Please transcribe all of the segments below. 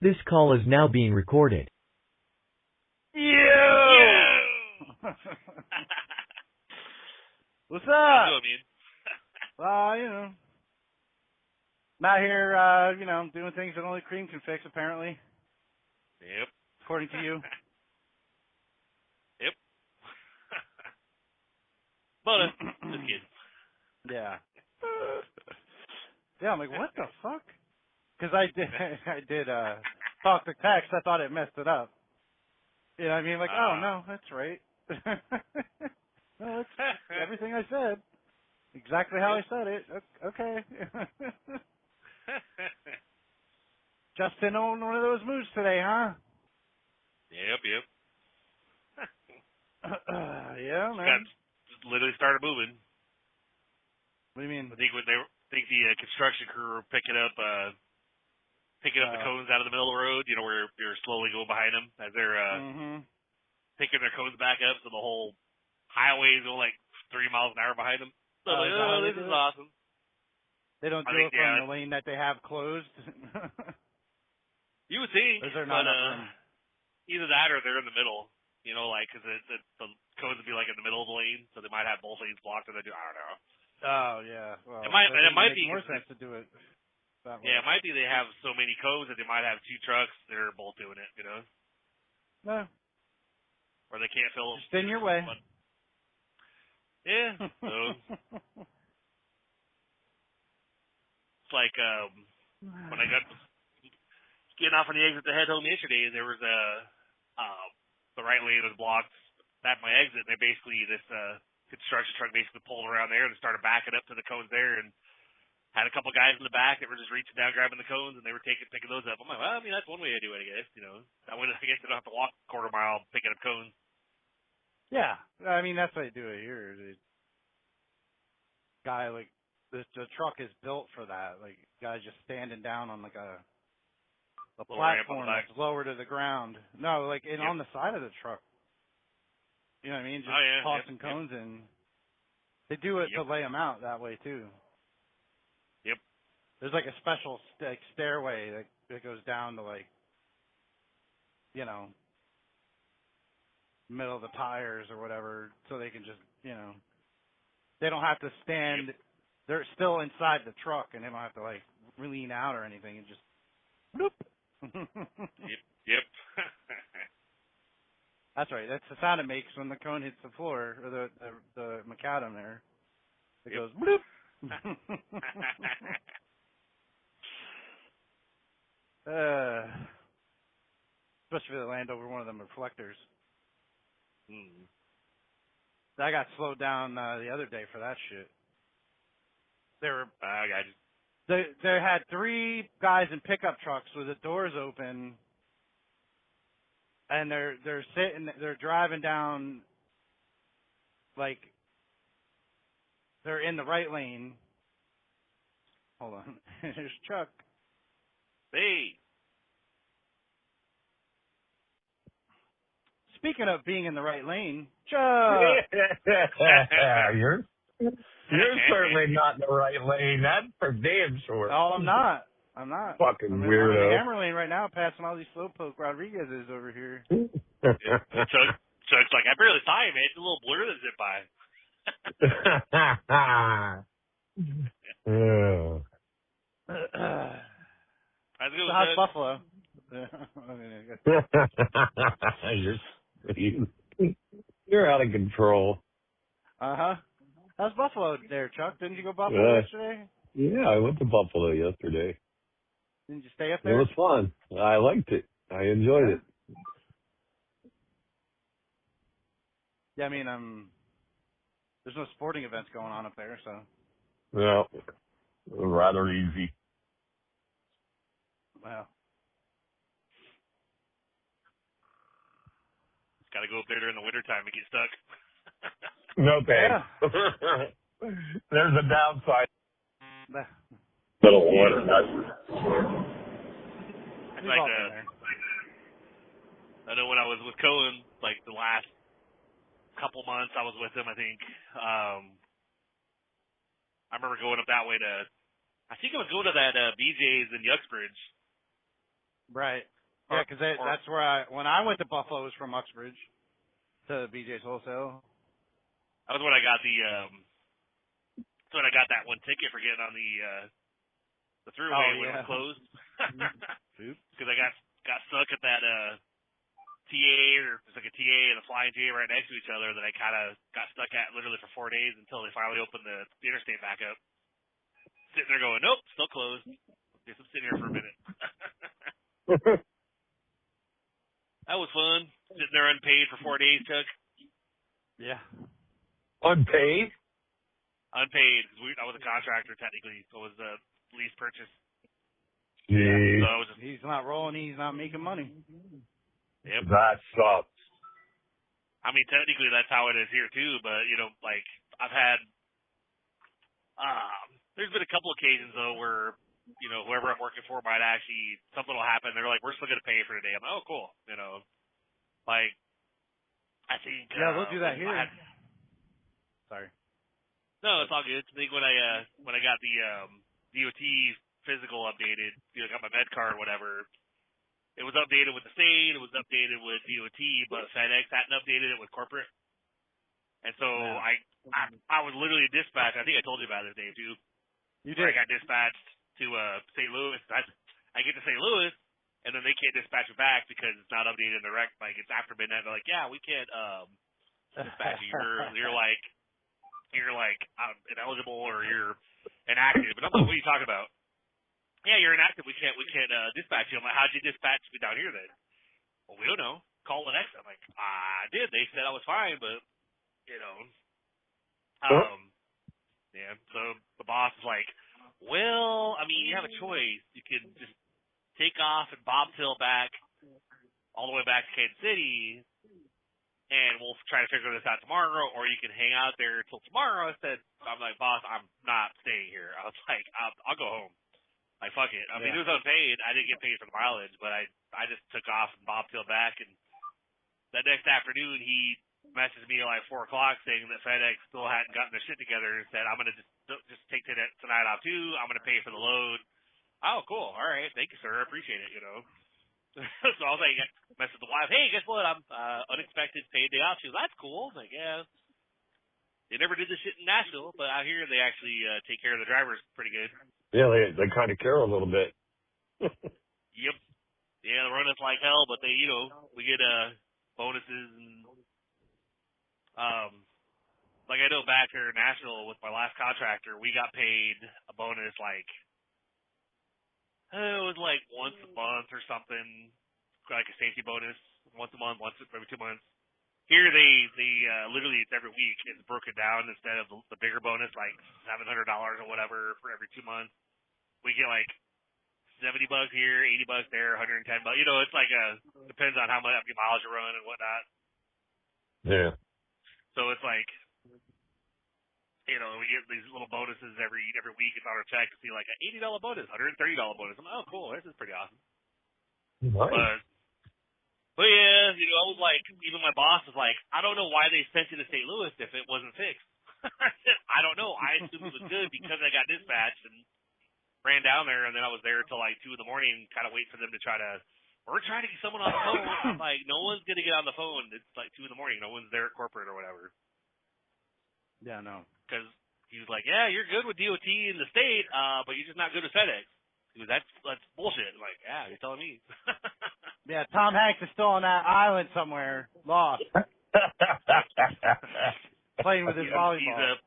This call is now being recorded. Yeah. What's up? How's it going, You know, I'm out here, doing things that only cream can fix, apparently. Yep. According to you. Yep. But, just kidding. Yeah. Yeah, I'm like, what the fuck? Because I did talk to text. I thought it messed it up. You know what I mean? Like, oh, no, that's right. No, it's everything I said. Exactly how I said it. Okay. Justin on one of those moves today, huh? Yep. Yeah, man. Just literally started moving. What do you mean? I think the construction crew were picking up the cones out of the middle of the road. You know, where you're slowly going behind them as they're picking their cones back up, so the whole highway is going like 3 miles an hour behind them. So like, this is awesome. They don't do it from the lane that they have closed. You would think, but either that or they're in the middle. You know, like because the cones would be like in the middle of the lane, so they might have both lanes blocked, or they do. I don't know. Oh yeah. Well, it might be more sense to do it that way. Yeah, it might be they have so many cones that they might have two trucks. They're both doing it. You know. No. Or they can't fill them. Just in your way. But, yeah. So it's like when I got getting off on the exit to head home yesterday, there was the right lane was blocked at my exit. And they basically this construction truck basically pulled around there and started backing up to the cones there, and had a couple guys in the back that were just reaching down grabbing the cones, and they were picking those up. I'm like, well, I mean that's one way to do it, I guess. You know, that way I guess they don't have to walk a quarter mile picking up cones. Yeah, I mean that's how you do it here. The guy like the truck is built for that. Like guys just standing down on like a platform that's lower to the ground. No, like on the side of the truck. You know what I mean? Just tossing cones in. They do it to lay them out that way too. Yep. There's like a special stairway that goes down to like, middle of the tires or whatever, so they can just, they don't have to stand. Yep. They're still inside the truck, and they don't have to like lean out or anything. And just, bloop. Yep. That's right. That's the sound it makes when the cone hits the floor or the macadam there. It goes bloop. Especially if they land over one of them reflectors. I got slowed down the other day for that shit. They had 3 guys in pickup trucks with the doors open, and they're driving down, like they're in the right lane. Hold on, there's Chuck. Hey. Speaking of being in the right lane, Chuck. You're certainly not in the right lane. That's for damn sure. Oh, I'm not. Fucking I'm weirdo. in the hammer lane right now, passing all these slowpoke Rodriguez's over here. Chuck's like, I barely saw you, man. It's a little blur that zip by. How's it going, how's Buffalo? You're out of control. Uh-huh. How's Buffalo there, Chuck? Didn't you go Buffalo yesterday? Yeah, I went to Buffalo yesterday. Didn't you stay up there? It was fun. I liked it. I enjoyed it. Yeah, I mean, there's no sporting events going on up there, so. Well, rather easy. Wow. Got to go up there during the wintertime and get stuck. No thanks. Yeah. There's a downside. Little water. I know when I was with Cohen, like the last couple months I was with him, I think. I remember going up that way I think I was going to that BJ's in Yuxbridge. Right. Yeah, because that's where when I went to Buffalo, it was from Uxbridge to BJ's Wholesale. That was when I got that one ticket for getting on the throughway when it was closed. Because I got stuck at that TA, or there's like a TA and a flying J right next to each other that I kind of got stuck at literally for 4 days until they finally opened the interstate back up. Sitting there going, nope, still closed. Guess I'm sitting here for a minute. That was fun. Sitting there unpaid for 4 days, Chuck. Yeah. Unpaid? Unpaid, because I was a contractor technically, so it was a lease purchase. Jeez. So I was He's not rolling, he's not making money. Yep. That sucks. I mean, technically that's how it is here too, but like I've had, there's been a couple occasions though where, whoever I'm working for might actually, something will happen. They're like, we're still going to pay you for today. I'm like, oh, cool. Like, I think. Yeah, they'll do that here. Sorry. No, it's all good. I think when I got the DOT physical updated, got my med card, whatever, it was updated with the state, it was updated with DOT, but FedEx hadn't updated it with corporate. And so I was literally dispatched. I think I told you about this, Dave, too. You did. I got dispatched to St. Louis. I get to St. Louis, and then they can't dispatch it back because it's not updated in the rec. Like, it's after midnight. They're like, yeah, we can't dispatch you. You're like ineligible or you're inactive. And I'm like, what are you talking about? Yeah, you're inactive. We can't dispatch you. I'm like, how'd you dispatch me down here then? Well, we don't know. Call the next. I'm like, I did. They said I was fine, but yeah. So the boss is like, well, I mean, you have a choice. You can just take off and bobtail back all the way back to Kansas City, and we'll try to figure this out tomorrow, or you can hang out there till tomorrow. I'm like, boss, I'm not staying here. I was like, I'll go home. Like, fuck it. I mean, it was unpaid. I didn't get paid for the mileage, but I just took off and bobtailed back, and that next afternoon, he messaged me at like 4 o'clock saying that FedEx still hadn't gotten their shit together and said, I'm going to just take tonight off too. I'm going to pay for the load. Oh, cool. All right. Thank you, sir. I appreciate it, So I was like, messaged the wife, hey, guess what? I'm unexpected paid day off. She was, that's cool. I'm like, yeah. They never did this shit in Nashville, but out here they actually take care of the drivers pretty good. Yeah, they kind of care a little bit. Yep. Yeah, they run us like hell, but they, we get bonuses and like I know back here in Nashville with my last contractor, we got paid a bonus like it was like once a month or something, like a safety bonus once a month, once every 2 months. Here they literally it's every week. It's broken down instead of the bigger bonus like $700 or whatever for every 2 months. We get like $70 here, $80 there, $110. It's like depends on how much miles you run and whatnot. Yeah. So it's like, we get these little bonuses every week. It's on our check to see like an $80 bonus, $130 bonus. I'm like, oh, cool. This is pretty awesome. Nice. But yeah, I was like, even my boss was like, I don't know why they sent you to St. Louis if it wasn't fixed. I don't know. I assumed it was good because I got dispatched and ran down there, and then I was there till like 2 a.m, kind of waiting for them to we're trying to get someone on the phone. I'm like, no one's going to get on the phone. It's like 2 a.m. No one's there at corporate or whatever. Yeah, no. Because he was like, yeah, you're good with DOT in the state, but you're just not good with FedEx. He was, that's bullshit. I'm like, yeah, you're telling me. Yeah, Tom Hanks is still on that island somewhere, lost. Playing with his volleyball. He's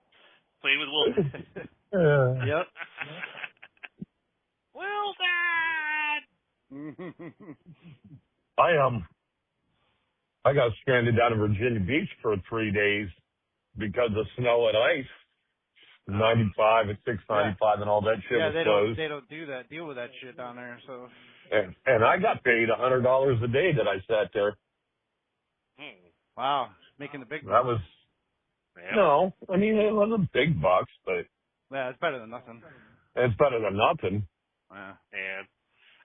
playing with Wilson. Yep. Wilson! I got stranded down in Virginia Beach for 3 days because of snow and ice. 95 and 695 and all that shit was closed. They don't deal with that shit down there, so. And I got paid $100 a day that I sat there. Wow, making the big bucks. That was, no, I mean, it wasn't big bucks, but. Yeah, it's better than nothing. It's better than nothing. Yeah. And,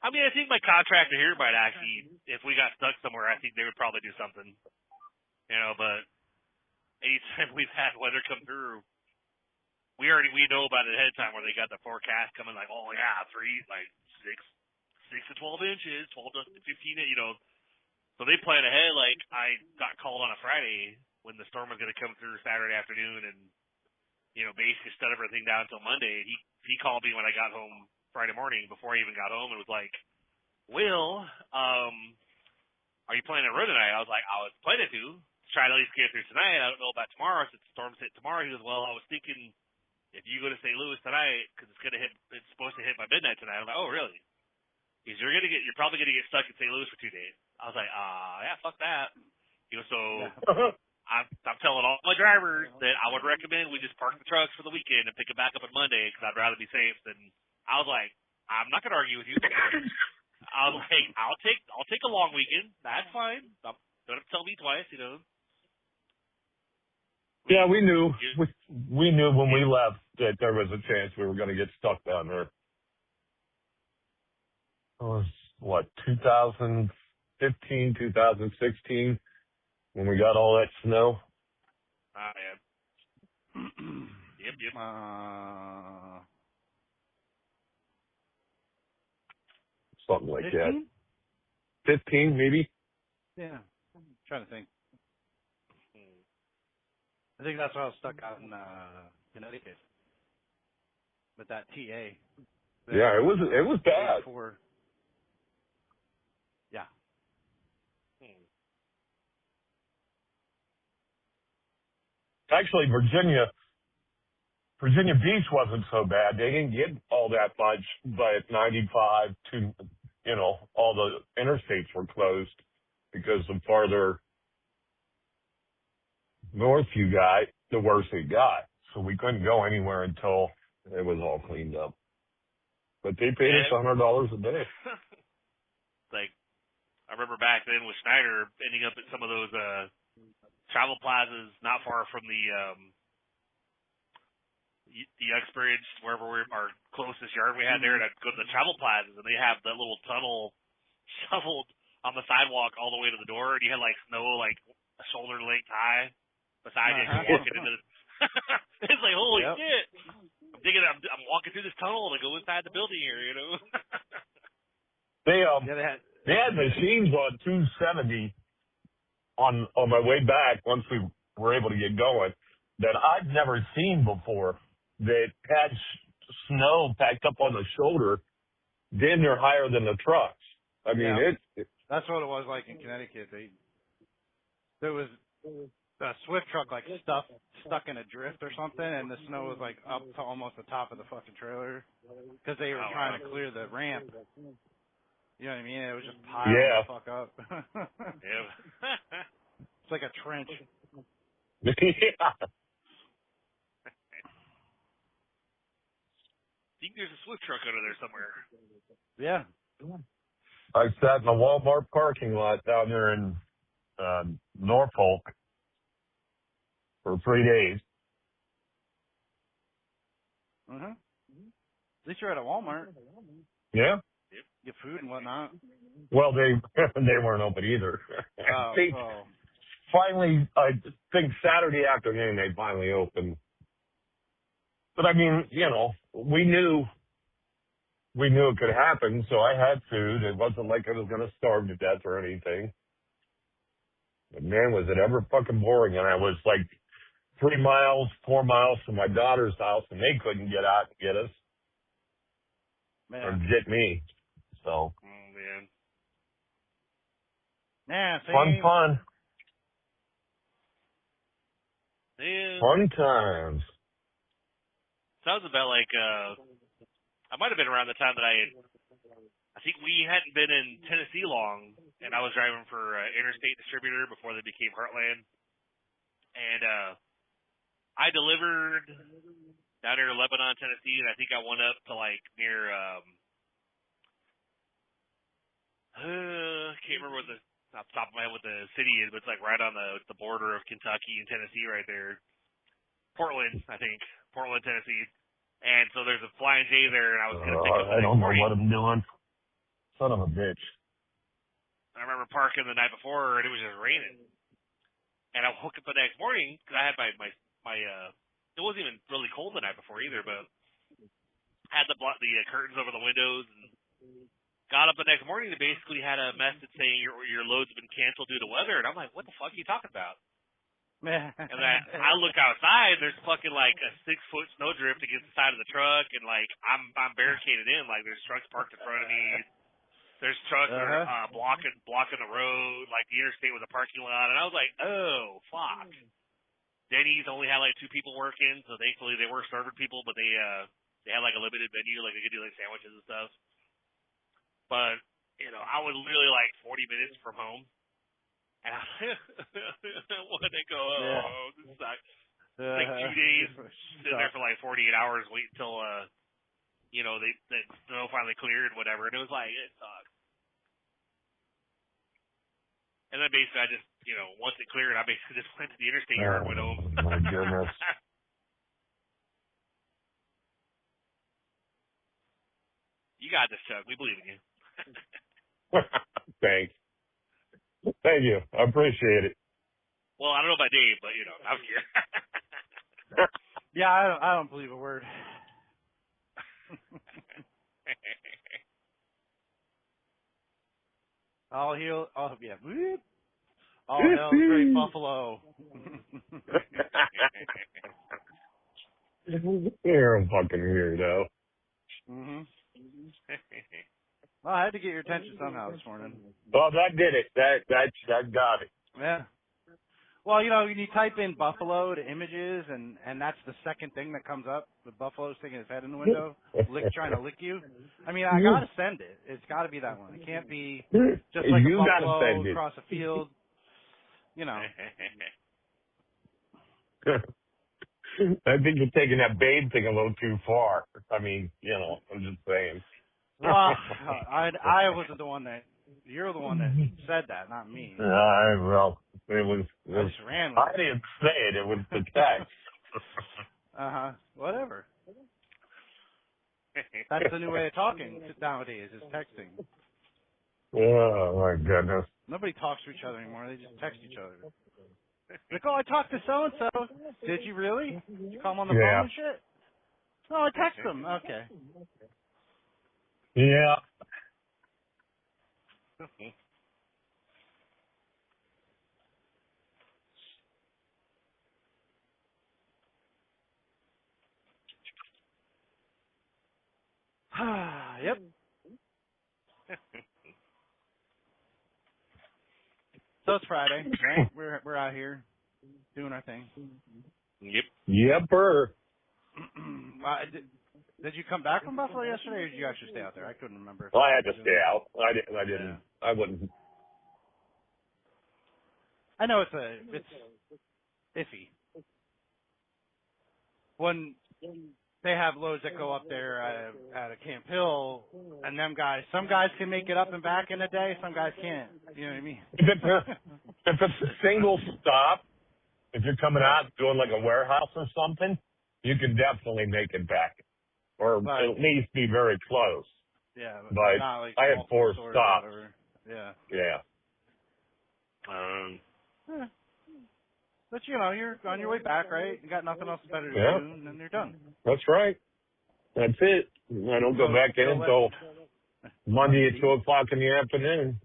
I mean, I think my contractor here might actually, if we got stuck somewhere, I think they would probably do something. But anytime we've had weather come through, we know about it ahead of time where they got the forecast coming like, oh yeah, 6 6 to 12 inches, 12 to 15, So they plan ahead. Like, I got called on a Friday when the storm was going to come through Saturday afternoon and, basically shut everything down until Monday. He called me when I got home Friday morning before I even got home and was like, Will, are you planning to run tonight? I was like, I was planning to try to at least get through tonight. I don't know about tomorrow since the storm's hit tomorrow. He goes, well, I was thinking if you go to St. Louis tonight, because it's supposed to hit by midnight tonight. I'm like, oh, really? He goes, you're probably going to get stuck in St. Louis for 2 days. I was like, yeah, fuck that. He goes, so I'm telling all my drivers that I would recommend we just park the trucks for the weekend and pick them back up on Monday because I'd rather be safe than. I was like, I'm not going to argue with you. I was like, I'll take a long weekend. That's fine. Don't have to tell me twice, Yeah, we knew. We knew when we left that there was a chance we were going to get stuck down there. It was, 2015, 2016, when we got all that snow? Yeah. Yep. Something like 15? that. 15, maybe? Yeah. I'm trying to think. I think that's why I was stuck out in Connecticut with that TA. Yeah, it was bad. Yeah. Actually, Virginia Beach wasn't so bad. They didn't get all that much, but 95 to, all the interstates were closed because the farther north you got, the worse it got. So we couldn't go anywhere until it was all cleaned up. But they paid us $100 a day. Like, I remember back then with Schneider ending up at some of those travel plazas not far from the experience wherever our closest yard we had there, and I'd go to the travel plazas and they have that little tunnel shoveled on the sidewalk all the way to the door, and you had like snow like a shoulder length high beside you as you're walking into the it's like holy shit. I'm thinking I'm walking through this tunnel to go inside the building here, They had machines on 270 on my way back once we were able to get going that I'd never seen before that had snow packed up on the shoulder. Then they're higher than the trucks. I mean, that's what it was like in Connecticut. There was a Swift truck like stuck in a drift or something, and the snow was like up to almost the top of the fucking trailer because they were trying to clear the ramp. You know what I mean? It was just piling the fuck up. Yeah. It's like a trench. Yeah. I think there's a Swift truck under there somewhere. Yeah. I sat in a Walmart parking lot down there in Norfolk for 3 days. At least you're at a Walmart. Yeah. Get food and whatnot. Well, they weren't open either. Finally, I think Saturday afternoon they finally opened. But I mean, we knew it could happen, so I had food. It wasn't like I was going to starve to death or anything. But man, was it ever fucking boring. And I was like 4 miles from my daughter's house, and they couldn't get out and get us. Man. Or get me. So. Oh, man. Yeah, Fun. Yeah. Fun times. Sounds about like, I might have been around the time that I think we hadn't been in Tennessee long, and I was driving for Interstate Distributor before they became Heartland. And I delivered down here in Lebanon, Tennessee, and I think I went up to like near, can't remember off the top of my head what the city is, but it's like right on the border of Kentucky and Tennessee right there. Portland, I think. Portland, Tennessee. And so there's a Flying J there, and I was going to pick up the next morning. I don't know what I'm doing. Son of a bitch. I remember parking the night before, and it was just raining. And I woke up the next morning, because I had my it wasn't even really cold the night before either, but I had the curtains over the windows, got up the next morning and basically had a message saying your load's been canceled due to weather, and I'm like, what the fuck are you talking about? And I look outside, there's fucking like a 6-foot snowdrift against the side of the truck, and like I'm barricaded in, like there's trucks parked in front of me. There's trucks that are blocking the road, like the interstate with a parking lot, and I was like, oh fuck. Denny's only had like 2 people working, so thankfully they were serving people, but they had like a limited menu, like they could do like sandwiches and stuff. But, I was literally like 40 minutes from home. And I wanted to go, this sucks. Like 2 days, sitting there for like 48 hours, waiting until, the snow finally cleared, whatever. And it was like, it sucks. And then basically I just, once it cleared, I basically just went to the interstate and went home. My goodness. You got this, Chuck. We believe in you. Thanks. Thank you. I appreciate it. Well, I don't know about Dave, but I'm here. Yeah, I don't believe a word. All hail, great Buffalo. You're a fucking weirdo. Mhm. Well, I had to get your attention somehow this morning. Well, that did it. That got it. Yeah. Well, you type in Buffalo to images, and that's the second thing that comes up. The Buffalo sticking his head in the window, trying to lick you. I mean, I gotta send it. It's got to be that one. It can't be just like you a buffalo across a field. I think you're taking that babe thing a little too far. I mean, I'm just saying. Well, I wasn't the one that. You're the one that said that, not me. Well, it was. I just ran with I didn't say it. It was the text. Whatever. That's the new way of talking nowadays, is texting. Oh my goodness. Nobody talks to each other anymore. They just text each other. Like, oh, I talked to so and so. Did you really? Did you call him on the phone and shit? Oh, I texted him. Okay. Yeah. Yep. So it's Friday, right? We're out here doing our thing. Yep. Yepper. Did you come back from Buffalo yesterday, or did you actually stay out there? I couldn't remember. Well, I had to stay out. I didn't. Yeah. I wouldn't. I know it's iffy when they have loads that go up there at a Camp Hill, and some guys can make it up and back in a day, some guys can't. You know what I mean? If it's a single stop, if you're coming out doing like a warehouse or something, you can definitely make it back, or at least be very close. Yeah, but not like I had 4 stops. Yeah. Yeah. But you're on your way back, right? You got nothing else better to do, and then you're done. That's right. That's it. I don't go back in until Monday at 2:00 in the afternoon.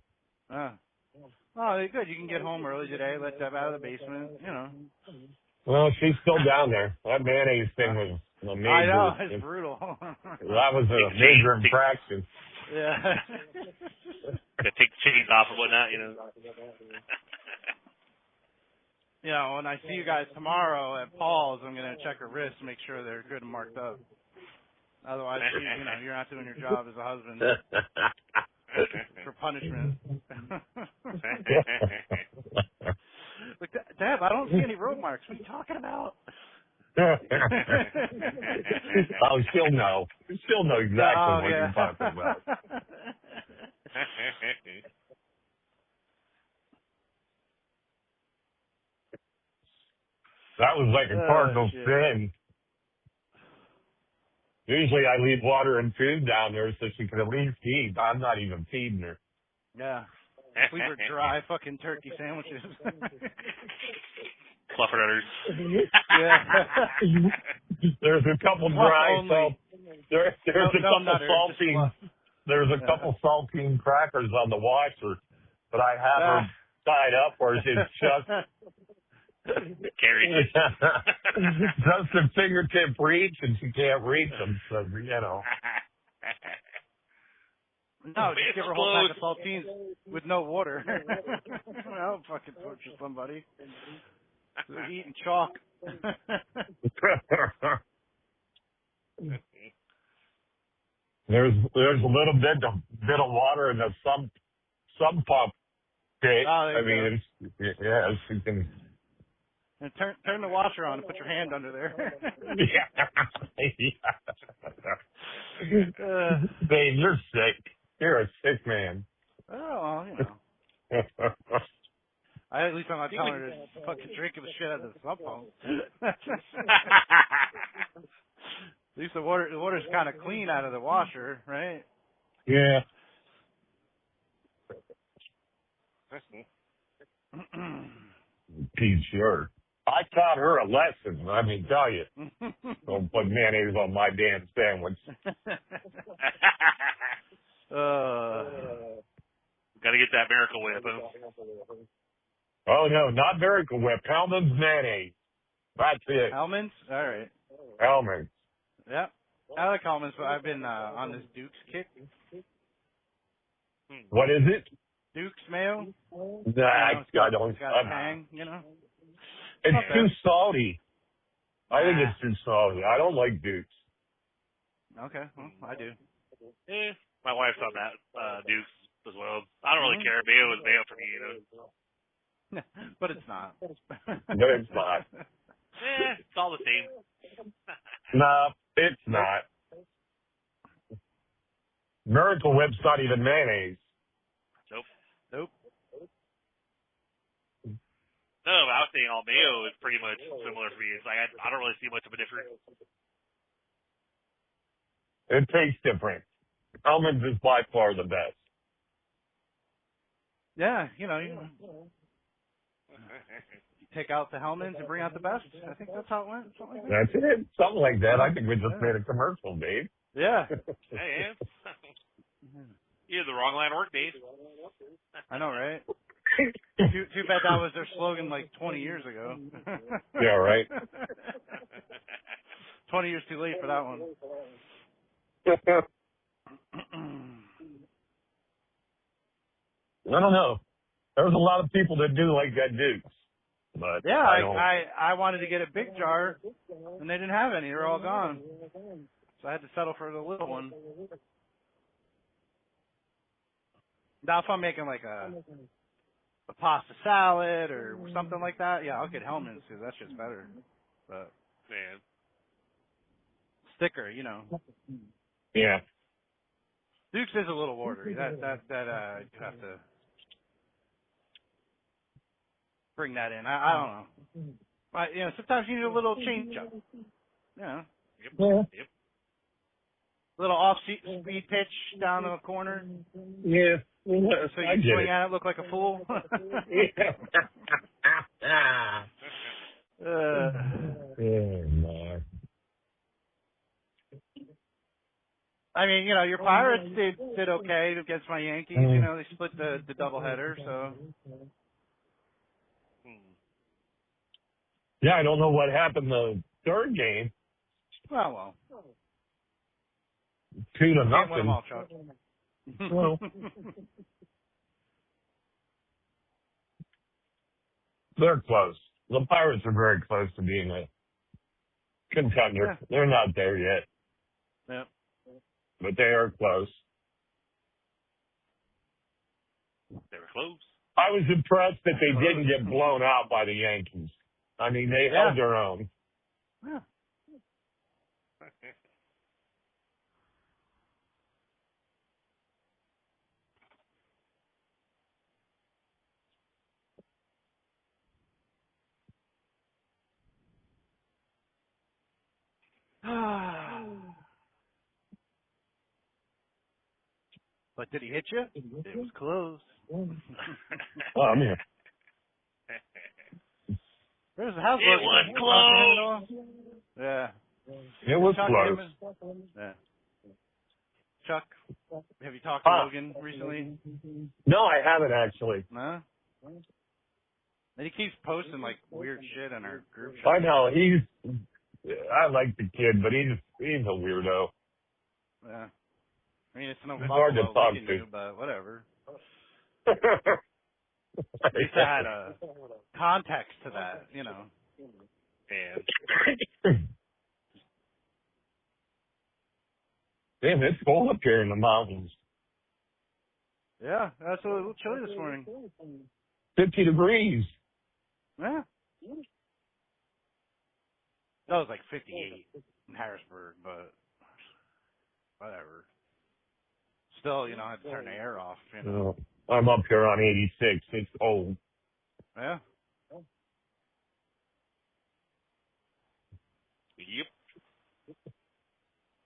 Oh, good. You can get home early today. Let Deb out of the basement. Well, she's still down there. That mayonnaise thing was a major. I know, it's brutal. That was a major infraction. Yeah. Gotta take the chains off and whatnot, When I see you guys tomorrow at Paul's, I'm going to check her wrists to make sure they're good and marked up. Otherwise, you're not doing your job as a husband for punishment. Like, Deb, I don't see any road marks. What are you talking about? Oh, she'll know. She'll know exactly what you're talking about. That was like a cardinal sin. Usually I leave water and food down there so she can at least eat. I'm not even feeding her. Yeah. We were dry fucking turkey sandwiches. Fluffernutters. Yeah. There's a couple dry, so there's a couple salty. There's a couple saltine crackers on the washer, but I have her tied up where it's just carry just a fingertip reach, and she can't reach them. So No, just give her a whole pack of saltines with no water. I'll fucking torture somebody. They're eating chalk. There's a little bit of water in the sump pump. Okay, I mean, she can. And turn the washer on and put your hand under there. Babe, you're sick. You're a sick man. Oh, at least I'm not telling her to fucking drink the shit out of the sump pump. At least the water's kind of clean out of the washer, right? Yeah. Sure. I taught her a lesson. I mean, tell you. Don't put mayonnaise on my damn sandwich. Gotta get that Miracle Whip. Huh? Oh, no, not Miracle Whip. Hellman's mayonnaise. That's it. Hellman's? All right. Hellman's. Yeah. I like Hellman's, but I've been on this Duke's kick. What is it? Duke's mayo. Nah, it's got a tang, It's too salty. I think it's too salty. I don't like Duke's. Okay, well, I do. My wife's on that Duke's as well. I don't really care. Mayo is mayo for me, But it's not. No, it's not. It's all the same. No, it's not. Miracle Whip's not even mayonnaise. Nope. No, I was saying all mayo is pretty much similar for me. It's like I don't really see much of a difference. It tastes different. Hellman's is by far the best. Yeah, you take out the Hellman's and bring out the best. I think that's how it went. Something like that. That's it. Something like that. I think we just made a commercial, Dave. Yeah. Hey, you had the wrong line of work, Dave. I know, right? Too bad that was their slogan like 20 years ago. Yeah, right. 20 years too late for that one. I don't know. There's a lot of people that do like that Duke's. But yeah, I wanted to get a big jar, and they didn't have any. They're all gone. So I had to settle for the little one. Now, if I'm making like a pasta salad or something like that, yeah, I'll get Hellman's because that's just better. But man, thicker, Yeah. Duke's is a little watery. That you have to bring that in. I don't know. But sometimes you need a little change up. Yep. Little off speed pitch down the corner. Yeah. So you swing at it, look like a fool. I mean, your Pirates did okay against my Yankees. They split the doubleheader, so. Yeah, I don't know what happened the third game. Well. 2-0. Can't win them all, Chuck. Well, they're close. The Pirates are very close to being a contender. Yeah. They're not there yet. Yep. But they are close. They were close. I was impressed that they didn't get blown out by the Yankees. I mean, they held their own. Yeah. But did he hit you? It was close. Oh, I'm here. There's the house. It was close. Yeah. It was Chuck close. Yeah. Chuck. Have you talked to Logan recently? No, I haven't actually. No? And he keeps posting, like, weird shit in our group chat. I know. I like the kid, but he's a weirdo. Yeah. I mean, it's no It's hard to Buffalo talk liking to. you, but whatever. At least I had a context to that, you know. And Damn, it's cold up here in the mountains. Yeah, that's a little chilly this morning. 50 degrees. Yeah. That was like 58 in Harrisburg, but whatever. Still, you know, I had to turn the air off, you know. I'm up here on 86. It's cold. Yeah. yep.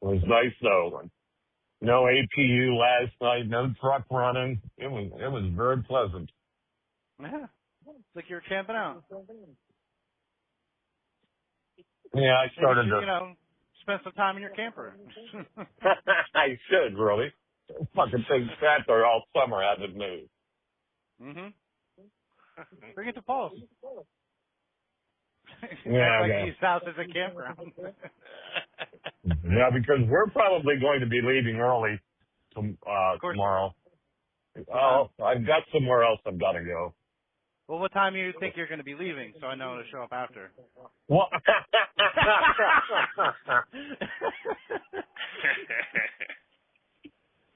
It was nice though. No APU last night. No truck running. It was very pleasant. Yeah. It's like you were camping out. Yeah, I started Maybe you should, to. you know, spend some time in your camper. I should really. Fucking thing sat there all summer, hasn't moved. Mhm. Bring it to Paul's. Yeah, Like okay. his house is a campground. Yeah, because we're probably going to be leaving early tomorrow. Oh, I've got somewhere else I've got to go. Well, what time do you think you're going to be leaving so I know to show up after? What?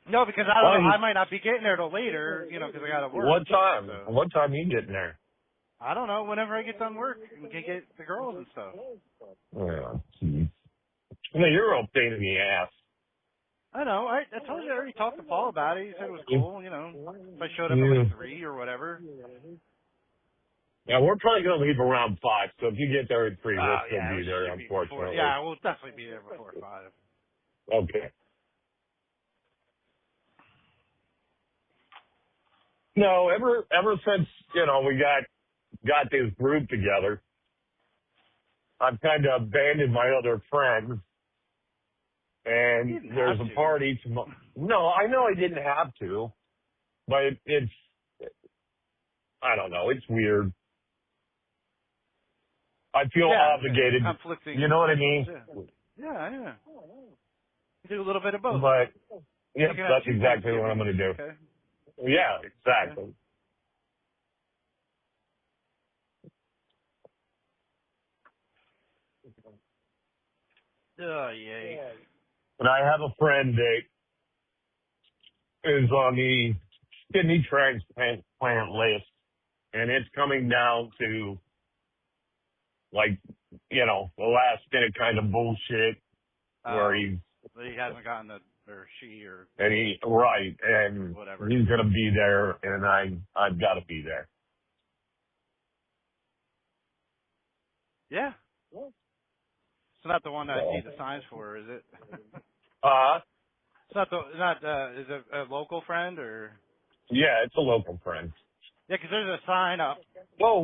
No, because I don't know. I might not be getting there till later, you know, because I got to work. What time? So. What time are you getting there? I don't know. Whenever I get done work, we can get the girls and stuff. Yeah. No, you're a pain in the ass. I know. I told you I already talked to Paul about it. He said it was cool, you know, if I showed up at like 3 or whatever. Yeah, we're probably going to leave around 5, so if you get there at 3, we'll still be there, should be unfortunately. yeah, we'll definitely be there before 5. Okay. No, ever since, you know, we got this group together, I've kind of abandoned my other friends, and there's a party tomorrow. No, I know I didn't have to, but it's, I don't know, it's weird. I feel obligated. Conflicting. You know what I mean? Yeah. You do a little bit of both. But, yeah, that's exactly what I'm going to do. Okay. Yeah, exactly. Oh, yay. And I have a friend that is on the kidney transplant list, and it's coming down to, like, you know, the last minute kind of bullshit where he hasn't gotten the, or she, or. And whatever. He's going to be there, and I've got to be there. Yeah. It's not the one that I see the signs for, is it? It's not is it a local friend or? Yeah, it's a local friend. Yeah, 'cause there's a sign up. Whoa.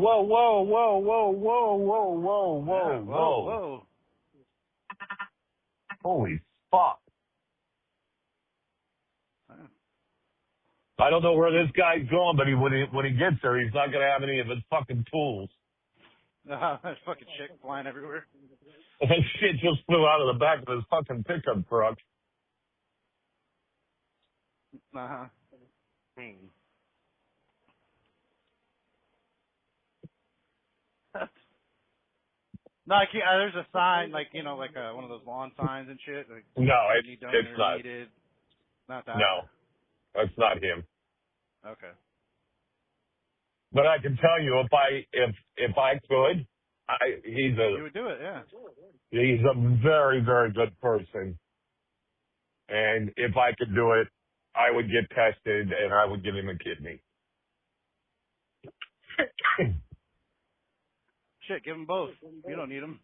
Holy fuck. I don't know where this guy's going, but when he gets there, he's not going to have any of his fucking tools. There's fucking shit flying everywhere. That shit just flew out of the back of his fucking pickup truck. Uh-huh. No, I can't. There's a sign, like, you know, like one of those lawn signs and shit. Like, no, it's not. Needed. Not that. No, that's not him. Okay. But I can tell you, if I could, You would do it, yeah. He's a very, very good person. And if I could do it, I would get tested and I would give him a kidney. Shit, give them both. You don't need them.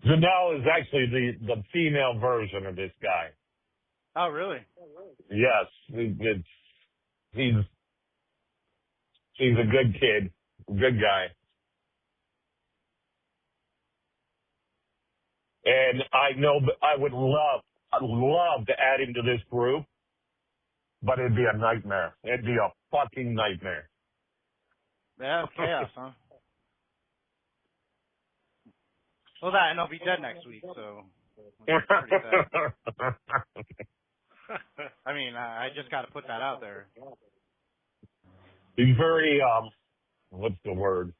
Janelle is actually the female version of this guy. Oh, really? Yes. He's a good kid, good guy. And I know I'd love to add him to this group, but it'd be a nightmare. It'd be a fucking nightmare. Yeah, chaos, huh? Well, that, and I'll be dead next week, so that's pretty sad. I mean, I just got to put that out there. He's very, what's the word?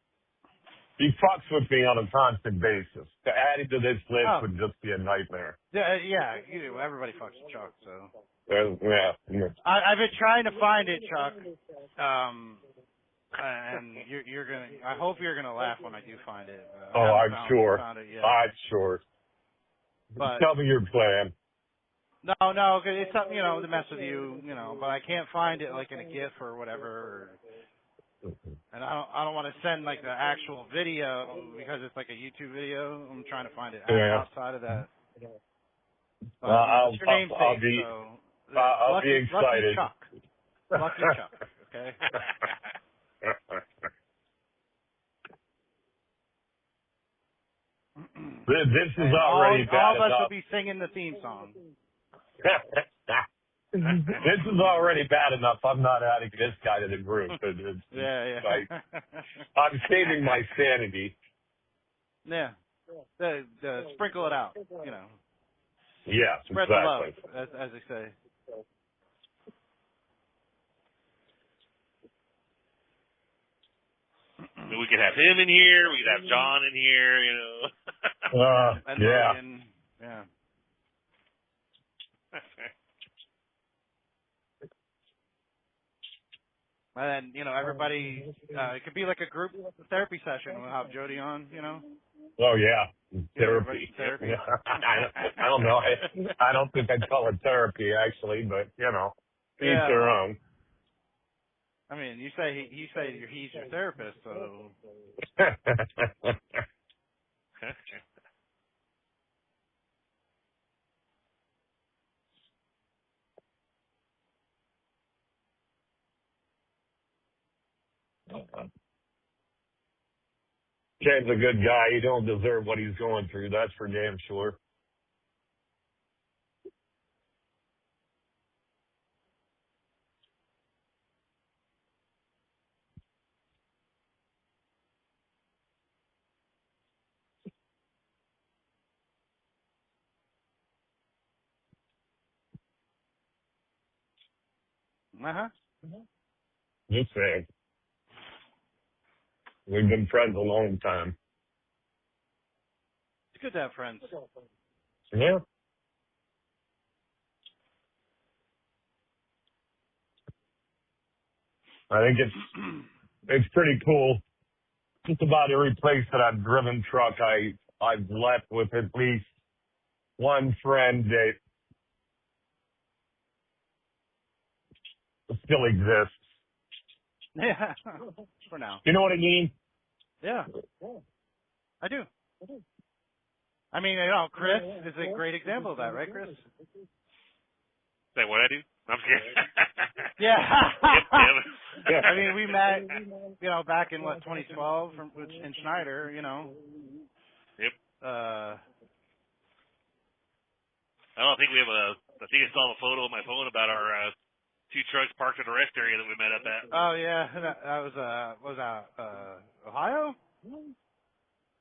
He fucks with me on a constant basis. To add him to this list would just be a nightmare. Yeah, everybody fucks with Chuck, so. Yeah. I've been trying to find it, Chuck. And you're gonna. I hope you're gonna laugh when I do find it. I'm sure. Found it yet. I'm sure. But tell me your plan. No, it's something to mess with you, But I can't find it like in a GIF or whatever. And I don't want to send like the actual video because it's like a YouTube video. I'm trying to find it outside of that. But, I'll be excited. Lucky Chuck. Okay. This is already bad all of us enough. will be singing the theme song. This is already bad enough. I'm not adding this guy to the group. Yeah. I'm saving my sanity. Yeah. Sprinkle it out, Yes, Spread exactly. the love, as they say. We could have him in here. We could have John in here. And yeah. Logan, yeah. And then, everybody, it could be like a group therapy session. We'll have Jody on, Oh, yeah. Therapy. Therapy. I don't know. I don't think I'd call it therapy, actually, but, each their own. I mean, you say he's your therapist, so. Ken's a good guy. He don't deserve what he's going through. That's for damn sure. Just saying. We've been friends a long time. It's good to have friends. Yeah. I think it's pretty cool. Just about every place that I've driven truck, I've left with at least one friend that still exists. Yeah, for now. You know what I mean? Yeah, I do. I mean, Chris is a great example of that, right, Chris? Say what I do? I'm kidding. Yeah. Yep. I mean, we met, back in 2012 in Schneider, Yep. I don't think we have I think I saw a photo on my phone about our two trucks parked in the rest area that we met up at. Oh yeah, that was Ohio? Was that Ohio?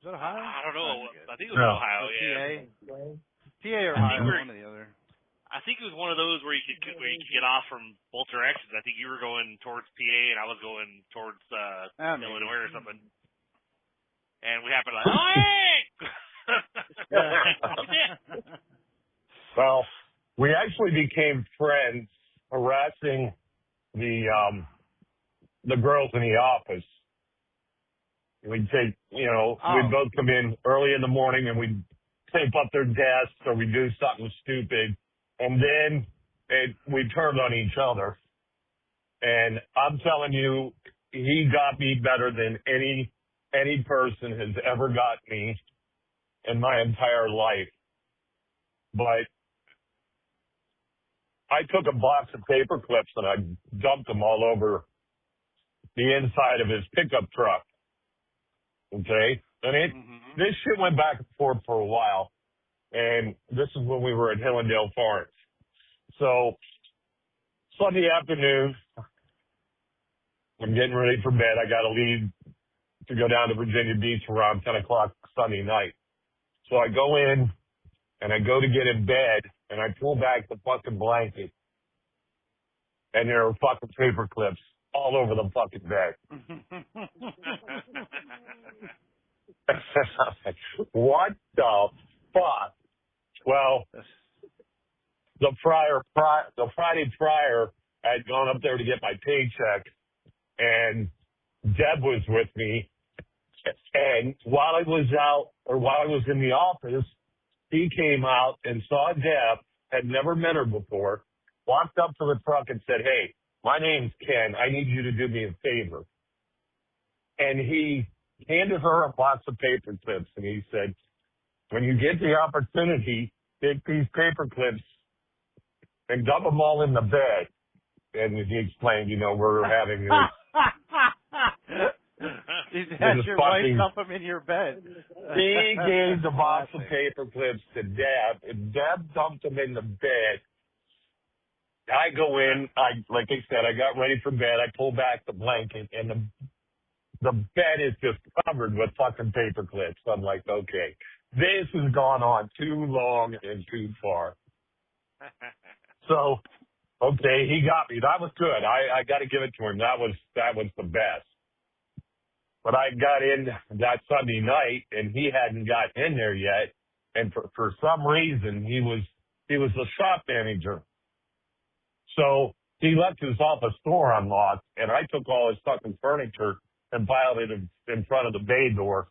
I don't know. I think it was Ohio. Yeah. PA or Ohio, one or the other. I think it was one of those where you could get off from both directions. I think you were going towards PA and I was going towards Illinois or something. And we happened to hey! Well, we actually became friends harassing the girls in the office. We'd take, we'd both come in early in the morning and we'd tape up their desks or we'd do something stupid. And then we turned on each other. And I'm telling you, he got me better than any person has ever got me in my entire life. But I took a box of paper clips and I dumped them all over the inside of his pickup truck. Okay? And this shit went back and forth for a while. and this is when we were at Hillendale Farms. So Sunday afternoon, I'm getting ready for bed. I got to leave to go down to Virginia Beach around 10 o'clock Sunday night. So I go in and I go to get in bed and I pull back the fucking blanket and there are fucking paper clips all over the fucking bed. What the fuck? Well, the Friday prior, I had gone up there to get my paycheck and Deb was with me. And while I was in the office, he came out and saw Deb, had never met her before, walked up to the truck and said, "Hey, my name's Ken. I need you to do me a favor." And he handed her a box of paper clips and he said, "When you get the opportunity, take these paper clips and dump them all in the bed." And he explained, we're having this. You had your wife dump them in your bed. He gave the box of paper clips to Deb, and Deb dumped them in the bed. I go in, like I said, I got ready for bed. I pull back the blanket, and the bed is just covered with fucking paper clips. I'm like, okay, this has gone on too long and too far. So, okay, he got me. That was good. I got to give it to him. That was the best. But I got in that Sunday night, and he hadn't got in there yet. And for some reason, he was the shop manager. So he left his office door unlocked, and I took all his fucking furniture and piled it in front of the bay door,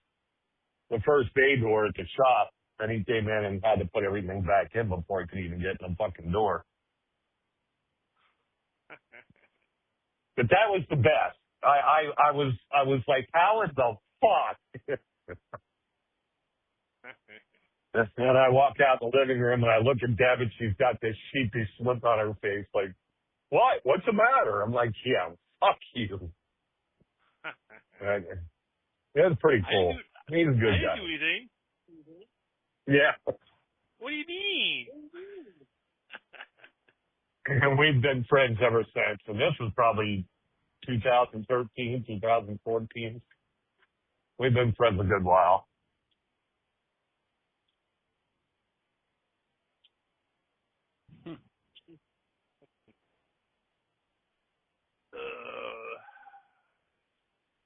the first bay door at the shop. And he came in and had to put everything back in before he could even get in the fucking door. But that was the best. I was like, how in the fuck? And I walk out the living room and I look at Deb and she's got this sheepish look on her face like, what? What's the matter? I'm like, yeah, fuck you. It was pretty cool. He's a good guy. I didn't do anything. Yeah. What do you mean? And we've been friends ever since. And this was probably 2013, 2014. We've been friends a good while.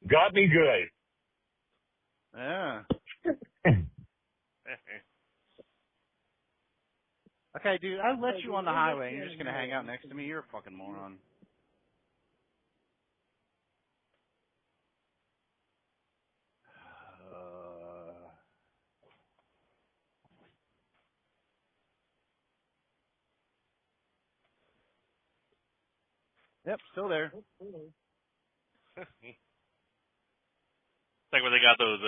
Got me good. Yeah. Okay, dude, I let you on the highway and you're just going to hang out next to me? You're a fucking moron. Yep, still there. It's like when they got those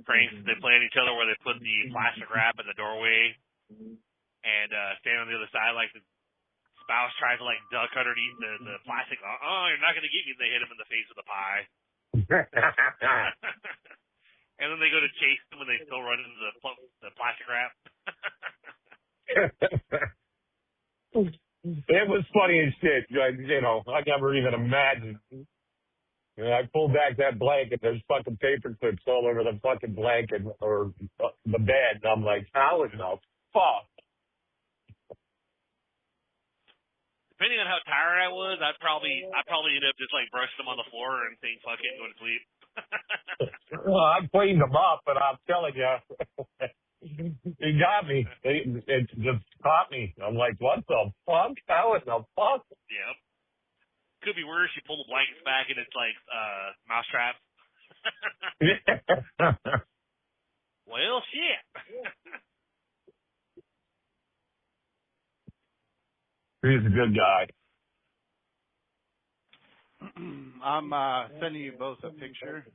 pranks they play on each other where they put the plastic wrap in the doorway and stand on the other side like the spouse tries to like duck underneath the plastic. You're not going to get me. They hit him in the face with a pie. And then they go to chase them and they still run into the plastic wrap. It was funny as shit. I never even imagined. I pulled back that blanket. There's fucking paper clips all over the fucking blanket or the bed. And I'm like, how in the fuck? Depending on how tired I was, I'd probably end up just like brushing them on the floor and saying fuck it and going to sleep. Well, I cleaned them up, but I'm telling you, he got me. It just caught me. I'm like, what the fuck? How in the fuck? Yep. Could be worse. You pull the blankets back and it's like mousetrap. Well, shit. He's a good guy. I'm sending you both a picture.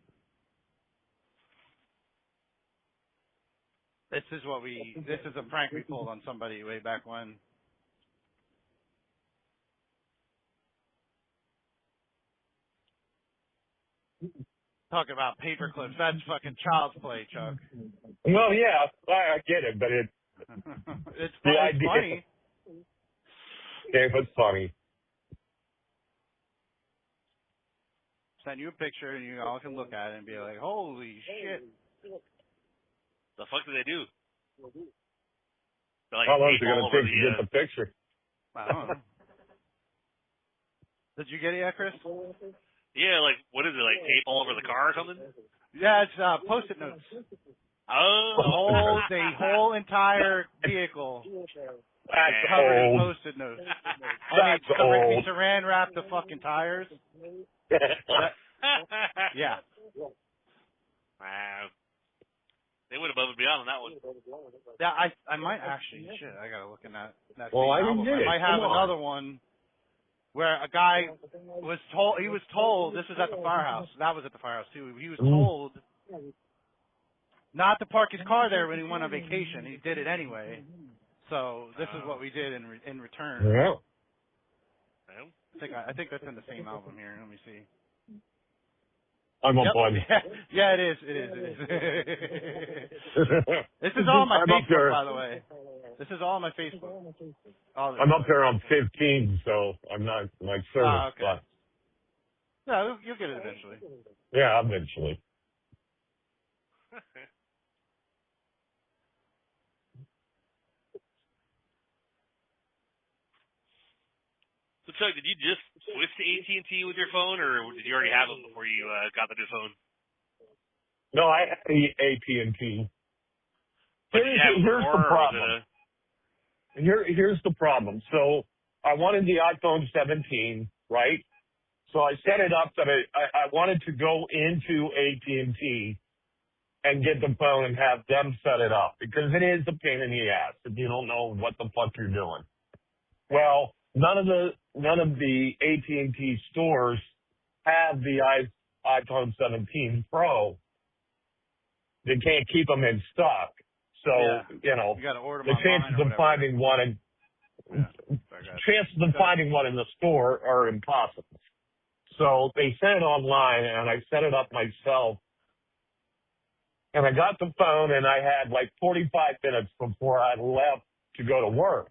This is a prank we pulled on somebody way back when. Talk about paper clips. That's fucking child's play, Chuck. Well, yeah, I get it, but It's The it's idea. funny. It was funny. Send you a picture and you all can look at it and be like, holy shit. The fuck do they do? They're like How long is tape it going all to over take to get the picture? I don't know. Did you get it yet, Chris? Yeah, like, what is it, like tape all over the car or something? Yeah, it's Post-it notes. Oh. The whole entire vehicle That's covered in old. Post-it notes. That's And old. he saran wrapped the fucking tires. Yeah. Wow. They went above and beyond on that one. Yeah, I might actually, shit, I gotta look in that Well, same I didn't album. get I it. might have Come on. another one where a guy was told, this was at the firehouse, that was at the firehouse too, he was told not to park his car there when he went on vacation. He did it anyway. So this is what we did in return. Yeah. I think that's in the same album here. Let me see. I'm up Yep. on. Yeah, it is. This is all on my I'm up Facebook, there. by the way. This is all on my Facebook. I'm up there on 15, so I'm not like service. Okay. But No, you'll get it eventually. yeah, eventually. So Chuck, did you just switch to AT&T with your phone, or did you already have it before you got the new phone? No, I had the AT&T. But did you have it Here's before, the or was problem. it Here's the problem. So I wanted the iPhone 17, right? So I set it up that I wanted to go into AT&T and get the phone and have them set it up because it is a pain in the ass if you don't know what the fuck you're doing. Well, none of the AT&T stores have the iPhone 17 Pro. They can't keep them in stock. So, you got to order them the chances of finding one in the store are impossible. So they sent it online and I set it up myself. And I got the phone and I had like 45 minutes before I left to go to work.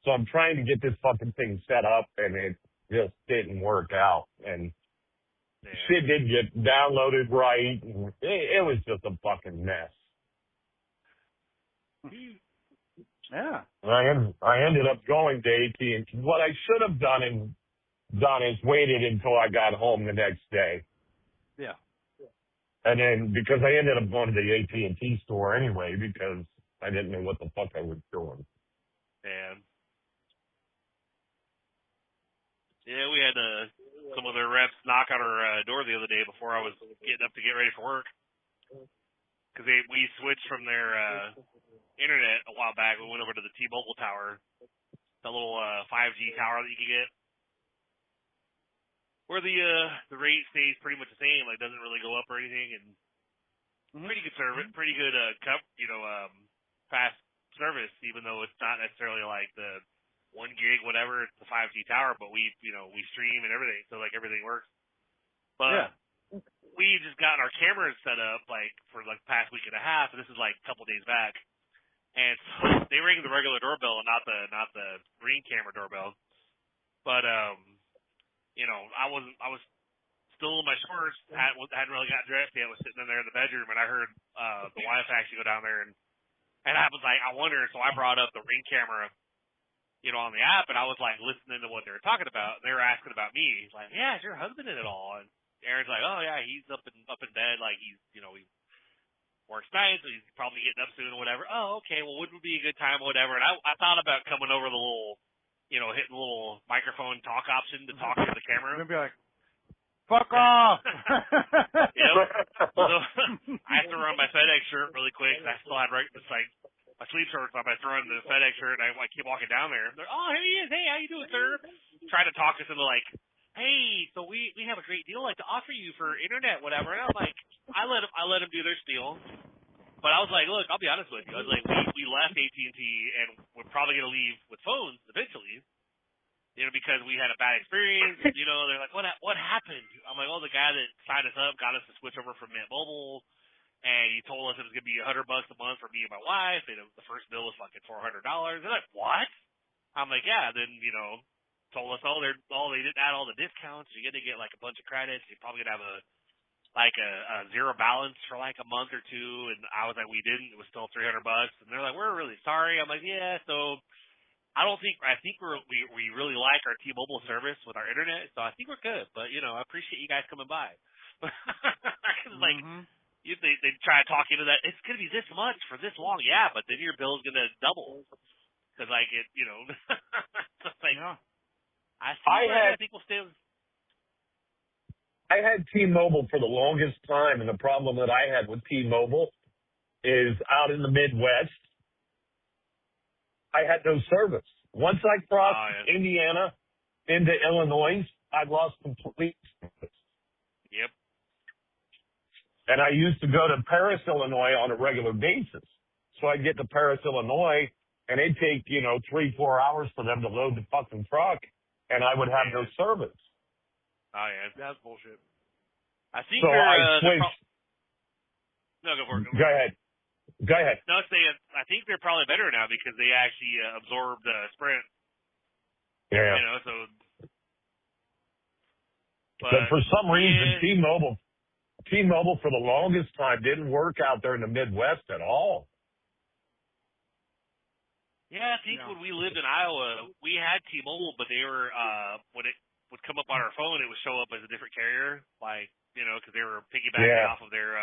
So I'm trying to get this fucking thing set up and it just didn't work out. And shit didn't get downloaded right. It was just a fucking mess. Yeah. I ended up going to AT&T. What I should have done is waited until I got home the next day. Yeah. And then because I ended up going to the AT&T store anyway because I didn't know what the fuck I was doing. Yeah, we had some of their reps knock on our door the other day before I was getting up to get ready for work. Because we switched from their internet a while back. We went over to the T-Mobile tower, the little 5G tower that you can get, where the rate stays pretty much the same. Like doesn't really go up or anything, and pretty good service, pretty good fast service, even though it's not necessarily like the 1 gig, whatever, it's the 5G tower, but we stream and everything, so like everything works. But we just got our cameras set up like for like the past week and a half, and this is like a couple days back. And so they rang the regular doorbell and not the Ring camera doorbell. But I was still in my shorts, hadn't really got dressed yet, was sitting in there in the bedroom, and I heard the wife actually go down there and I was like, I wonder, so I brought up the Ring camera on the app, and I was like listening to what they were talking about. They were asking about me. He's like, "Yeah, is your husband in it all?" And Aaron's like, "Oh yeah, he's up in bed, like he works nights, so he's probably getting up soon or whatever." Oh, okay, well, would be a good time or whatever. And I thought about coming over the little, hitting the little microphone talk option to talk to the camera. I'm gonna be like, "Fuck off!" Yep. So I have to run my FedEx shirt really quick. I still had it's like my sleep shirts on. I throw in the FedEx shirt, and I keep walking down there. They're, "Oh, here he is. Hey, how you doing, sir?" Trying to talk us into like, "Hey, so we have a great deal like to offer you for internet, whatever." And I'm like, I let them do their spiel, but I was like, "Look, I'll be honest with you. I was like, we left AT&T, and we're probably gonna leave with phones eventually, because we had a bad experience. They're like, what happened?" I'm like, "Oh, the guy that signed us up got us to switch over from Mint Mobile." and he told us it was gonna be $100 a month for me and my wife, and the first bill was fucking $400. They're like, what? I'm like, yeah. Then told us they didn't add all the discounts. You're gonna get like a bunch of credits. You're probably gonna have a zero balance for like a month or two. And I was like, we didn't. It was still $300. And they're like, we're really sorry. I'm like, yeah. So I think we really like our T-Mobile service with our internet. So I think we're good. But I appreciate you guys coming by. Like. They try to talk into that. It's going to be this much for this long. Yeah, but then your bill's going to double. Because, like, like, yeah. I think we'll stay. I had T-Mobile for the longest time, and the problem that I had with T-Mobile is out in the Midwest, I had no service. Once I crossed Indiana into Illinois, I lost complete service. Yep. And I used to go to Paris, Illinois on a regular basis. So I'd get to Paris, Illinois, and it'd take, 3-4 hours for them to load the fucking truck, and I would have no service. Oh, yeah. That's bullshit. I think so I switched. No, go for it. Go ahead. Go ahead. No, I think they're probably better now because they actually absorbed Sprint. Yeah. So. But for some reason, T-Mobile for the longest time didn't work out there in the Midwest at all. Yeah, I think when we lived in Iowa, we had T-Mobile, but they were when it would come up on our phone, it would show up as a different carrier, like because they were piggybacking off of their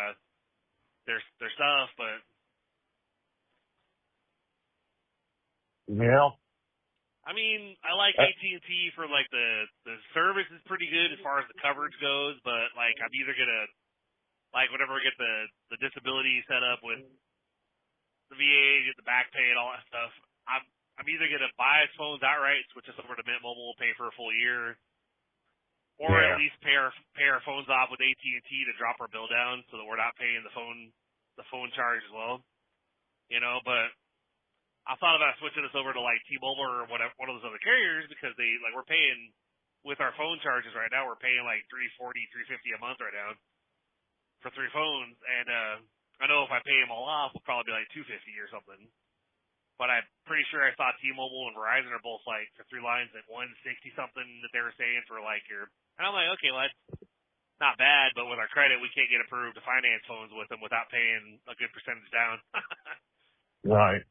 stuff. But I mean, I like AT&T for like the service is pretty good as far as the coverage goes, but like I'm either gonna. Like, whenever we get the disability set up with the VA, get the back pay and all that stuff, I'm either going to buy his phones outright, switch us over to Mint Mobile, pay for a full year, or at least pay our phones off with AT&T to drop our bill down so that we're not paying the phone charge as well. But I thought about switching us over to, like, T-Mobile or one of those other carriers because we're paying, with our phone charges right now, we're paying like $340, $350 a month right now. For 3 phones, and I know if I pay them all off, it'll probably be like $250 or something. But I'm pretty sure I saw T-Mobile and Verizon are both like for 3 lines at $160 something that they were saying for like your. And I'm like, okay, well that's not bad, but with our credit, we can't get approved to finance phones with them without paying a good percentage down. Right.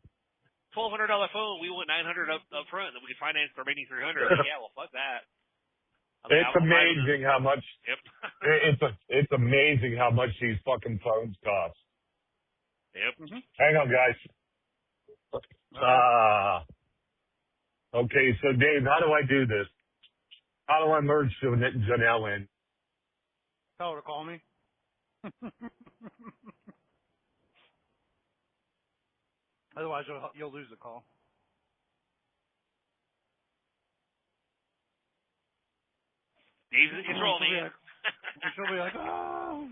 $1,200 phone, we want $900 up front, then we can finance the remaining $300. Like, yeah, well, fuck that. It's amazing how much. Yep. It's amazing how much these fucking phones cost. Yep. Hang on, guys. Okay, so Dave, how do I do this? How do I merge Janelle in? Tell her to call me. Otherwise, you'll lose the call. Dave's in control, man. She'll be like, oh.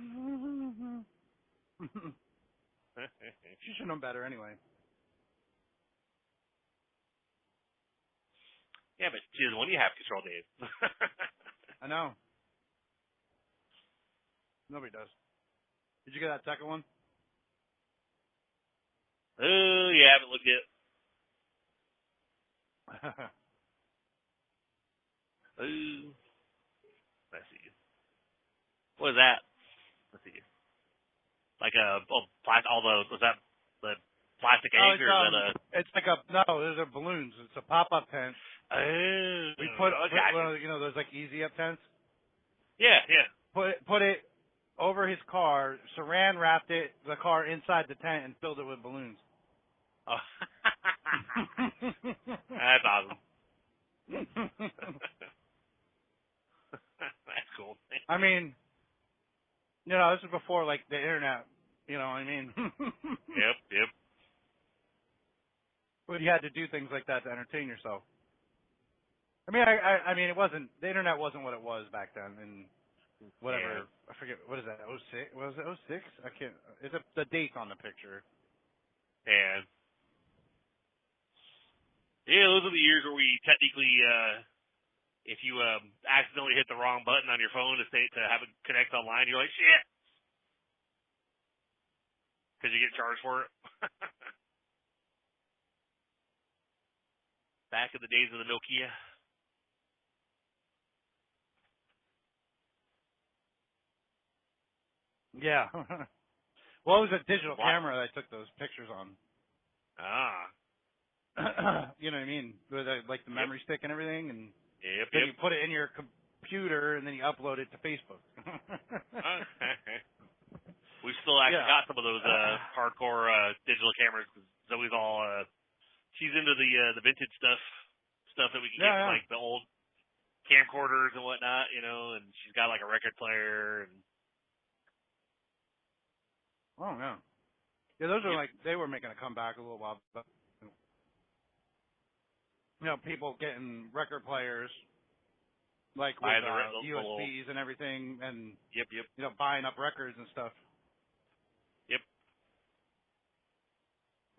She should know better anyway. Yeah, but she doesn't want you to have control, Dave. I know. Nobody does. Did you get that second one? Yeah, I haven't looked yet. Let's see. What is that? Let's see. Like was that the plastic eggs or is that it's like those are balloons. It's a pop-up tent. We put those like easy up tents. Yeah. Put it over his car, saran wrapped the car inside the tent and filled it with balloons. Oh. That's awesome. That's cool. I mean, this is before like the internet. You know what I mean? Yep. But you had to do things like that to entertain yourself. I mean, I mean, the internet wasn't what it was back then, and whatever. Yeah. I forget, what is that? 06? Was it 06? I can't. It's the date's on the picture. Yeah. Yeah, those are the years where we technically, if you accidentally hit the wrong button on your phone to have it connect online, you're like, shit. because you get charged for it. Back in the days of the Nokia. Yeah. Well, it was a digital camera that I took those pictures on. Ah. You know what I mean? With like the memory stick and everything, and Yep. then you put it in your computer, and then you upload it to Facebook. We still actually got some of those hardcore digital cameras. Cause Zoe's all she's into the vintage stuff that we can get from like the old camcorders and whatnot, you know. And she's got like a record player and. Oh yeah. Yeah, those are like they were making a comeback a little while back. You know, people getting record players like with USBs and everything, and Yep. you know, buying up records and stuff. Yep.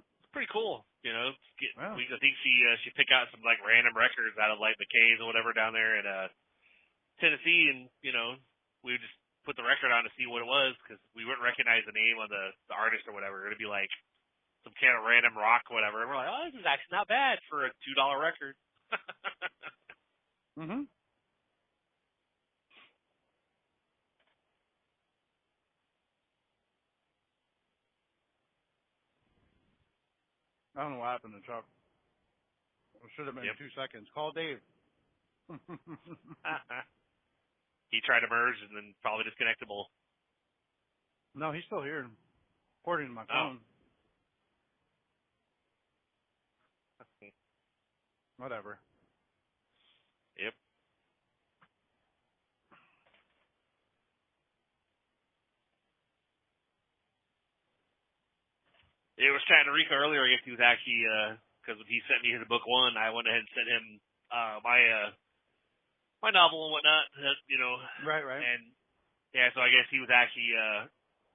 It's pretty cool, you know. I think she picked out some like random records out of like McKay's or whatever down there in Tennessee, and you know, we just put the record on to see what it was because we wouldn't recognize the name of the artist or whatever. It'd be like some kind of random rock or whatever. And we're like, oh, this is actually not bad for a $2 record. Mhm. I don't know what happened to Chuck. It should have been 2 seconds. Call Dave. He tried to merge and then probably disconnectable. No, he's still here. According to my phone. Whatever. Yep. It was chatting to Rico earlier. I guess he was actually, because when he sent me his book one, I went ahead and sent him my novel and whatnot, you know. Right. And, yeah, so I guess he was actually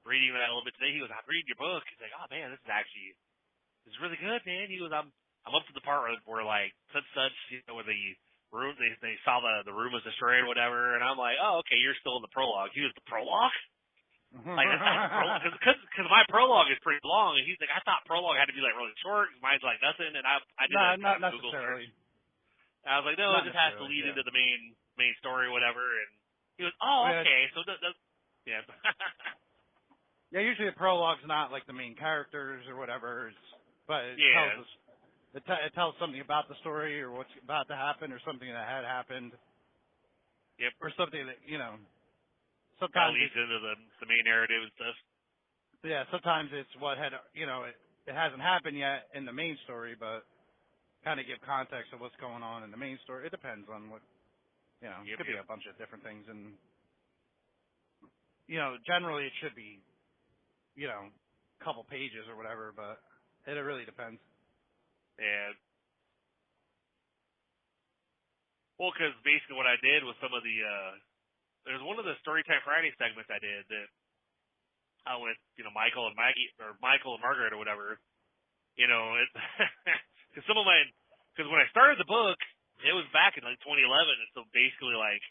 reading that a little bit today. He goes, I'm reading your book. He's like, oh, man, this is really good, man. He goes, I'm up to the part where like, such, you know, where the room, they saw the room was destroyed or whatever, and I'm like, oh, okay, you're still in the prologue. He was the prologue? Like, that's not the prologue, because my prologue is pretty long, and he's like, I thought prologue had to be like really short, mine's like nothing, and I did not Google necessarily. search. I was like, no, it just has to lead into the main story or whatever, and he goes, oh, okay, so yeah. Yeah, usually the prologue's not like the main characters or whatever, but it tells us. It tells something about the story or what's about to happen or something that had happened. Yep. Or something that, you know, sometimes leads into the main narrative and stuff. Yeah, sometimes it's what had, you know, it hasn't happened yet in the main story, but kind of give context of what's going on in the main story. It depends on what, you know, it could be a bunch of different things. And, you know, generally it should be, you know, a couple pages or whatever, but it really depends. And well, because basically what I did was some of the there's one of the Storytime Friday segments I did that with you know Michael and Maggie or Michael and Margaret or whatever. You know, because because when I started the book, it was back in like 2011, and so basically like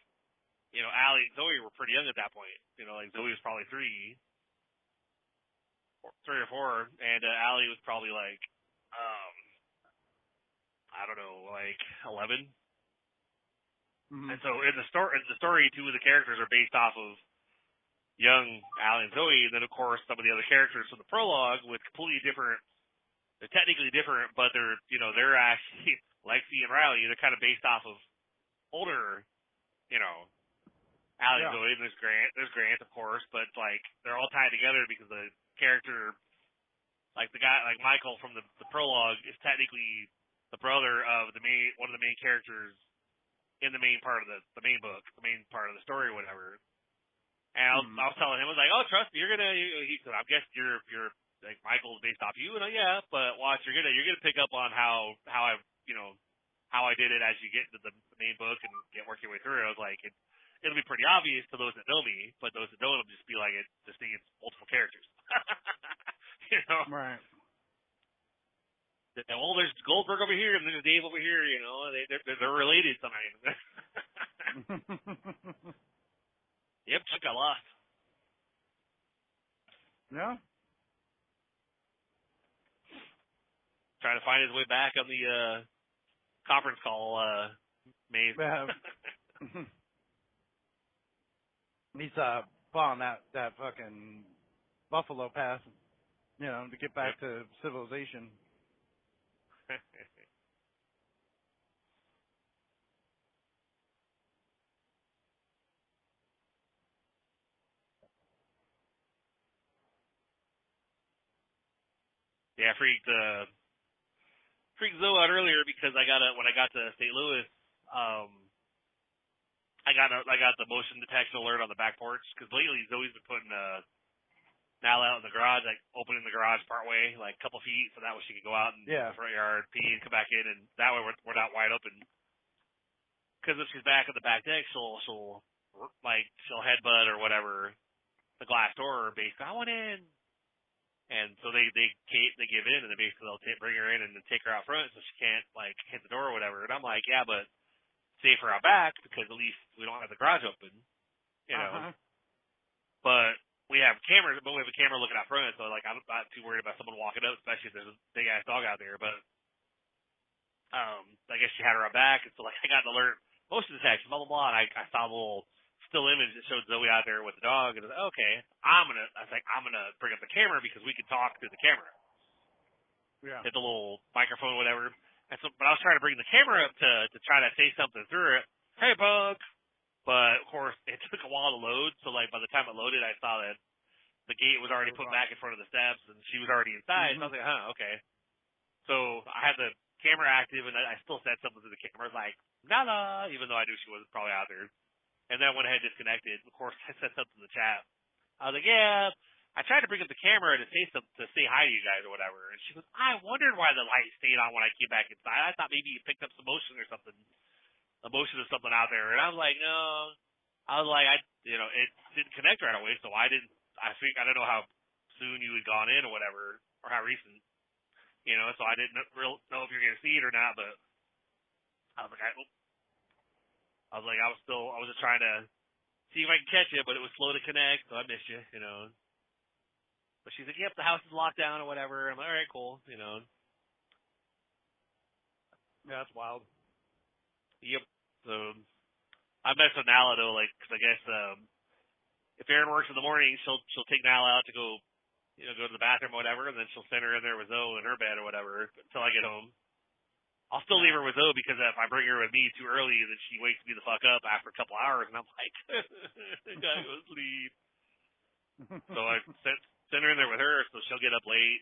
you know Allie and Zoe were pretty young at that point. You know, like Zoe was probably 3 or 4, and Allie was probably like I don't know, like 11. Mm-hmm. And so in the story, 2 of the characters are based off of young Allie and Zoe, and then of course some of the other characters from the prologue with completely different. They're technically different, but they're actually Lexi and Riley. They're kind of based off of older, you know, Allie and Zoe. There's Grant, of course, but like they're all tied together because the character, like the guy, like Michael from the prologue, is technically the brother of one of the main characters in the main part of the main book, the main part of the story, or whatever. And I was telling him, I was like, oh, trust me, you're gonna. I guess you're like Michael's based off you, and yeah, but watch, you're gonna pick up on how I did it as you get into the main book and work your way through it. I was like, it'll be pretty obvious to those that know me, but those that don't, it'll just be like just think it's multiple characters. You know, right? Well, there's Goldberg over here and there's Dave over here. You know, they're related somehow. Yep, Chuck got lost. Yeah. back on the conference call, Maze. He's following that fucking buffalo path, to get back to civilization. Yeah, I freaked Zoe out earlier because when I got to St. Louis, I got the motion detection alert on the back porch because lately Zoe's been putting Nala out in the garage, like opening the garage part way, like a couple feet, so that way she could go out in the front yard, pee, and come back in, and that way we're not wide open. Because if she's back at the back deck, she'll headbutt or whatever the glass door, basically. I want in. And so they give in, and then basically they'll bring her in and then take her out front so she can't like hit the door or whatever. And I'm like, yeah, but save her out back because at least we don't have the garage open, But we have cameras, but we have a camera looking out front, so like I'm not too worried about someone walking up, especially if there's a big ass dog out there. But I guess she had her out back, and so like I got an alert most of the text, blah blah blah, and I saw a little still image that showed Zoe out there with the dog, and I was like, okay, I'm gonna bring up the camera because we can talk through the camera. Yeah. Hit the little microphone or whatever. And so, but I was trying to bring the camera up to try to say something through it. Hey, Pug. But of course, it took a while to load. So like by the time it loaded, I saw that the gate was already put back in front of the steps, and she was already inside. So I was like, okay. So I had the camera active, and I still said something to the camera, like Nala, even though I knew she was probably out there. And then I went ahead and disconnected. Of course, I said something in the chat. I was like, yeah, I tried to bring up the camera to say hi to you guys or whatever. And she goes, I wondered why the light stayed on when I came back inside. I thought maybe you picked up some motion or something. A motion of something out there. And I was like, no. I was like, it didn't connect right away, so I don't know how soon you had gone in or whatever, or how recent. So I didn't know if you were going to see it or not, but I was like, I was just trying to see if I can catch it, but it was slow to connect, so I missed you, But she's like, yep, the house is locked down or whatever. I'm like, all right, cool, Yeah, that's wild. Yep. So I messed with Nala though, like, cause I guess if Erin works in the morning, she'll take Nala out to go, go to the bathroom or whatever, and then she'll send her in there with Zoe in her bed or whatever until I get home. I'll still leave her with Zoe because if I bring her with me too early, then she wakes me the fuck up after a couple hours, and I'm like, I gotta go sleep. So I send her in there with her, so she'll get up late.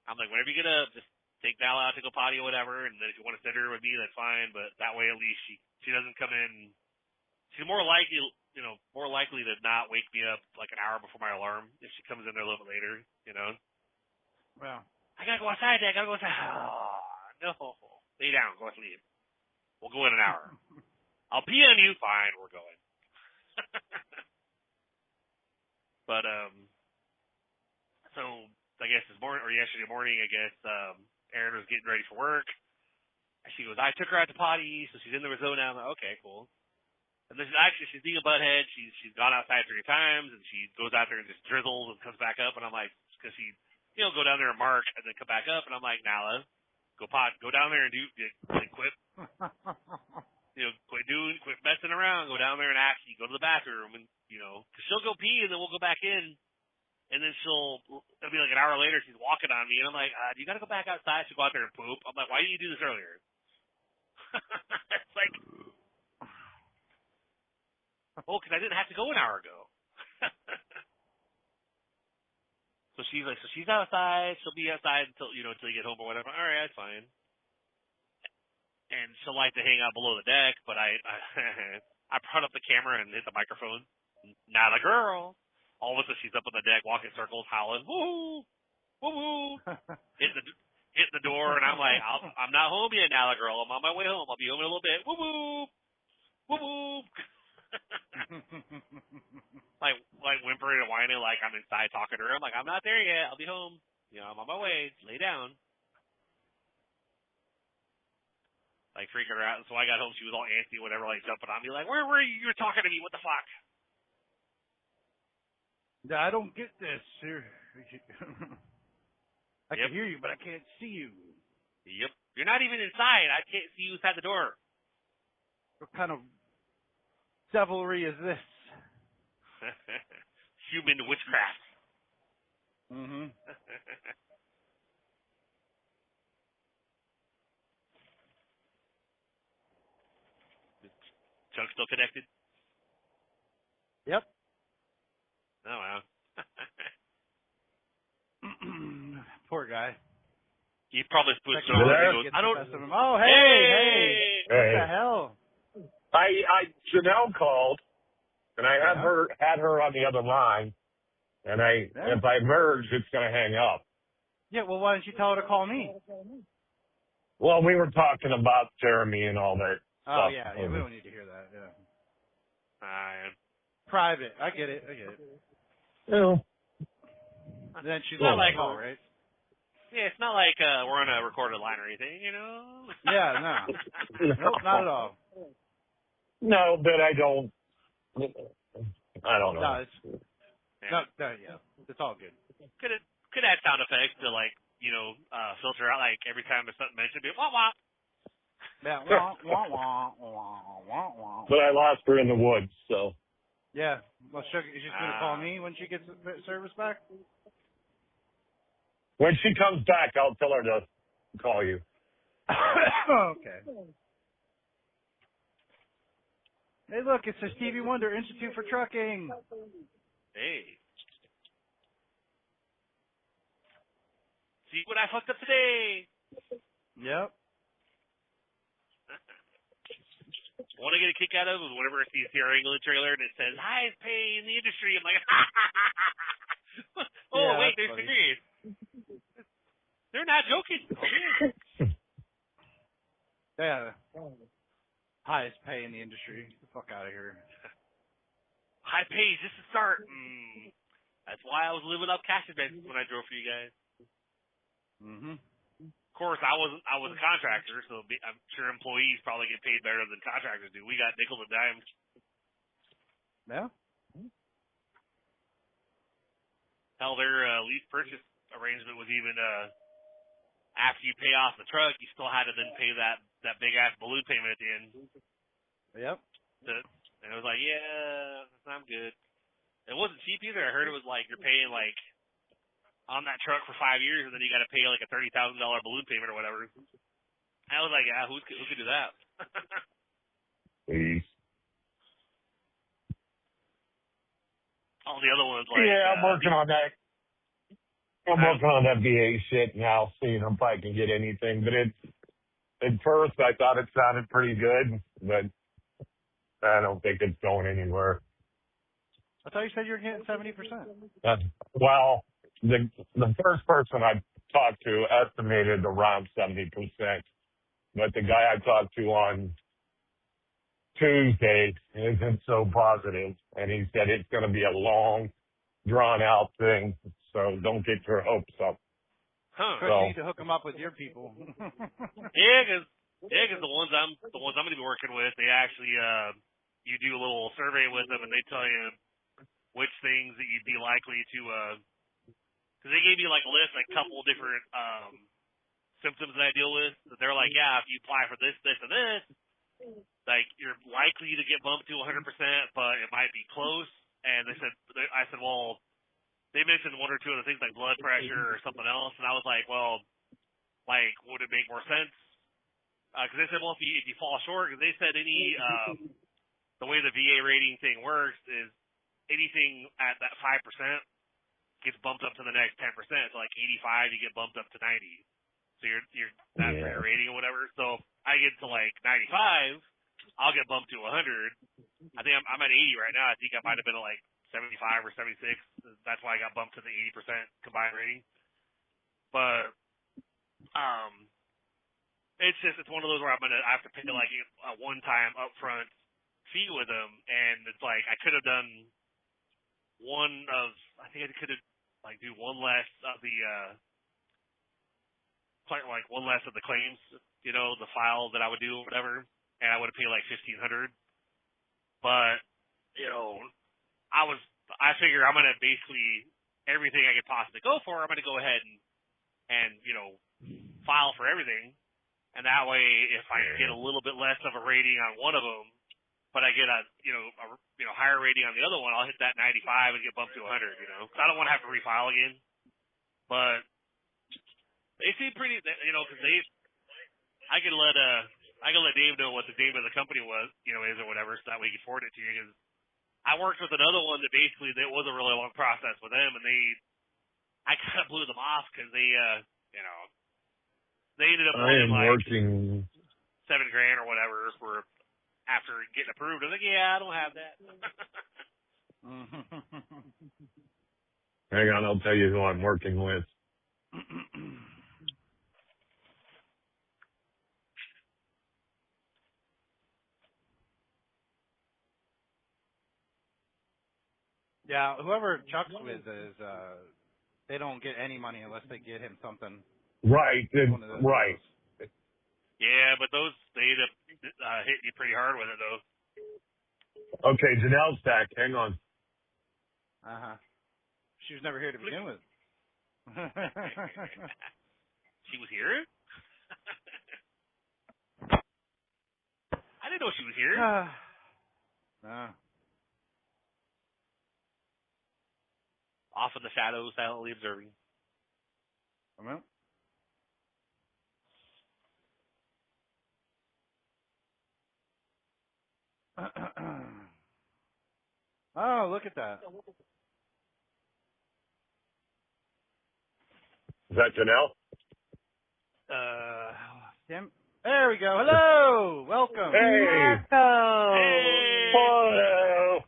I'm like, whenever you get up, just take Nala out to go potty or whatever, and then if you want to send her with me, that's fine. But that way, at least she doesn't come in. She's more likely to not wake me up like an hour before my alarm if she comes in there a little bit later. Well, I gotta go outside, Dad. I gotta go outside. Oh, no. Lay down. Go sleep. We'll go in an hour. I'll pee on you. Fine. We're going. But, so I guess yesterday morning, I guess, Erin was getting ready for work. And she goes, I took her out to potty, so she's in there with Zoe now. I'm like, okay, cool. And then she's being a butthead. She's gone outside 3 times, and she goes out there and just drizzles and comes back up. And I'm like, because she, go down there and mark and then come back up. And I'm like, Nala, go down there and quit, quit messing around. Go down there and actually go to the bathroom, and because she'll go pee and then we'll go back in, and then it'll be like an hour later she's walking on me, and I'm like, you got to go back outside. She'll go out there and poop. I'm like, why didn't you do this earlier? It's like, because I didn't have to go an hour ago. So she's like, she's outside. She'll be outside until you get home or whatever. All right, that's fine. And she'll like to hang out below the deck, but I brought up the camera and hit the microphone. Not a girl. All of a sudden, she's up on the deck, walking circles, howling, woo, woo, woo, hitting the door, and I'm like, I'm not home yet, now, girl. I'm on my way home. I'll be home in a little bit. Woo, woo, woo, woo. like whimpering and whining like I'm inside talking to her. I'm like, I'm not there yet. I'll be home. I'm on my way. Lay down. Like freaking her out. And so I got home. She was all antsy, whatever, like jumping on me, like, where were you? You were talking to me. What the fuck? I don't get this. I can hear you, but I can't see you. Yep. You're not even inside. I can't see you inside the door. What kind of devilry is this? Human witchcraft. Mm-hmm. Chuck still connected? Yep. Oh, wow. Poor guy. He probably switched Technology over. He goes, gets I the don't. best of him. Oh, hey. What the hell? Janelle called, and I had her on the other line, and if I merge, it's going to hang up. Yeah, well, why didn't you tell her to call me? Well, we were talking about Jeremy and all that Oh, stuff. yeah, we don't need to hear that, yeah. Private. I get it. Yeah. Then she's not on like the call, right? Yeah, it's not like we're on a recorded line or anything, you know? Yeah, no. Nope, not at all. No, but I don't know. No, it's all good. Could add sound effects to, like, you know, filter out, like, every time there's something mentioned, be wah wah. Yeah, wah, wah, wah, wah, wah, wah. But I lost her in the woods, so. Yeah. Well, she's going to call me when she gets the service back? When she comes back, I'll tell her to call you. Okay. Hey, look, it's the Stevie Wonder Institute for Trucking. Hey. See what I fucked up today? Yep. What I get a kick out of is whenever I see a Sierra England trailer and it says highest pay in the industry, I'm like, oh, yeah, wait, they're serious. They're not joking. Yeah. Highest pay in the industry. Get the fuck out of here. High pay just to start. That's why I was living up cash advances when I drove for you guys. Mm-hmm. Of course, I was a contractor, so I'm sure employees probably get paid better than contractors do. We got nickels and dimes. Yeah. Hell, their lease purchase arrangement was even after you pay off the truck, you still had to then pay that big ass balloon payment at the end. Yep. And I was like, yeah, I'm good. It wasn't cheap either. I heard it was like you're paying like on that truck for 5 years, and then you got to pay like a $30,000 balloon payment or whatever. I was like, yeah, who could do that? Please. All the other ones, like I'm working on that. I'm working on that VA shit now, seeing if I can get anything. But at first, I thought it sounded pretty good, but I don't think it's going anywhere. I thought you said you were getting 70%. Well, the first person I talked to estimated around 70%, but the guy I talked to on Tuesday isn't so positive, and he said it's going to be a long, drawn-out thing, so don't get your hopes up. Huh. But you need to hook them up with your people. Yeah, because the ones I'm going to be working with, they actually you do a little survey with them, and they tell you which things that you'd be likely to because they gave me like a list, like a couple different symptoms that I deal with. That they're like, yeah, if you apply for this, this, and this, like you're likely to get bumped to 100%, but it might be close. And I said, well, they mentioned one or two of the things like blood pressure or something else, and I was like, well, like would it make more sense? Because they said, well, if you fall short, because they said any the way the VA rating thing works is anything at that 5% gets bumped up to the next 10%. So like 85, you get bumped up to 90. So that's for your rating or whatever. So I get to like 95, I'll get bumped to 100. I think I'm at 80 right now. I think I might have been at like 75 or 76. That's why I got bumped to the 80% combined rating. But it's one of those where I have to pay like a one-time upfront fee with them, and it's like I could have done I think I could have like do one less of the one less of the claims, you know, the file that I would do or whatever, and I would have paid like $1,500. But you know, I figure I'm gonna basically everything I could possibly go for. I'm gonna go ahead and you know file for everything. And that way, if I get a little bit less of a rating on one of them, but I get a higher rating on the other one, I'll hit that 95 and get bumped to 100. Because I don't want to have to refile again. But they seem pretty, because I can let Dave know what the name of the company was, is or whatever, so that way he can forward it to you. Because I worked with another one that basically it was a really long process with them, and I kind of blew them off because they ended up paying $7,000 or whatever for. After getting approved, I was like, yeah, I don't have that. Hang on, I'll tell you who I'm working with. Yeah, whoever Chuck's with is, they don't get any money unless they get him something. Right, right. Yeah, but those, they end up hitting you pretty hard with it, though. Okay, Janelle's back. Hang on. Uh-huh. She was never here to begin with. She was here? I didn't know she was here. Off in the shadows, silently observing. Well. Oh, look at that. Is that Janelle? Tim? There we go. Hello. Welcome. Hey. Hello.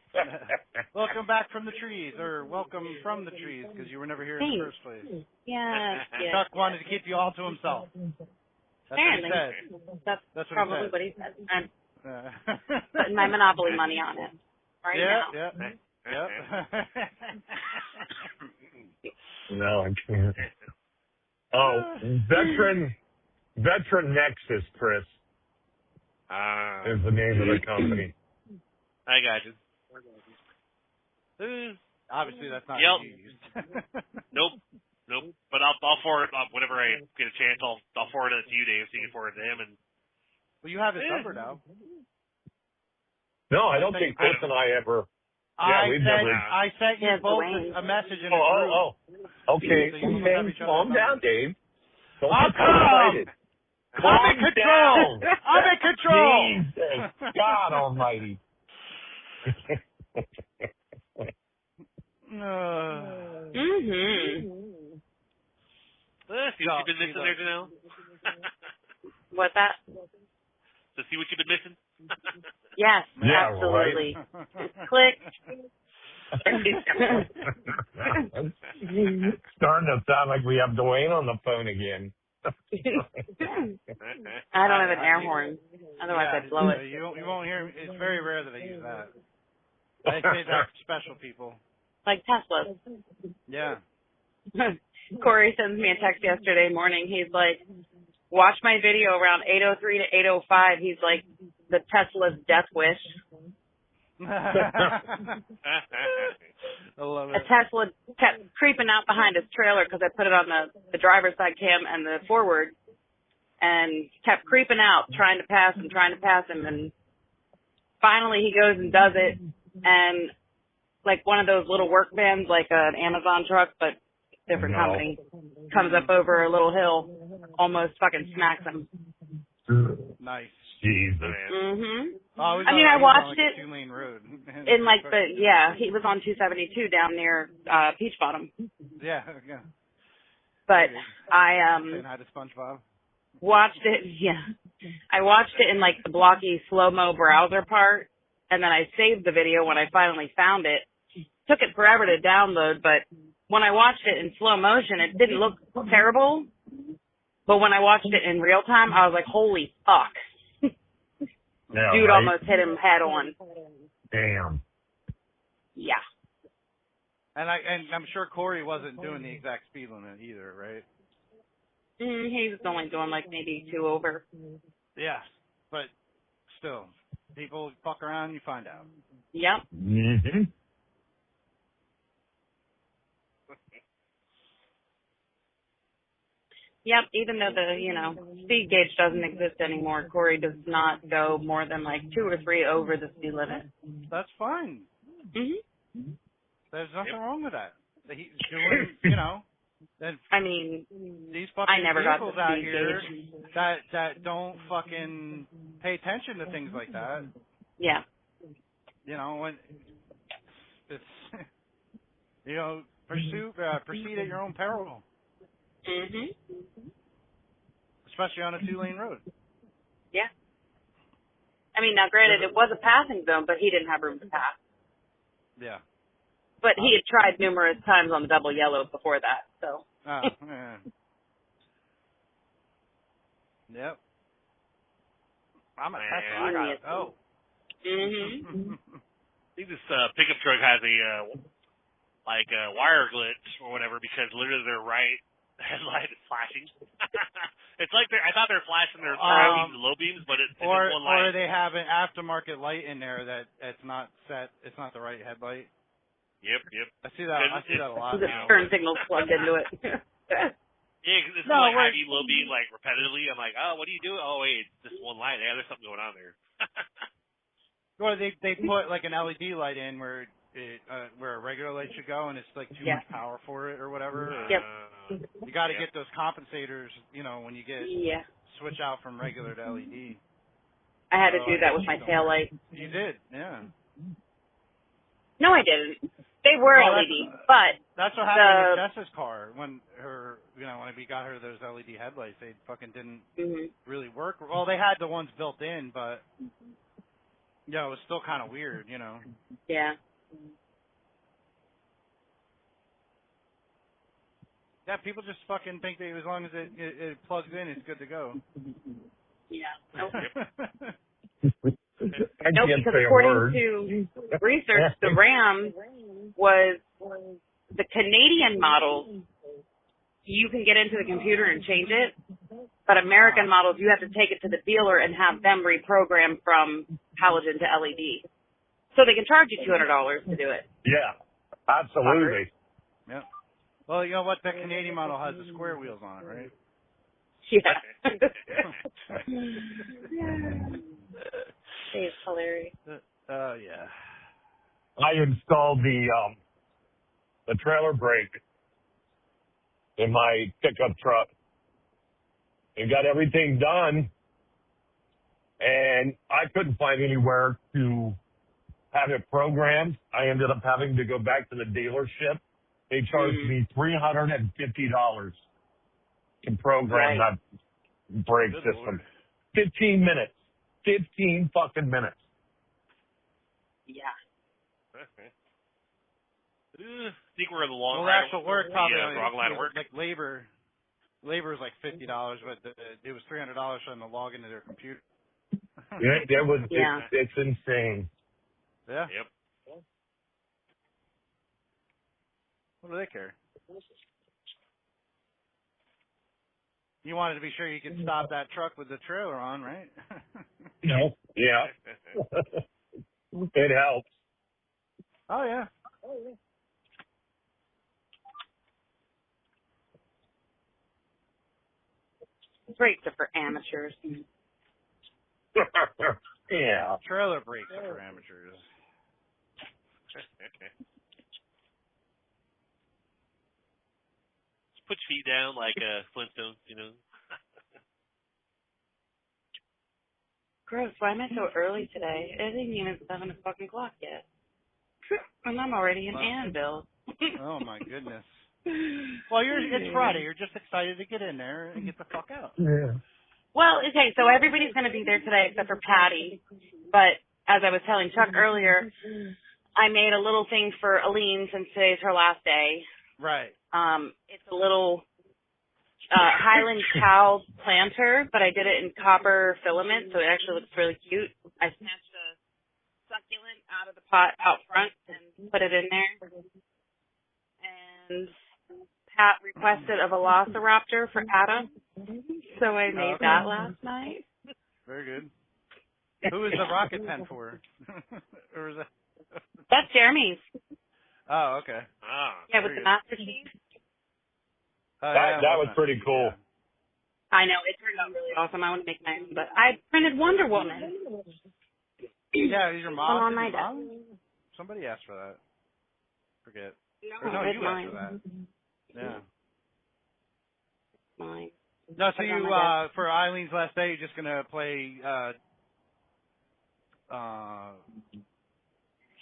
Welcome back from the trees, or welcome from the trees, because you were never here in the first place. Yes. Chuck wanted to keep you all to himself. That's Apparently. what he said. That's what probably he said. what he said. I'm putting my Monopoly money on it now. Yep. No, I can't. Oh, Veteran Nexus, Chris, is the name of the company. I got you. Obviously, that's not Yep. what you used. Nope. But I'll forward it whenever I get a chance. I'll forward it to you, Dave, so you can forward it to him. And well, you have his number now. No, I don't think Chris and I ever. I sent you both a message in a group. Okay. So you have each other's Calm down, Dave. Don't I'm get excited. I'm in control. I'm in control. Jesus, God Almighty. See what you've been missing there, Janelle? What's that? So see what you've been missing? Yes, Yeah, absolutely. right. Click. Starting to sound like we have Dwayne on the phone again. I don't have an air horn. Otherwise, I'd blow it. You won't hear. It's very rare that I use that. I say that for special people. Like Tesla. Yeah. Corey sends me a text yesterday morning. He's like, watch my video around 8:03 to 8:05. He's like, the Tesla's death wish. I love it. A Tesla kept creeping out behind his trailer because I put it on the driver's side cam and the forward, and kept creeping out, trying to pass him. And finally he goes and does it, and like one of those little work vans, like an Amazon truck, but different company, comes up over a little hill, almost fucking smacks him. Nice. Jesus. Oh, I mean, I watched it. it 2-lane road. in like he was on 272 down near Peach Bottom. Yeah. But I Saying hi to SpongeBob. watched it. Yeah, I watched it in like the blocky slow mo browser part, and then I saved the video when I finally found it. Took it forever to download, but when I watched it in slow motion, it didn't look terrible. But when I watched it in real time, I was like, "Holy fuck!" Yeah, Dude right? almost hit him head on. Damn. Yeah. And I'm sure Corey wasn't doing the exact speed limit either, right? He was only doing like maybe 2 over. Yeah, but still, people fuck around, you find out. Yep. Mm-hmm. Yep, even though the speed gauge doesn't exist anymore, Corey does not go more than like 2 or 3 over the speed limit. That's fine. Mhm. There's nothing Yep. wrong with that. He's doing, then I mean, these I fucking never got the vehicles out speed here gauge. that don't fucking pay attention to things like that. Yeah. When it's proceed at your own peril, Mhm. especially on a 2-lane road. Yeah. I mean, now granted, it was a passing zone, but he didn't have room to pass. Yeah. But he had tried numerous times on the double yellow before that, so. Oh, yeah. Yep. I'm a Tesla. I got it. Oh. Mhm. I think this pickup truck has a wire glitch or whatever because literally their right headlight is flashing. It's like I thought they're flashing their high beams and low beams, but it's just one light. Or they have an aftermarket light in there that it's not set. It's not the right headlight. Yep. I see that a lot The now. turn signal's plugged into it. Yeah, because it's like high beam, low beam, like repetitively. I'm like, oh, what are you doing? Oh, wait, it's just one light. Yeah, there's something going on there. Or they put like an LED light in where a regular light should go, and it's like too much power for it or whatever. Yep. You got to get those compensators, when you get switch out from regular to LED. I had to do that with my tail light. You did, yeah. No, I didn't. They were LED, but that's what happened with Jess's car when we got her those LED headlights. They fucking didn't really work. Well, they had the ones built in, but it was still kind of weird, Yeah. Yeah, people just fucking think that as long as it plugs in, it's good to go. Yeah. Nope. I Nope, can't because say a according word. to research, the Ram was the Canadian model. You can get into the computer and change it, but American models, you have to take it to the dealer and have them reprogram from halogen to LED. So they can charge you $200 to do it. Yeah, absolutely. Yeah. Well, you know what? That Canadian model has the square wheels on it, right? Yeah. It's hilarious. Yeah. I installed the trailer brake in my pickup truck and got everything done, and I couldn't find anywhere to have it programmed. I ended up having to go back to the dealership. They charged me $350 to program that brake Good system. Lord. 15 minutes. 15 fucking minutes. Yeah. Okay. I think we're in the long Well, run. actual work probably wrong line of work. like labor is like $50, but it was $300 for them to log into their computer. It's insane. Yeah. Yep. What do they care? You wanted to be sure you could stop that truck with the trailer on, right? No. Yeah. It helps. Oh, yeah. Brakes are for amateurs. Yeah. Trailer brakes are for amateurs. Just put your feet down like Flintstones, Gross, why am I so early today? It isn't even 7 o'clock yet. And I'm already in Annville. Oh, my goodness. Well, it's Friday. You're just excited to get in there and get the fuck out. Yeah. Well, okay, so everybody's going to be there today except for Patty. But as I was telling Chuck earlier, I made a little thing for Aline since today's her last day. Right. It's a little Highland cow planter, but I did it in copper filament, so it actually looks really cute. I snatched a succulent out of the pot out front and put it in there. And Pat requested a velociraptor for Adam, so I made that last night. Very good. Who is the rocket pen for? Or is that? That's Jeremy's. Oh, okay. Yeah, with the Master Chief. Oh, That was pretty cool. I know, it turned out really awesome. I want to make my own, but I printed Wonder Woman. Yeah, is your mom? On my desk. Somebody asked for that. Forget. No, No, it's you mine. asked for that. Yeah. Mine. No, so you, for Eileen's last day, you're just going to play,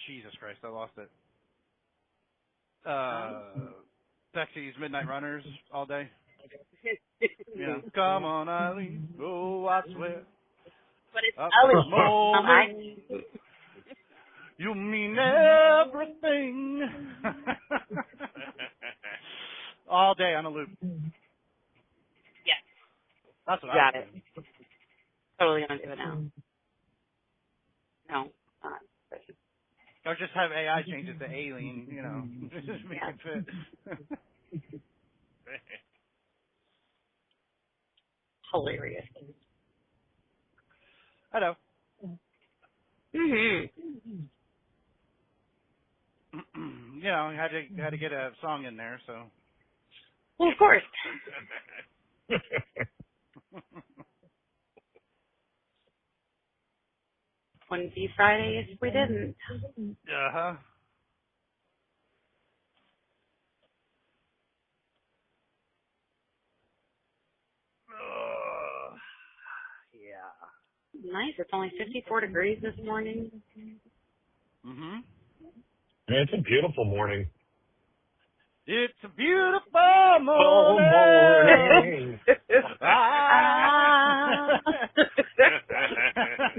Jesus Christ, I lost it. Sexy's Midnight Runners all day. Yeah. Come on, Eileen. Oh, I swear. But it's Eileen. You mean everything. All day on a loop. Yes. That's what Got I it. Totally gonna do it now. No, not. Or just have AI change it to alien, you know. Just make it fit. Hilarious. Hello. Mhm. You know, had to get a song in there, so. Well, of course. Wouldn't be Friday if we didn't. Uh-huh. Yeah. Nice. It's only 54 degrees this morning. Mhm. It's a beautiful morning. It's a beautiful morning.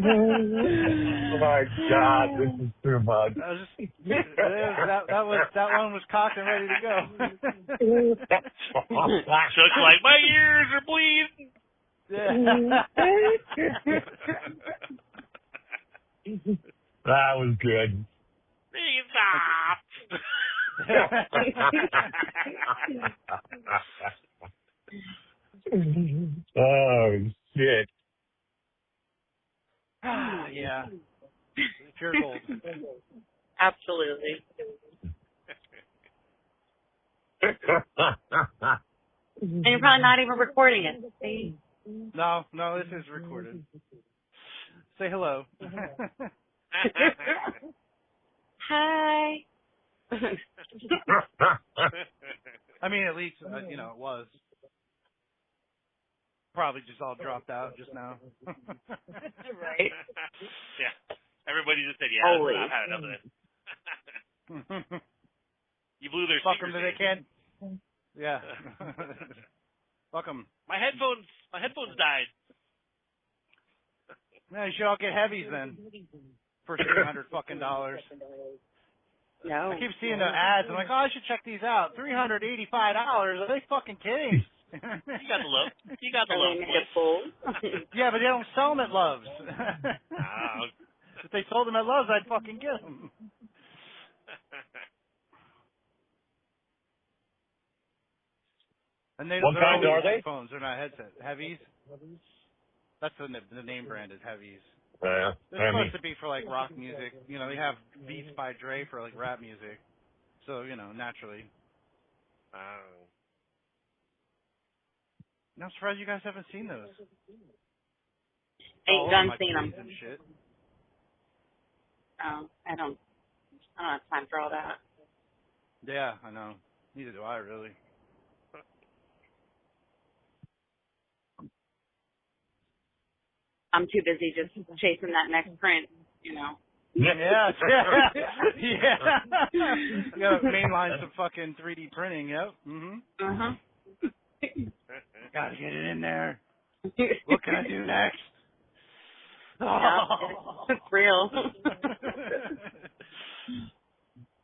Oh my God, this is too much. That one was cocked and ready to go. Chuck's like, my ears are bleeding. That was good. Stop. Oh shit. Yeah. Pure gold. Absolutely. And you're probably not even recording it. See? No, this is recorded. Say hello. Hi. I mean, at least, it was. Probably just all dropped out just now. Right. Yeah. Everybody just said, yeah, Always. I've had enough of this. You blew their Fuck them speakers to they in. can. Yeah. Fuck them. My headphones died. Yeah, you should all get heavies then. For $300 fucking dollars. No. I keep seeing the ads. I'm like, oh, I should check these out. $385. Are they fucking kidding? You got the love. You got the love. Yeah, but they don't sell them at Love's. Oh. If they sold them at Love's, I'd fucking get them. And What kind are they? Headphones. They're not headset. Heavies. That's the name brand is Heavies. Yeah, They're supposed to be for like rock music. You know, they have Beats by Dre for like rap music. So, naturally. I'm surprised you guys haven't seen those. Ain't done seen them. And shit. Oh, I don't have time for all that. Yeah, I know. Neither do I, really. I'm too busy just chasing that next print, Yeah. Yeah. You gotta mainline some fucking 3D printing, yep. Mhm. Uh-huh. Gotta get it in there. What can I do next? Yeah, it's real.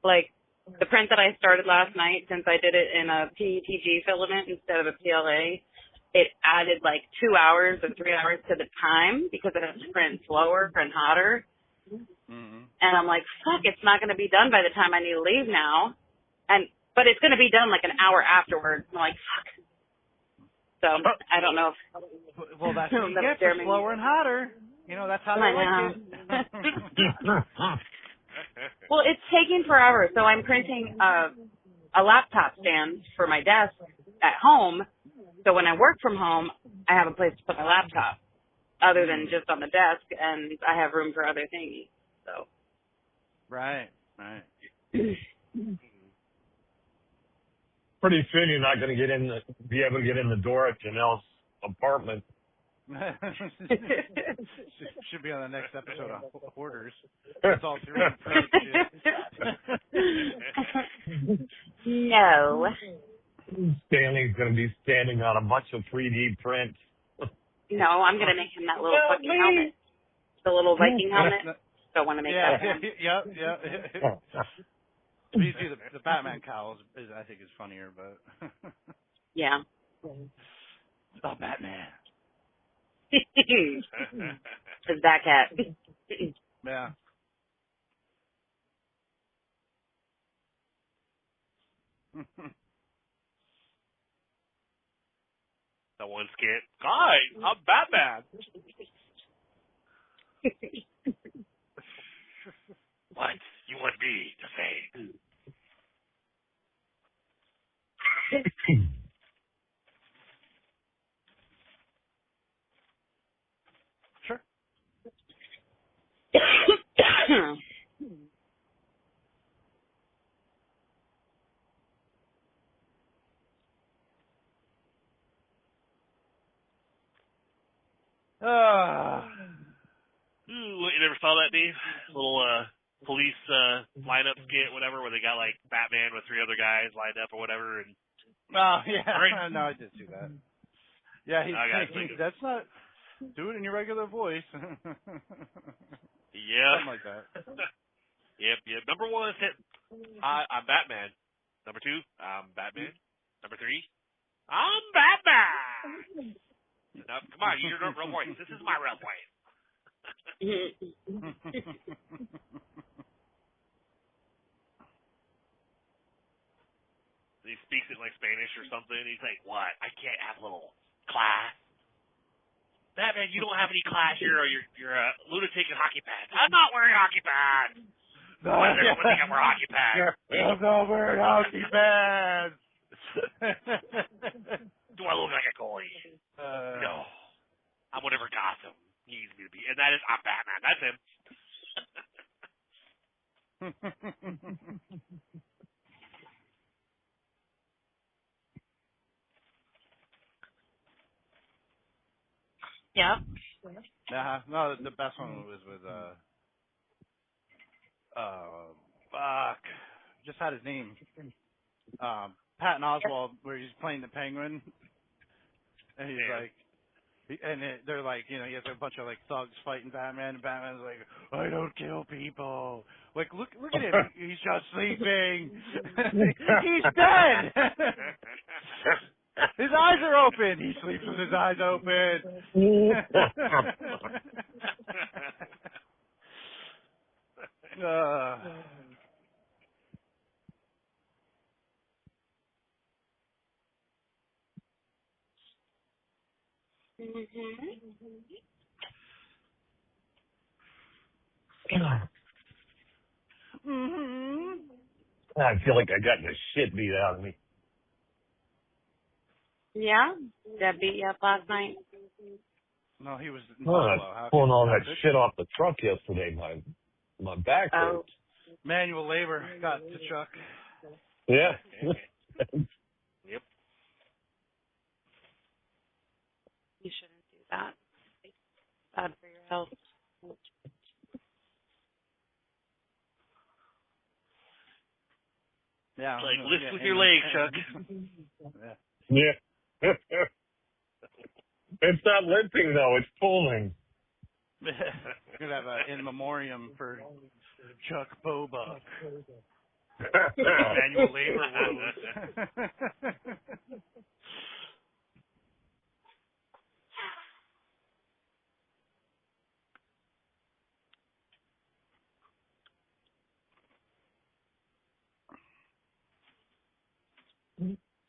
Like, the print that I started last night, since I did it in a PETG filament instead of a PLA, it added like 2 hours or 3 hours to the time because it has to print slower and hotter. Mm-hmm. And I'm like, fuck, it's not going to be done by the time I need to leave now. But it's going to be done like an hour afterwards. I'm like, fuck. So I don't know if. Well, that's what you get for slower and hotter. That's how they like it. Well, it's taking forever. So I'm printing a laptop stand for my desk at home. So when I work from home, I have a place to put my laptop other than just on the desk, and I have room for other things. So. Right. Pretty soon you're not going to be able to get in the door at Janelle's apartment. Should be on the next episode of Hoarders. It's all through approach. No. Stanley's going to be standing on a bunch of 3D prints. No, I'm going to make him that little fucking helmet. The little Viking helmet. Don't want to make that for him. Yep. You see, the Batman cowl is I think is funnier, but yeah. Oh, Batman. It's that cat. Yeah. That one skit. Hi, I'm Batman. What? You want me to say? Sure. Ooh, you never saw that, Dave? Little police lineup skit, whatever, where they got like Batman with 3 other guys lined up or whatever. And oh yeah, right. No, I did see that. Yeah, he's thinking that's not. Do it in your regular voice. Yeah. Something like that. Yep. Number 1 hit. I'm Batman. Number 2, I'm Batman. Number 3, I'm Batman. Now, come on, use your real voice. This is my real voice. He speaks it like Spanish or something. He's like, "What? I can't have a little class, Batman. You don't have any class here, or you're a lunatic in hockey pads. I'm not wearing hockey pads. Why does everyone think I'm wearing hockey pads? I'm not wearing hockey pads. Do I look like a goalie? No. I'm whatever Gotham needs me to be, and that is I'm Batman. That's him." Yep. No, the best one was with fuck. Just had his name. Patton Oswalt, where he's playing the Penguin, and he's like, they're like, he has a bunch of like thugs fighting Batman, and Batman's like, I don't kill people. Like, look at him. He's just sleeping. He's dead. His eyes are open. He sleeps with his eyes open. I feel like I got the shit beat out of me. Yeah? That beat you up last night? No, he was in Pulling all that shit off the truck yesterday. My back hurts. Manual labor got to Chuck. Yeah. Yep. You shouldn't do that. It's bad for your health. Yeah. Like, lift with your legs, Chuck. Yeah. It's not limping, though. It's pulling. We're going to have an in memoriam for Chuck Bobuck. Manual labor woes.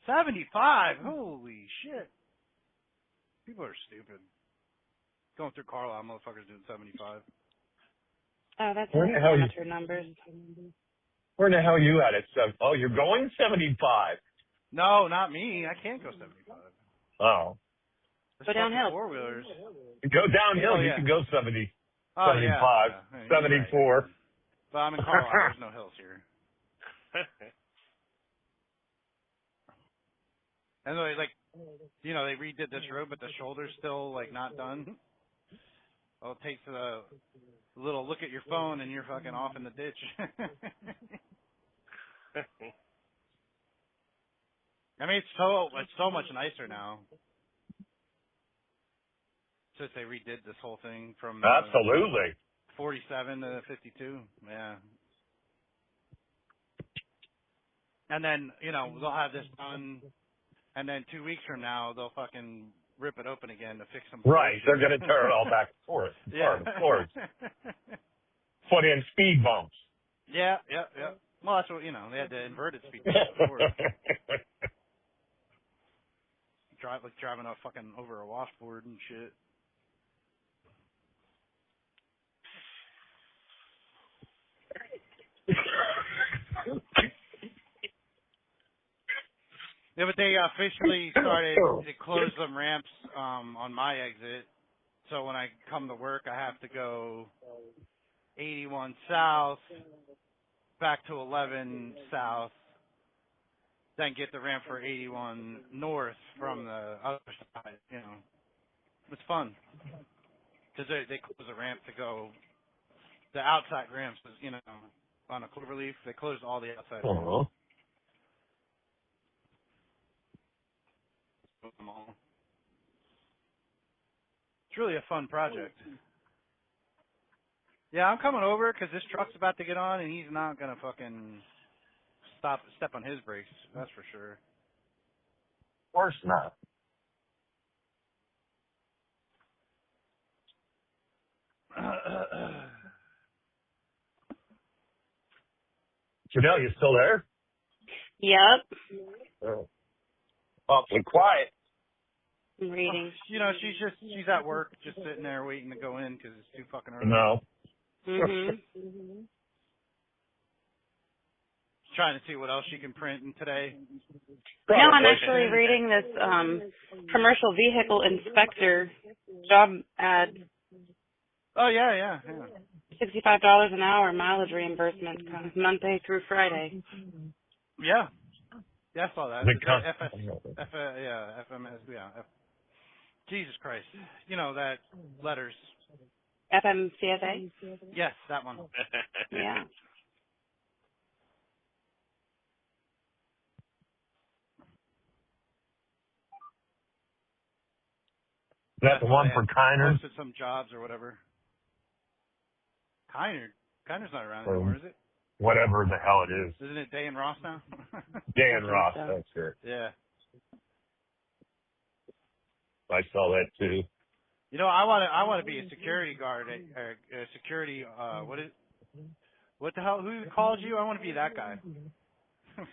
$75. Holy shit. People are stupid. Going through Carlisle, motherfuckers doing 75. Oh, that's Where the hell amateur numbers. Where the hell are you at? Oh, you're going 75. No, not me. I can't go 75. Oh. Go downhill. 4-wheelers. Go downhill, Oh, you yeah. can go 70, Oh, 75, yeah. 74. Right. But I'm in Colorado. There's no hills here. And they redid this road, but the shoulder's still not done. All it takes is a little look at your phone, and you're fucking off in the ditch. I mean, it's so much nicer now since they redid this whole thing from Absolutely. 47 to 52. Yeah. And then they'll have this done, and then 2 weeks from now they'll fucking rip it open again to fix some. Right, they're going to tear it all back and forth. Yeah, of course. Put in speed bumps. Yeah. Well, that's what they had the inverted speed bumps before. Driving fucking over a washboard and shit. Yeah, but they officially they closed some ramps on my exit. So when I come to work, I have to go 81 south, back to 11 south, then get the ramp for 81 north from the other side. It's fun because they close the ramp to go the outside ramps. On a cloverleaf, they closed all the outside ramps. It's really a fun project. Yeah, I'm coming over because this truck's about to get on, and he's not gonna fucking step on his brakes. That's for sure. Of course not. Janelle, you still there? Yep. Oh. Awfully quiet. I'm reading. She's at work, just sitting there waiting to go in because it's too fucking early. No. Mhm. Trying to see what else she can print in today. No, I'm actually reading this commercial vehicle inspector job ad. Oh yeah. $65 an hour mileage reimbursement, Monday through Friday. Yeah, I saw that. FMS. Yeah. Jesus Christ. That letters. FMCSA? Yes, that one. Yeah. Is that the one for Kiner? Posted some jobs or whatever. Kiner's not around anymore, is it? Whatever the hell it is. Isn't it Day and Ross now? Day and Ross, that's it. Yeah. I saw that too. I want to be a security guard, a security. What the hell? Who called you? I want to be that guy.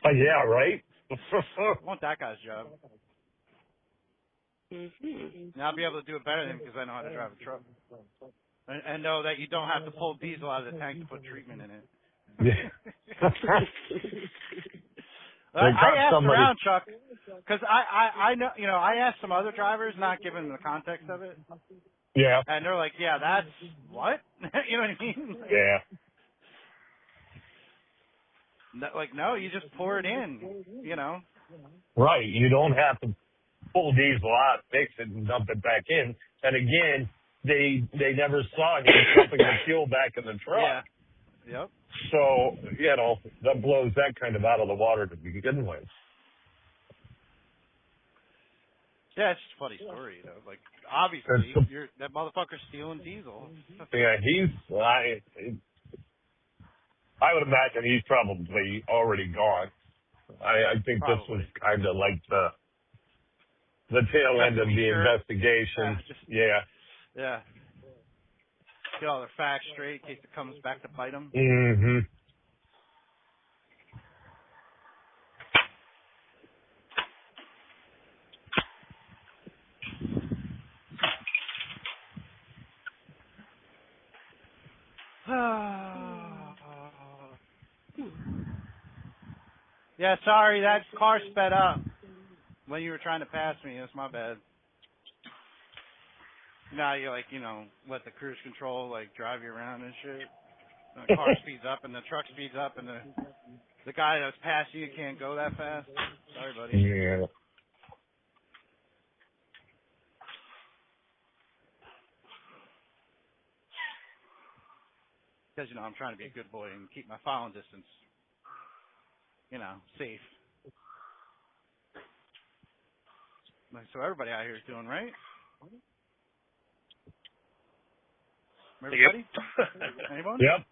Yeah, right. I want that guy's job. Mm-hmm. Now I'll be able to do it better than him because I know how to drive a truck. And know that you don't have to pull diesel out of the tank to put treatment in it. Yeah. I asked around, Chuck, because I know, I asked some other drivers, not giving them the context of it. Yeah. And they're like, yeah, that's what? You know what I mean? Yeah. No, you just pour it in, Right. You don't have to pull diesel out, fix it, and dump it back in. And again, they never saw him dumping the fuel back in the truck. Yeah. Yep. So, that blows that kind of out of the water to begin with. Yeah, it's just a funny story, obviously, that motherfucker's stealing diesel. Yeah, I would imagine he's probably already gone. I think Probably. This was kind of like the tail end of the investigation. Yeah. Yeah. Get all their facts straight in case it comes back to bite them. Mm-hmm. Yeah, sorry, that car sped up when you were trying to pass me. That's my bad. Now you like, let the cruise control like drive you around and shit. The car speeds up and the truck speeds up and the guy that's passing you can't go that fast. Sorry, buddy. Yeah. Because, I'm trying to be a good boy and keep my following distance, safe. So everybody out here is doing right. Everybody? Yep. Anyone? Yep.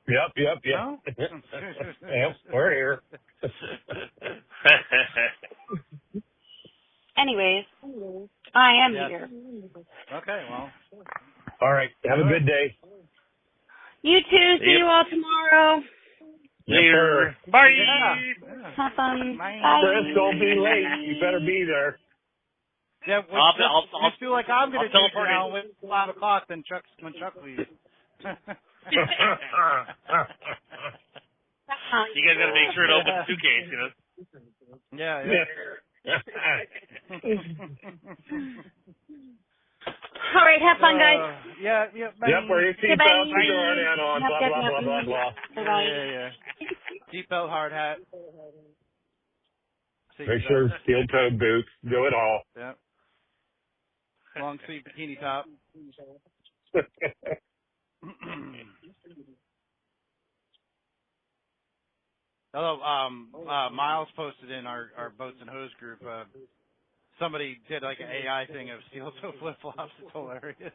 No? Yep, we're here. Anyways, I am Yes. here. Okay, well. All right. Have a good day. You too. See you all tomorrow. Later. Bye. Yeah. Have fun. Bye. Bye. Chris, don't be late. You better be there. Yeah, I'll feel like I'm going to teleport now in. with 5 o'clock when Chuck leaves. You guys got to make sure to open the suitcase, Yeah. All right, have fun, guys. Yeah. Bye. Yep, wear your Goodbye. seatbelt, put your hard hat on, blah, blah. Bye-bye. Yeah. Seatbelt, hard hat. Make sure steel-toed boots, do it all. Yeah. Long sleeve bikini top. Although, Miles posted in our Boats and Hose group, somebody did like an AI thing of steel toe flip flops. It's hilarious.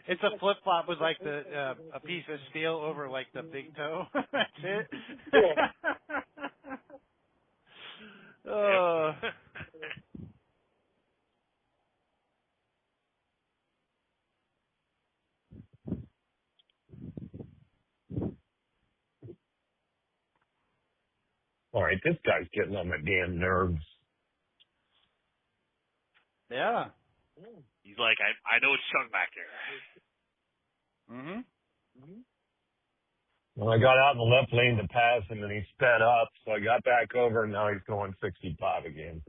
It's a flip flop with like a piece of steel over like the big toe. That's it. All right, this guy's getting on my damn nerves. Yeah. He's like, I know it's Chuck back there. Mhm. Well, I got out in the left lane to pass him, and he sped up, so I got back over, and now he's going 65 again.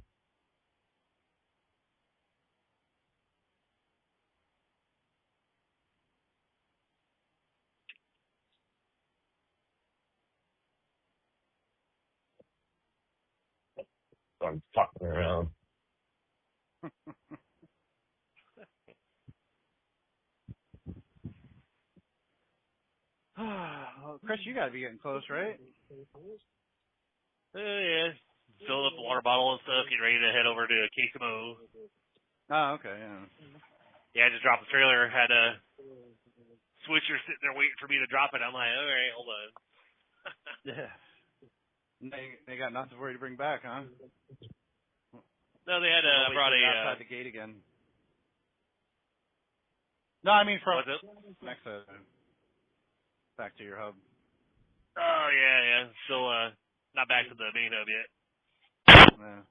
So I'm fucking around. Well, Chris, you got to be getting close, right? Yeah. Fill up the water bottle and stuff, get ready to head over to Quesamo. Oh, okay, yeah. Yeah, I just dropped the trailer, had a switcher sitting there waiting for me to drop it. I'm like, all right, hold on. Yeah. They got nothing for you to bring back, huh? No, they had brought outside the gate again. No, I mean from what's it? next back to your hub. Oh yeah. Still not back to the main hub yet. Yeah.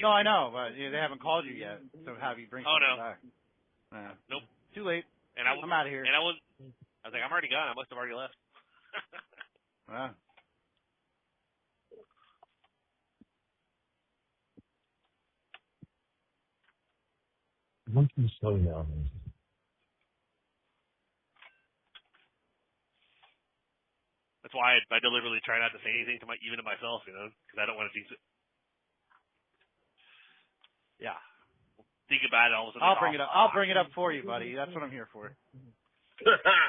No, I know, but they haven't called you yet. So have you bring something back? Yeah. Nope. Too late. And I'm out of here. And I was like, I'm already gone. I must have already left. Yeah. Why don't you slow down? That's why I deliberately try not to say anything to even to myself, because I don't want to jinx it. Yeah. Think about it. All of a sudden, I'll bring it up. I'll bring it up for you, buddy. That's what I'm here for.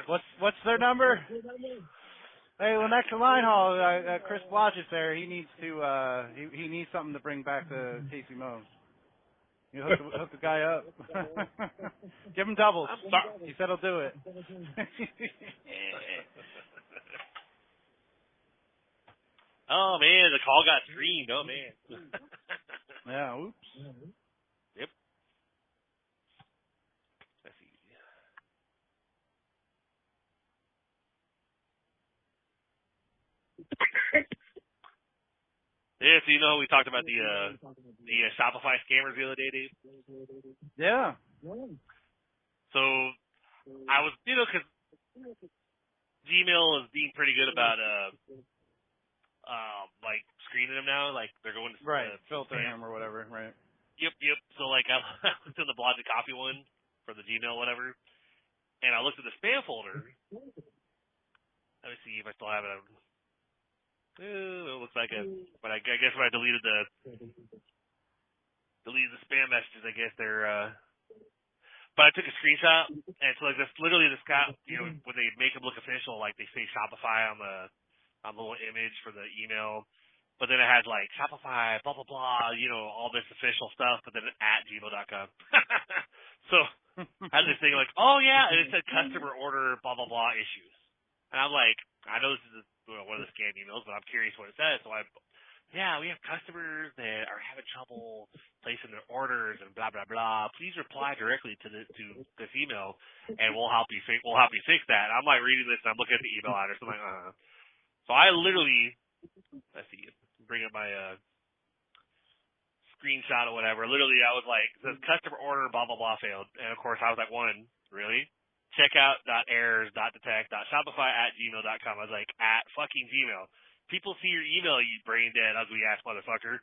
What's their number? Hey, well, next to line haul, Chris Blodgett there. He needs to. He needs something to bring back to Casey Mo. You hook the guy up. Give him doubles. He said he'll do it. Oh man, the call got screened. Oh man. Yeah. Oops. Yep. Let's see. Yeah, so we talked about the Shopify scammers the other day, Dave. Yeah. So I was, because Gmail is being pretty good about like screening them now, like they're going to filtering them or whatever, right? Yep. So like I looked in the Blodgett Coffee one for the Gmail, whatever, and I looked at the spam folder. Let me see if I still have it. It looks like it, but I guess when I deleted the spam messages, I guess they're. But I took a screenshot, and so like this, literally this guy, when they make them look official, like they say Shopify on the little image for the email, but then it had like Shopify, blah blah blah, all this official stuff, but then at gmail.com. So I had this thing like, oh yeah, and it said customer order, blah blah blah issues, and I'm like, I know this is one of the scam emails, but I'm curious what it says, so we have customers that are having trouble placing their orders and blah blah blah. Please reply directly to this email, and we'll help you fix that. And I'm like reading this, and I'm looking at the email address. I'm like, So I literally, let's see, bring up my screenshot or whatever. Literally, I was like, it says customer order blah blah blah failed, and of course I was like, really? Checkout.errors.detect.shopify@gmail.com. I was like, at fucking Gmail. People see your email, you brain dead, ugly ass motherfucker.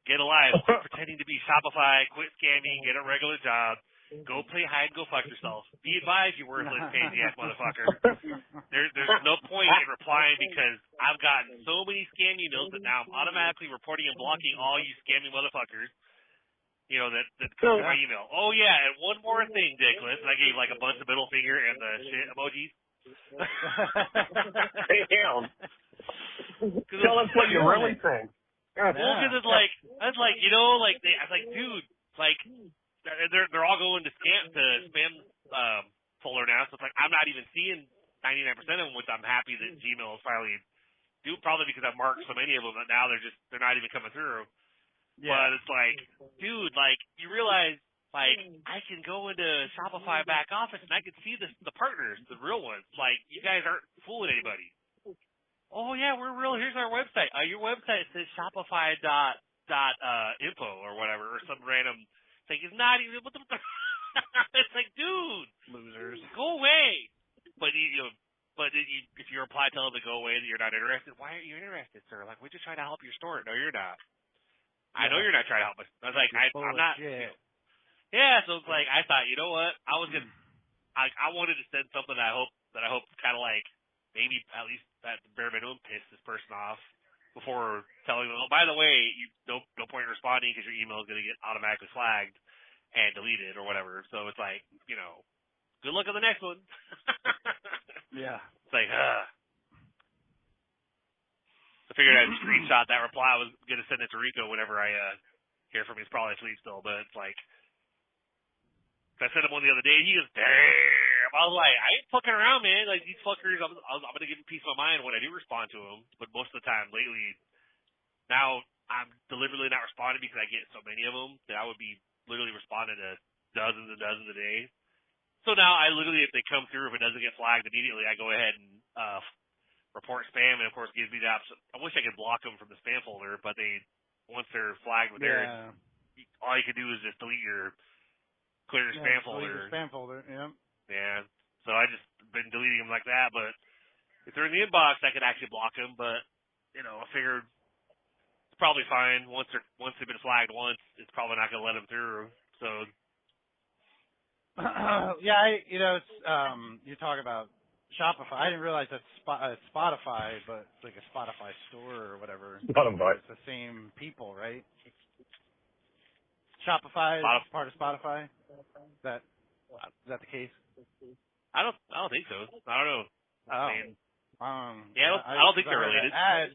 Get alive. Quit pretending to be Shopify. Quit scamming. Get a regular job. Go play hide and go fuck yourself. Be advised, you worthless, pansy ass motherfucker. There's no point in replying because I've gotten so many scam emails that now I'm automatically reporting and blocking all you scamming motherfuckers. That come to my email. Oh yeah, and one more thing, Dickless. And I gave like a bunch of middle finger and the shit emojis. Damn. Tell us what you really think. Well, because it's like, I was like, dude, like, they're all going to spam folder now, so it's like, I'm not even seeing 99% of them, which I'm happy that Gmail is finally probably because I've marked so many of them that now they're not even coming through. Yeah. But it's like, dude, like, you realize, like, I can go into Shopify back office and I can see the partners, the real ones. Like, you guys aren't fooling anybody. Oh yeah, we're real. Here's our website. Your website says Shopify.info or whatever, or some random thing. It's not even. What the? It's like, dude, losers, go away. But if you reply, tell them to go away that you're not interested. Why aren't you interested, sir? Like, we're just trying to help your store. No, you're not. I know you're not trying to help us. I was like, I'm not. Yeah, so it's like I thought, you know what? I wanted to send something that I hope kind of like. Maybe at least at the bare minimum piss this person off before telling them, oh, by the way, no point in responding because your email is going to get automatically flagged and deleted or whatever. So it's like, good luck on the next one. Yeah. It's like, I figured I'd screenshot that reply. I was going to send it to Rico whenever I hear from him. He's probably asleep still, but it's like, I sent him one the other day, and he goes, damn. I was like, I ain't fucking around, man. Like, these fuckers, I'm going to give them peace of my mind when I do respond to them. But most of the time, lately, now I'm deliberately not responding because I get so many of them that I would be literally responding to dozens and dozens a day. So now I literally, if they come through, if it doesn't get flagged immediately, I go ahead and report spam, and of course gives me the option. I wish I could block them from the spam folder, but once they're flagged with theirs, all you can do is just clear your spam folder. Delete your spam folder, yeah. Yeah, so I just been deleting them like that, but if they're in the inbox, I could actually block them, but, I figured it's probably fine. Once they've been flagged once, it's probably not going to let them through, so. Yeah, it's, you talk about Shopify. I didn't realize that's Spotify, but it's like a Spotify store or whatever. Spotify. It's the same people, right? Shopify is part of Spotify? Is that the case? I don't think so. I don't know. Oh. I don't think they're related. I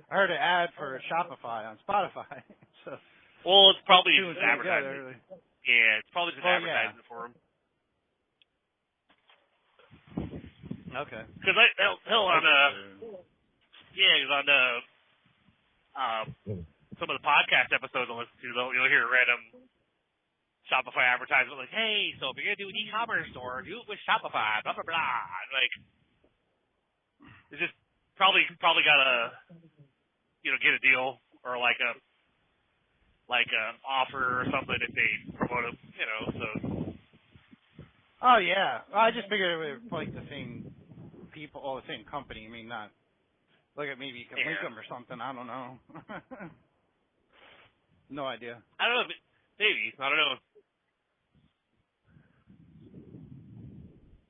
heard an ad for Shopify on Spotify. So. Well, it's probably just advertising. Yeah, it's probably just advertising for them. Okay. Because on some of the podcast episodes I listen to, you'll hear random Shopify advertisement like, hey, so if you're gonna do an e-commerce store, do it with Shopify, blah blah blah. Like, it's just probably gotta get a deal or like a offer or something if they promote them, so. Oh yeah, well, I just figured it was like the same people, or the same company. I mean, not like maybe you can link them or something. I don't know. No idea. I don't know. Maybe. I don't know.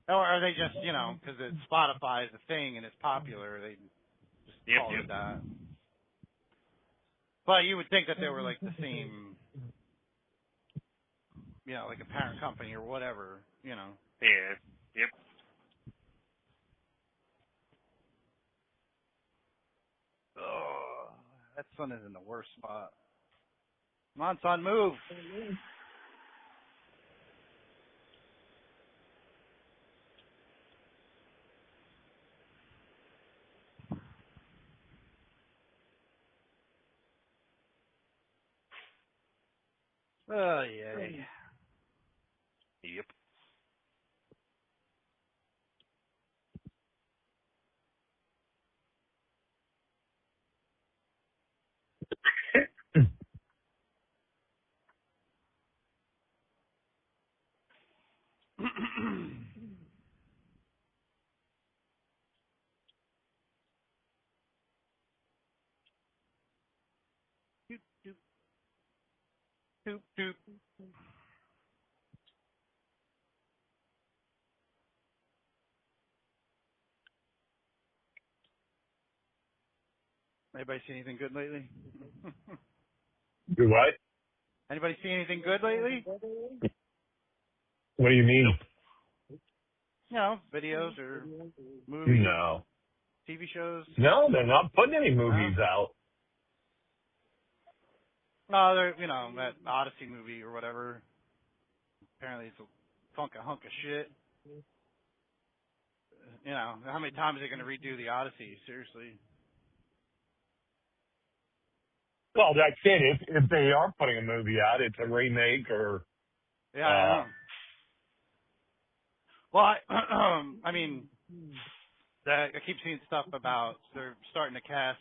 Or are they just, you know, because Spotify is a thing and it's popular, they just call it that. But you would think that they were like the same, you know, like a parent company or whatever, you know. Yeah. Yep. Oh, that sun is in the worst spot. Come on, son, move. Oh, yay. Yep. Doop, doop, doop, doop. Anybody see anything good lately? Do what? Anybody see anything good lately? What do you mean? You know, videos or movies, No. TV shows. No, they're not putting any movies out. No, they're, you know, that Odyssey movie or whatever. Apparently it's a hunk of shit. You know, how many times are they going to redo the Odyssey? Seriously. Well, that's it. If they are putting a movie out, it's a remake or. Yeah, I know. Well, I mean, I keep seeing stuff about they're starting to cast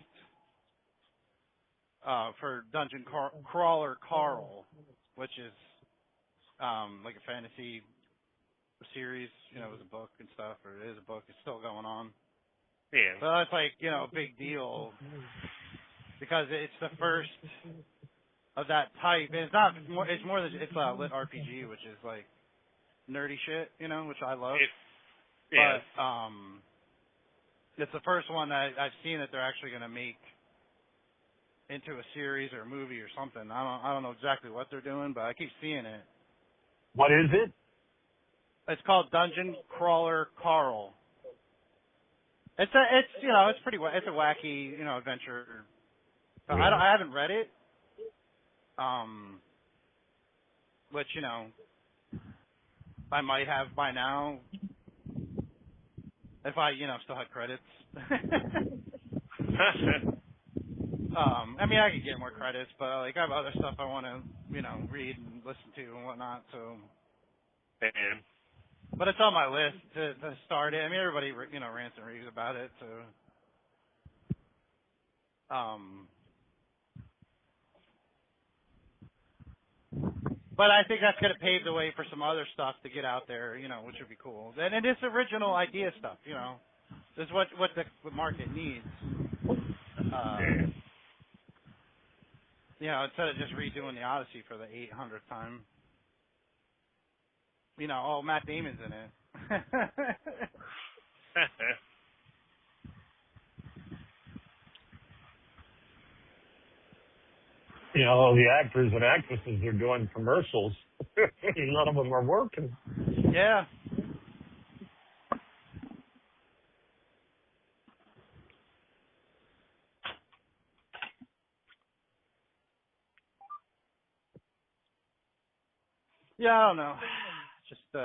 for Dungeon Crawler Carl, which is like a fantasy series. You know, it was a book and stuff, or it is a book. It's still going on. Yeah. So that's like, you know, a big deal because it's the first of that type. And it's not. It's more than it's a lit RPG, which is like nerdy shit, you know, which I love. Yeah. But it's the first one that I've seen that they're actually going to make into a series or a movie or something. I don't know exactly what they're doing, but I keep seeing it. What is it? It's called Dungeon Crawler Carl. It's you know, it's a wacky, you know, adventure. But Yeah. I haven't read it. Which, you know, I might have by now if I, you know, still had credits. I mean, I could get more credits, but like I have other stuff I want to, you know, read and listen to and whatnot. So, Man. but it's on my list to start it. I mean, everybody, you know, rants and raves about it. So, but I think that's going to pave the way for some other stuff to get out there, you know, which would be cool. And it is original idea stuff, you know. This is what the market needs. You know, instead of just redoing the Odyssey for the 800th time. You know, oh, Matt Damon's in it. You know, the actors and actresses are doing commercials. None of them are working. Yeah. Yeah, I don't know. Just,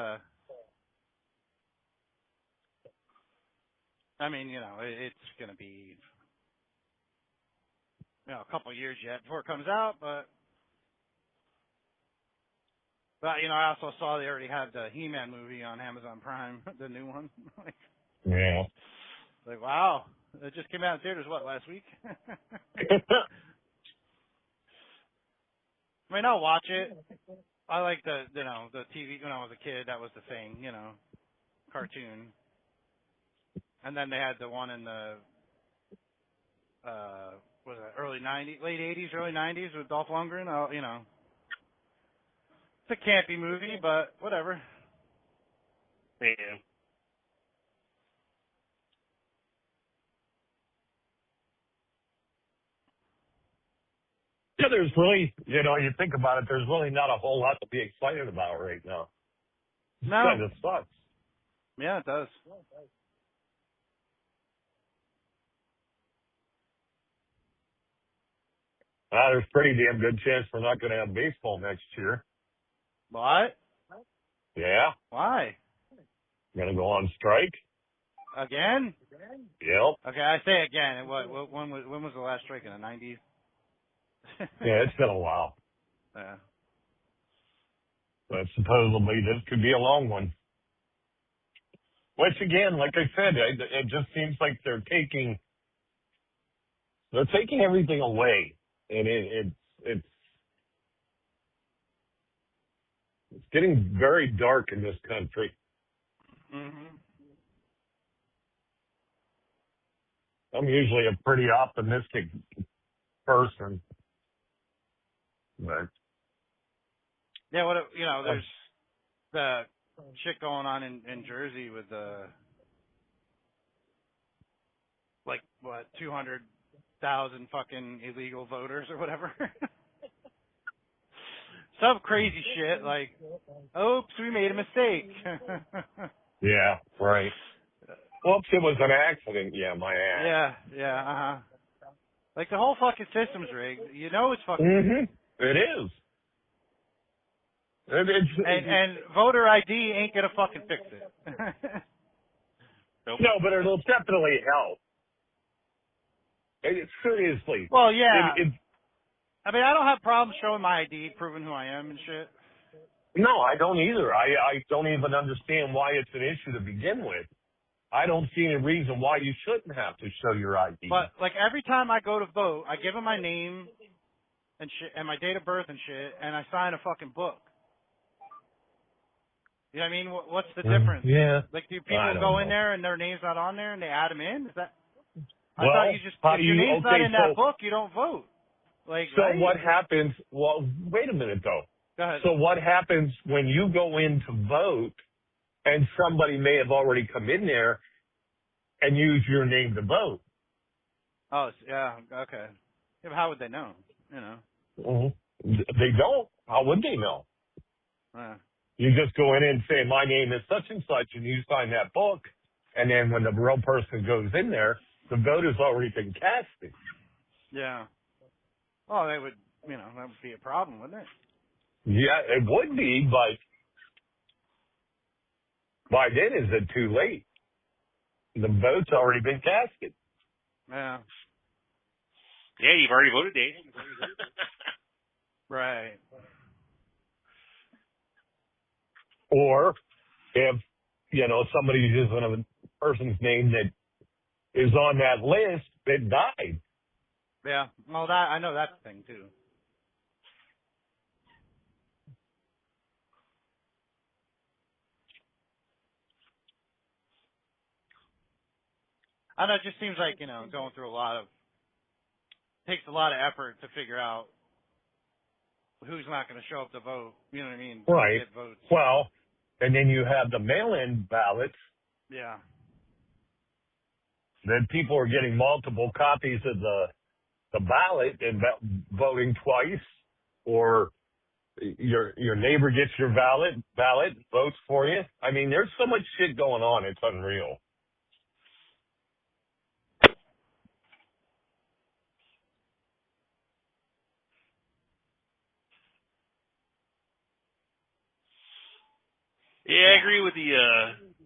I mean, you know, it's going to be, you know, a couple of years yet before it comes out, but, you know, I also saw they already had the He-Man movie on Amazon Prime, the new one. Yeah. Like, wow. It just came out in theaters, what, last week? I mean, I'll watch it. I like the, you know, the TV, when I was a kid, that was the thing, you know, cartoon. And then they had the one in the, was it early 90s, late 80s, early 90s with Dolph Lundgren, you know. It's a campy movie, but whatever. Yeah. Yeah, there's really, you think about it, there's really not a whole lot to be excited about right now. It No. kind of sucks. Yeah, it does. There's a pretty damn good chance we're not going to have baseball next year. What? Yeah. Why? Going to go on strike. Again? Yep. Okay, I say again. When was the last strike, in the 90s? Yeah, it's been a while. Yeah. But supposedly this could be a long one. Which again, like I said, it just seems like they're taking everything away, and it's getting very dark in this country. Mhm. I'm usually a pretty optimistic person, but Yeah, there's the shit going on in Jersey with the 200,000 fucking illegal voters or whatever. Some crazy shit like, oops, we made a mistake. yeah, right. Whoops, it was an accident. Yeah, my ass. Yeah, uh-huh. Like the whole fucking system's rigged. You know it's fucking rigged. It is. And voter ID ain't gonna fucking fix it. Nope. No, but it'll definitely help. Seriously. Well, yeah. I mean, I don't have problems showing my ID, proving who I am and shit. No, I don't either. I don't even understand why it's an issue to begin with. I don't see any reason why you shouldn't have to show your ID. But like every time I go to vote, I give them my name and shit and my date of birth and shit, and I sign a fucking book. You know what I mean? What's the difference? Yeah. Like, do people go in there and their name's not on there and they add them in? Is that? I Well, thought you just if your name's not in that book, you don't vote. Like, so right? what happens? Well, wait a minute though. Go ahead. So what happens when you go in to vote and somebody may have already come in there and used your name to vote? Oh, yeah, okay. Yeah, but how would they know? You know. Mm-hmm. They don't. How would they know? You just go in and say, my name is such and such, and you sign that book. And then when the real person goes in there, the vote has already been casted. Yeah. Well, that would be a problem, wouldn't it? Yeah, it would be, but by then is it too late? The vote's already been casted. Yeah. Yeah, you've already voted, Dave. Right. Or if, somebody uses a person's name that is on that list that died. Yeah. Well, I know that's the thing, too. I know it just seems like, going through takes a lot of effort to figure out who's not going to show up to vote. You know what I mean? Right. Get votes. Well, and then you have the mail-in ballots. Yeah. That people are getting multiple copies of the ballot and voting twice, or your neighbor gets your ballot, votes for you. I mean, there's so much shit going on, it's unreal. Yeah, I agree with the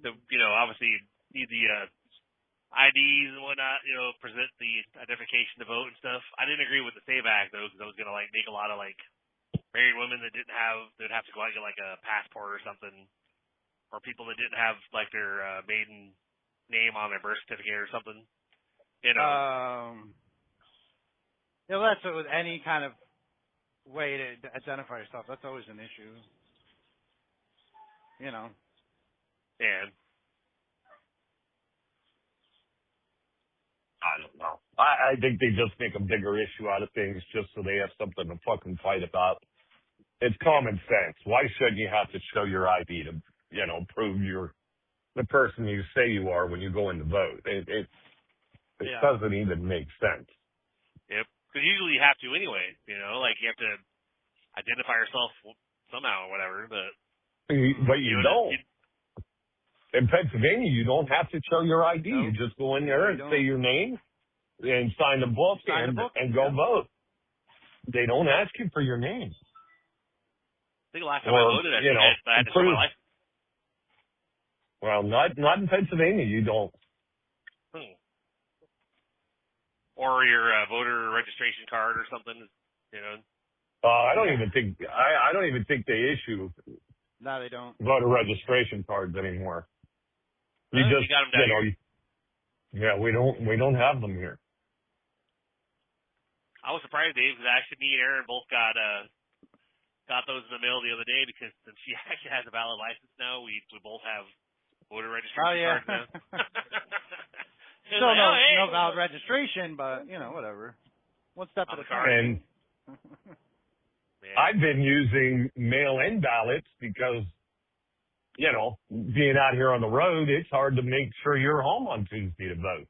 obviously you need the IDs and whatnot, present the identification to vote and stuff. I didn't agree with the SAVE Act though, because I was gonna make a lot of married women that they'd have to go out and get a passport or something, or people that didn't have their maiden name on their birth certificate or something. Yeah, well, that's with any kind of way to identify yourself. That's always an issue. Yeah. I don't know. I think they just make a bigger issue out of things just so they have something to fucking fight about. It's common sense. Why shouldn't you have to show your ID to, prove you're the person you say you are when you go in to vote? It doesn't even make sense. Yep. Because usually you have to anyway, like you have to identify yourself somehow or whatever, but you don't. In Pennsylvania, you don't have to show your ID. Nope. You just go in there and say your name and sign the book and go vote. They don't ask you for your name. I think the last time I voted, I had to show my license. Well, not in Pennsylvania. You don't. Or your voter registration card or something, I don't even think they issue. No, they don't. Voter registration cards anymore. You got them down here. Yeah, we don't have them here. I was surprised, Dave, because actually me and Aaron both got those in the mail the other day because since she actually has a valid license now, we both have voter registration cards now. Still no valid registration, but whatever. One step at a time. And I've been using mail-in ballots because, being out here on the road, it's hard to make sure you're home on Tuesday to vote.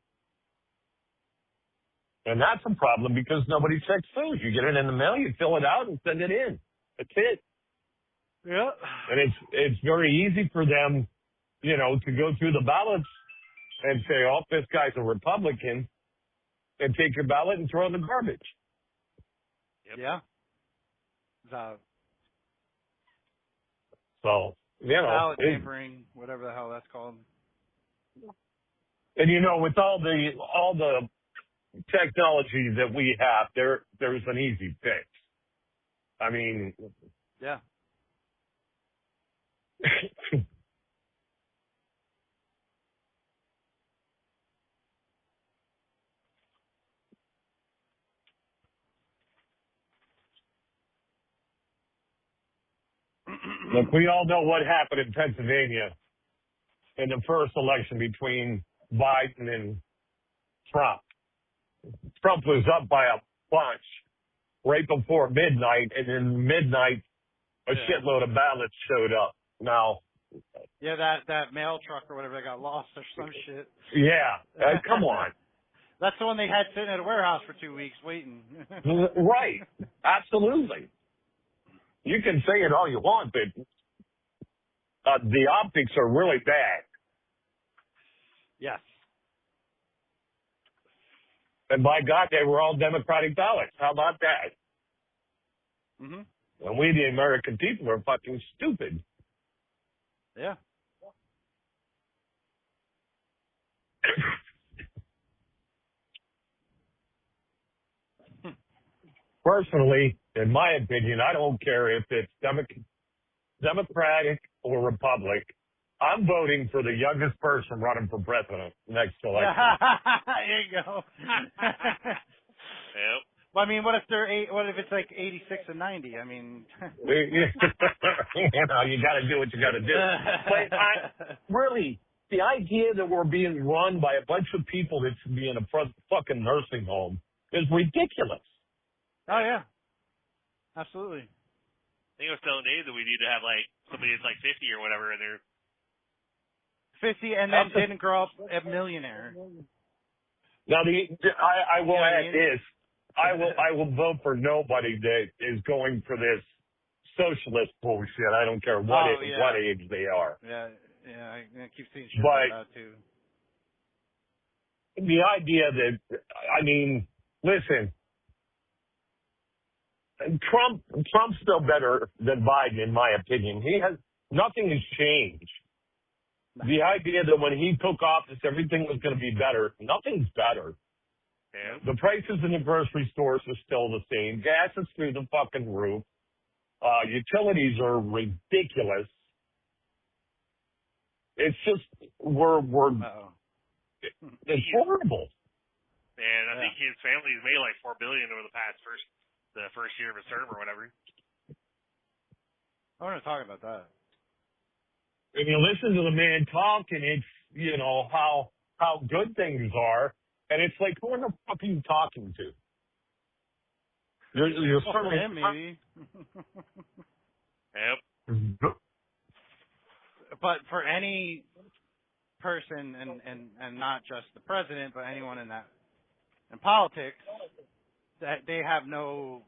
And that's a problem because nobody checks those. You get it in the mail, you fill it out and send it in. That's it. Yeah. And it's very easy for them, to go through the ballots and say, oh, this guy's a Republican, and take your ballot and throw it in the garbage. Yep. Yeah. So, ballot tampering, whatever the hell that's called. And with all the technology that we have, there's an easy fix. I mean, yeah. Look, we all know what happened in Pennsylvania in the first election between Biden and Trump. Trump was up by a bunch right before midnight, and then midnight, a shitload of ballots showed up. Now, yeah, that mail truck or whatever that got lost or some shit. Yeah, come on. That's the one they had sitting at a warehouse for 2 weeks waiting. Right, absolutely. You can say it all you want, but the optics are really bad. Yes. And by God, they were all Democratic ballots. How about that? Mhm. And we, the American people, are fucking stupid. Yeah. Personally, in my opinion, I don't care if it's Democratic or Republic. I'm voting for the youngest person running for president next election. There you go. Yep. Well, I mean, what if it's like 86 and 90? I mean, you got to do what you got to do. But really, the idea that we're being run by a bunch of people that should be in a fucking nursing home is ridiculous. Oh yeah, absolutely. I think I was telling Dave that we need to have like somebody that's like 50 or whatever in there. 50 and then didn't grow up a millionaire. Now, I will add this. I will vote for nobody that is going for this socialist bullshit. I don't care what age they are. Yeah, I keep seeing shit like that too. The idea that, I mean, listen, Trump's still better than Biden, in my opinion. Nothing has changed. The idea that when he took office, everything was going to be better, nothing's better. Yeah. The prices in the grocery stores are still the same. Gas is through the fucking roof. Utilities are ridiculous. It's just, it's horrible. And I think his family's made like $4 billion over the first year of his term or whatever. I want to talk about that. And you listen to the man talk, and it's, how good things are, and it's like, who in the fuck are you talking to? You're him, maybe. Yep. But for any person, and not just the president, but anyone in politics, that they have no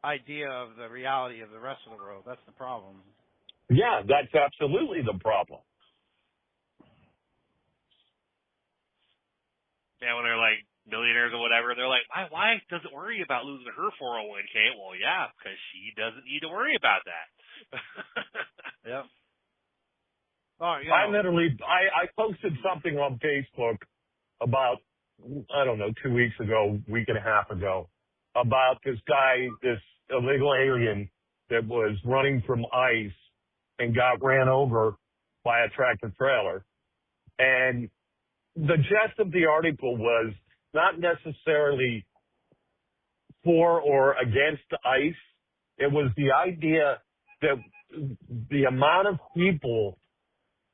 idea of the reality of the rest of the world. That's the problem. Yeah, that's absolutely the problem. Yeah, when they're like millionaires or whatever, they're like, my wife doesn't worry about losing her 401k. Well, yeah, because she doesn't need to worry about that. Yep. Oh, you know. I posted something on Facebook about, I don't know, 2 weeks ago, week and a half ago, about this guy, this illegal alien that was running from ICE and got ran over by a tractor trailer. And the gist of the article was not necessarily for or against ICE. It was the idea that the amount of people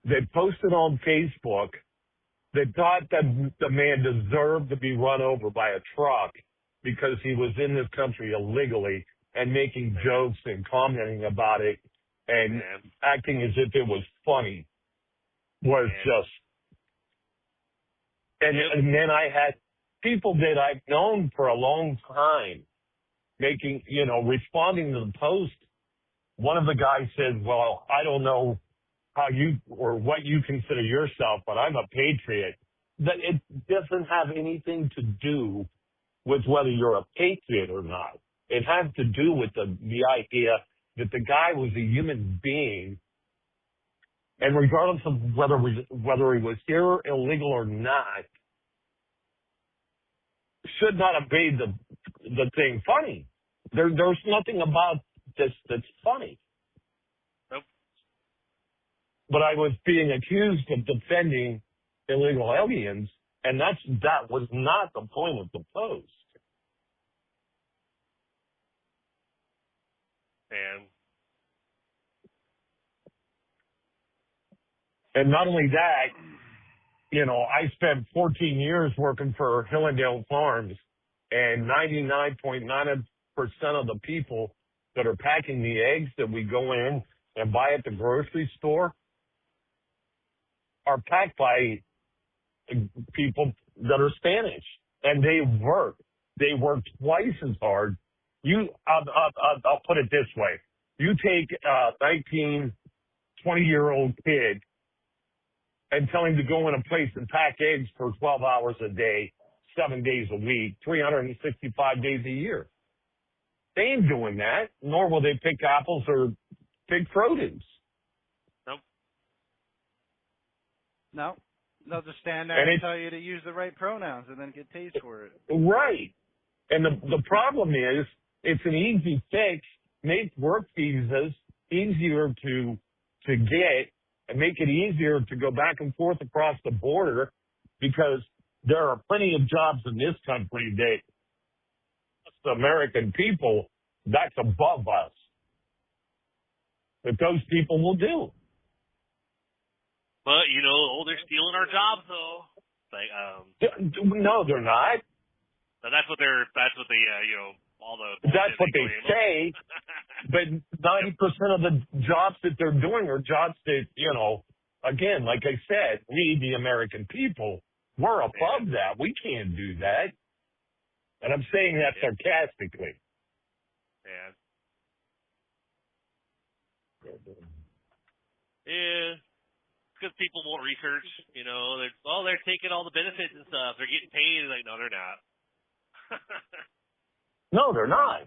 that posted on Facebook that thought that the man deserved to be run over by a truck because he was in this country illegally and making jokes and commenting about it and acting as if it was funny was just... And then I had people that I've known for a long time making, responding to the post. One of the guys said, well, I don't know how you or what you consider yourself, but I'm a patriot. That it doesn't have anything to do with whether you're a patriot or not. It has to do with the idea that the guy was a human being, and regardless of whether he was here illegal or not, should not have made the thing funny. There's nothing about this that's funny. Nope. But I was being accused of defending illegal aliens, and that was not the point of the post. And not only that, I spent 14 years working for Hillendale Farms, and 99.9% of the people that are packing the eggs that we go in and buy at the grocery store are packed by people that are Spanish, and they work. They work twice as hard. I'll put it this way. You take a 19, 20-year-old kid and tell him to go in a place and pack eggs for 12 hours a day, 7 days a week, 365 days a year. They ain't doing that, nor will they pick apples or pick produce. Nope. No. They'll just stand there and tell you to use the right pronouns and then get tased for it. Right. And the problem is, it's an easy fix. Make work visas easier to get and make it easier to go back and forth across the border, because there are plenty of jobs in this country that the American people, that's above us, that those people will do. But, they're stealing our jobs, though. No, they're not. That's what they, all the... That's what they say, but 90% of the jobs that they're doing are jobs that, again, like I said, we, the American people, we're above that. We can't do that. And I'm saying that sarcastically. Yeah. Because people won't research, they're taking all the benefits and stuff. They're getting paid. Like, no, they're not. No, they're not.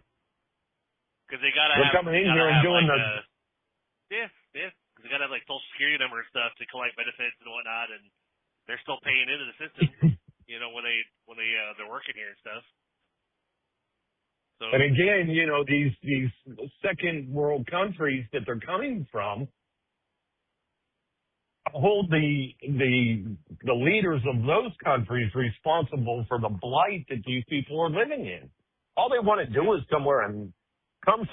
Because they gotta they're have. coming in here and doing Because they gotta have like Social Security number and stuff to collect benefits and whatnot, and they're still paying into the system. when they're working here and stuff. So. And again, these second world countries that they're coming from hold the leaders of those countries responsible for the blight that these people are living in. All they want to do is come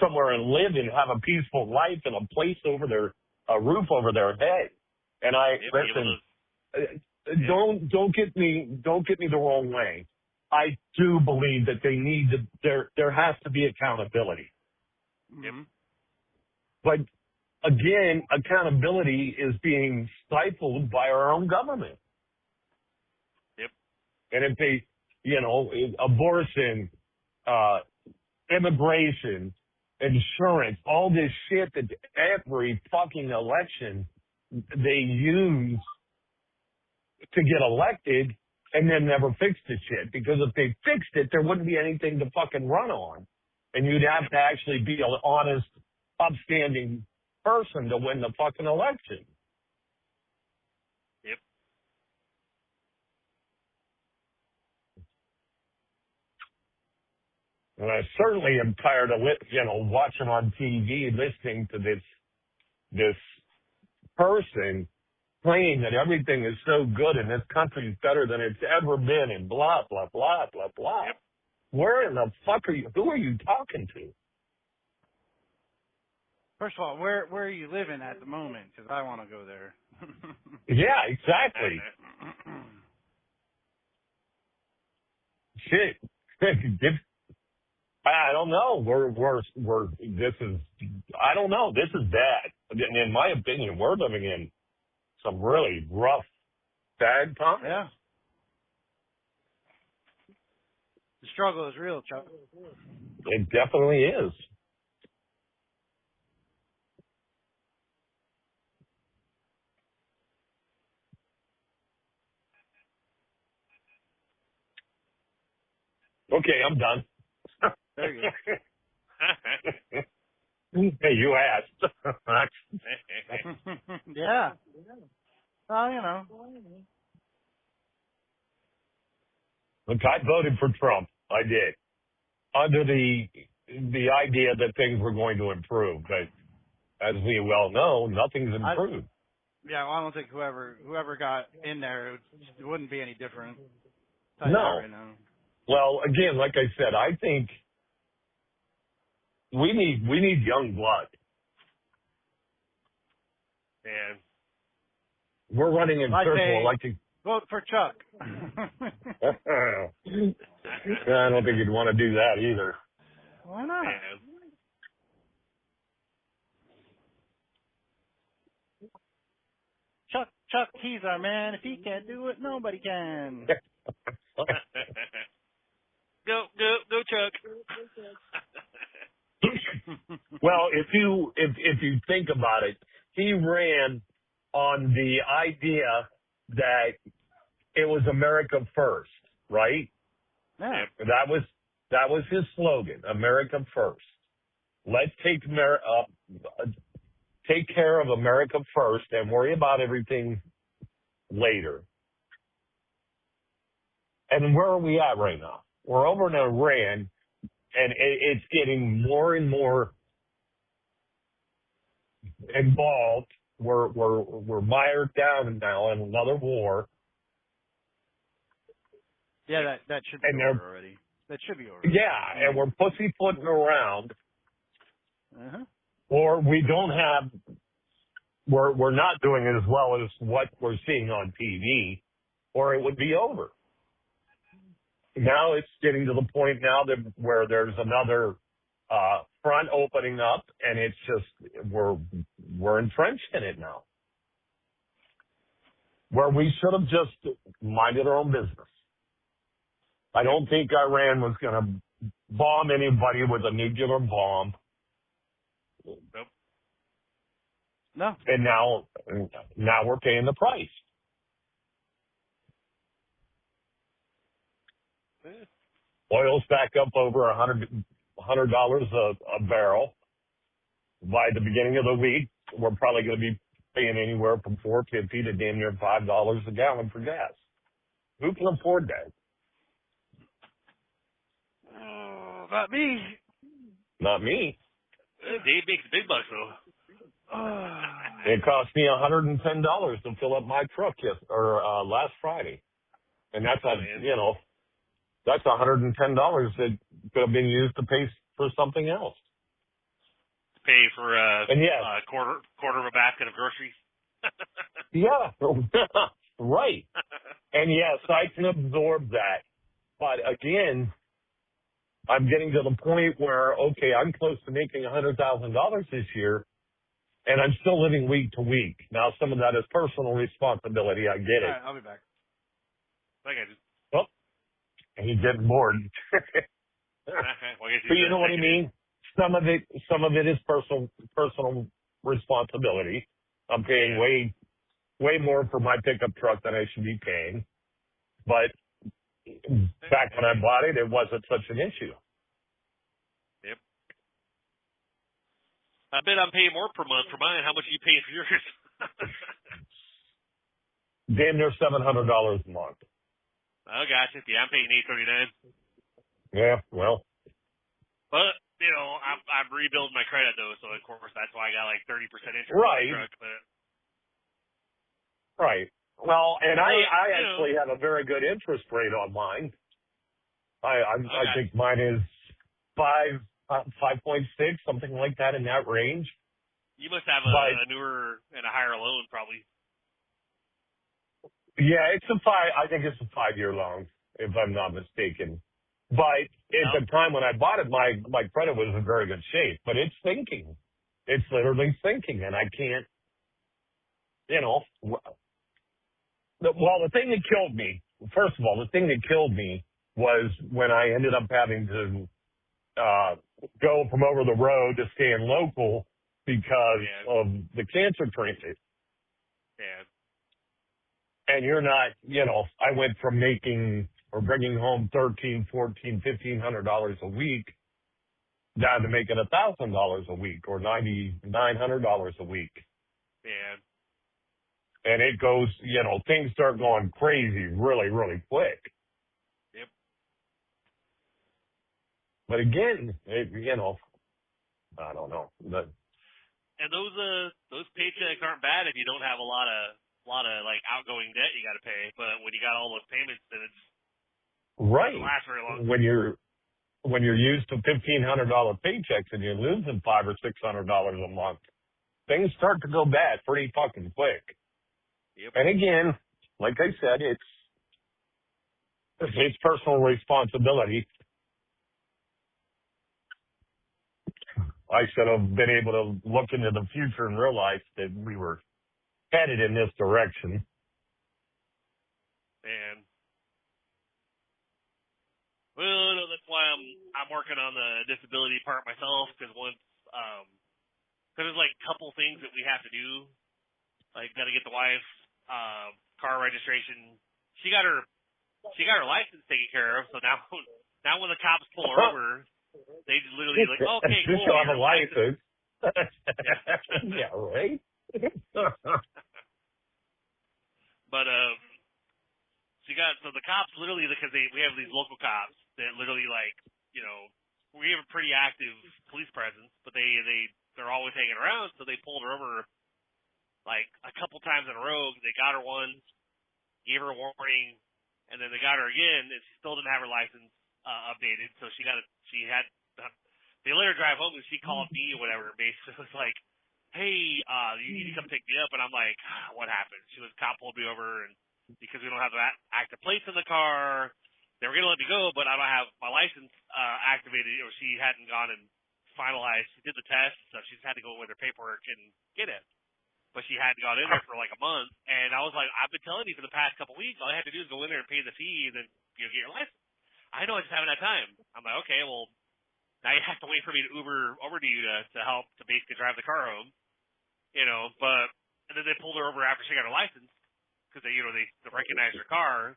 somewhere and live and have a peaceful life and a place over a roof over their head. And don't get me the wrong way. I do believe that they need there has to be accountability. Mm-hmm. But again, accountability is being stifled by our own government. Yep. And if they, abortion, immigration, insurance, all this shit that every fucking election they use to get elected and then never fix the shit. Because if they fixed it, there wouldn't be anything to fucking run on. And you'd have to actually be an honest, upstanding person to win the fucking election. Yep. And I certainly am tired of watching on TV, listening to this person claiming that everything is so good and this country is better than it's ever been and blah, blah, blah, blah, blah. Yep. Where in the fuck who are you talking to? First of all, where are you living at the moment? Because I want to go there. Yeah, exactly. Shit. I don't know. I don't know. This is bad. In my opinion, we're living in some really rough, bad times. Yeah. The struggle is real, Chuck. It definitely is. Okay, I'm done. There you go. Hey, you asked. Yeah. Well, Look, I voted for Trump. I did. Under the idea that things were going to improve. But as we well know, nothing's improved. Well, I don't think whoever got in there, it wouldn't be any different. No. Right now. Well, again, like I said, I think we need young blood. And we're running in circles. Vote for Chuck. I don't think you'd want to do that either. Why not? Man. Chuck, he's our man. If he can't do it, nobody can. Go, Chuck. Well, if you think about it, he ran on the idea that it was America first, right? Yeah. That was his slogan, America first. Let's take care of America first and worry about everything later. And where are we at right now? We're over in Iran, and it's getting more and more involved. We're mired down now in another war. Yeah, that should be over already. That should be over. Yeah, and we're pussyfooting around. Uh-huh. Or we don't have, we're not doing it as well as what we're seeing on TV, or it would be over. Now it's getting to the point now that where there's another front opening up, and it's just we're entrenched in it now, where we should have just minded our own business. I don't think Iran was going to bomb anybody with a nuclear bomb. Nope. No. And now we're paying the price. Oil's back up over $100 a barrel. By the beginning of the week, we're probably going to be paying anywhere from $4.50 to damn near $5 a gallon for gas. Who can afford that? Not me. Not me. Dave makes big bucks though. It cost me $110 to fill up my truck last Friday, and that's that's $110 that could have been used to pay for something else. Pay for and yes, quarter of a basket of groceries. Yeah, right. And yes, I can absorb that, but again, I'm getting to the point where, okay, I'm close to making $100,000 this year, And I'm still living week to week. Now, some of that is personal responsibility. I get All it. right, I'll be back. I got you. Well, he's getting bored. Well, I guess But he's you know what I mean? Some of it is personal responsibility. I'm paying way more for my pickup truck than I should be paying. But back when I bought it, it wasn't such an issue. Yep. I bet I'm paying more per month for mine. How much are you paying for yours? Damn near $700 a month. Oh, gotcha. Yeah, I'm paying $839. Yeah, well. But I'm rebuilding my credit though, so of course that's why I got like 30% interest on Right. the truck. But Right. Well, and I you actually have a very good interest rate on mine. I think mine is 5.6, something like that, in that range. You must have a newer and a higher loan, probably. Yeah, I think it's a 5-year loan, if I'm not mistaken. But at the time when I bought it, my credit was in very good shape. But it's sinking. It's literally sinking, and I can't. The thing that killed me, first of all, the thing that killed me was when I ended up having to go from over the road to staying local because of the cancer treatment. Yeah. And you're not, I went from making or bringing home $1,300, $1,400, $1,500 a week down to making $1,000 a week or $9,900 a week. Yeah. And it goes, things start going crazy really, really quick. Yep. But again, I don't know. And those paychecks aren't bad if you don't have a lot of like outgoing debt you got to pay. But when you got all those payments, then it doesn't last very long. When you're used to $1,500 paychecks and you're losing $500 or $600 a month, things start to go bad pretty fucking quick. Yep. And again, like I said, it's personal responsibility. I should have been able to look into the future and realize that we were headed in this direction. And well, that's why I'm working on the disability part myself, because there's like a couple things that we have to do. Like, got to get the wife car registration. She got her license taken care of. So now when the cops pull her over, they just literally like, okay, cool. She'll have a license. Yeah, right. But so the cops literally, because we have these local cops that literally we have a pretty active police presence, but they're always hanging around, so they pulled her over like a couple times in a row. They got her once, gave her a warning, and then they got her again, and she still didn't have her license updated. So they let her drive home, and she called me or whatever. Basically, it was like, "Hey, you need to come pick me up." And I'm like, "What happened?" She was, "Cop pulled me over, and because we don't have the active plates in the car, they were gonna let me go, but I don't have my license activated, or she hadn't gone and finalized. She did the test, so she just had to go with her paperwork and get it." But she hadn't gone in there for like a month, and I was like, "I've been telling you for the past couple weeks, all I had to do is go in there and pay the fee, and then get your license." "I know, I just haven't had time." I'm like, "Okay, well, now you have to wait for me to Uber over to you to help to basically drive the car home, But and then they pulled her over after she got her license because they recognized her car,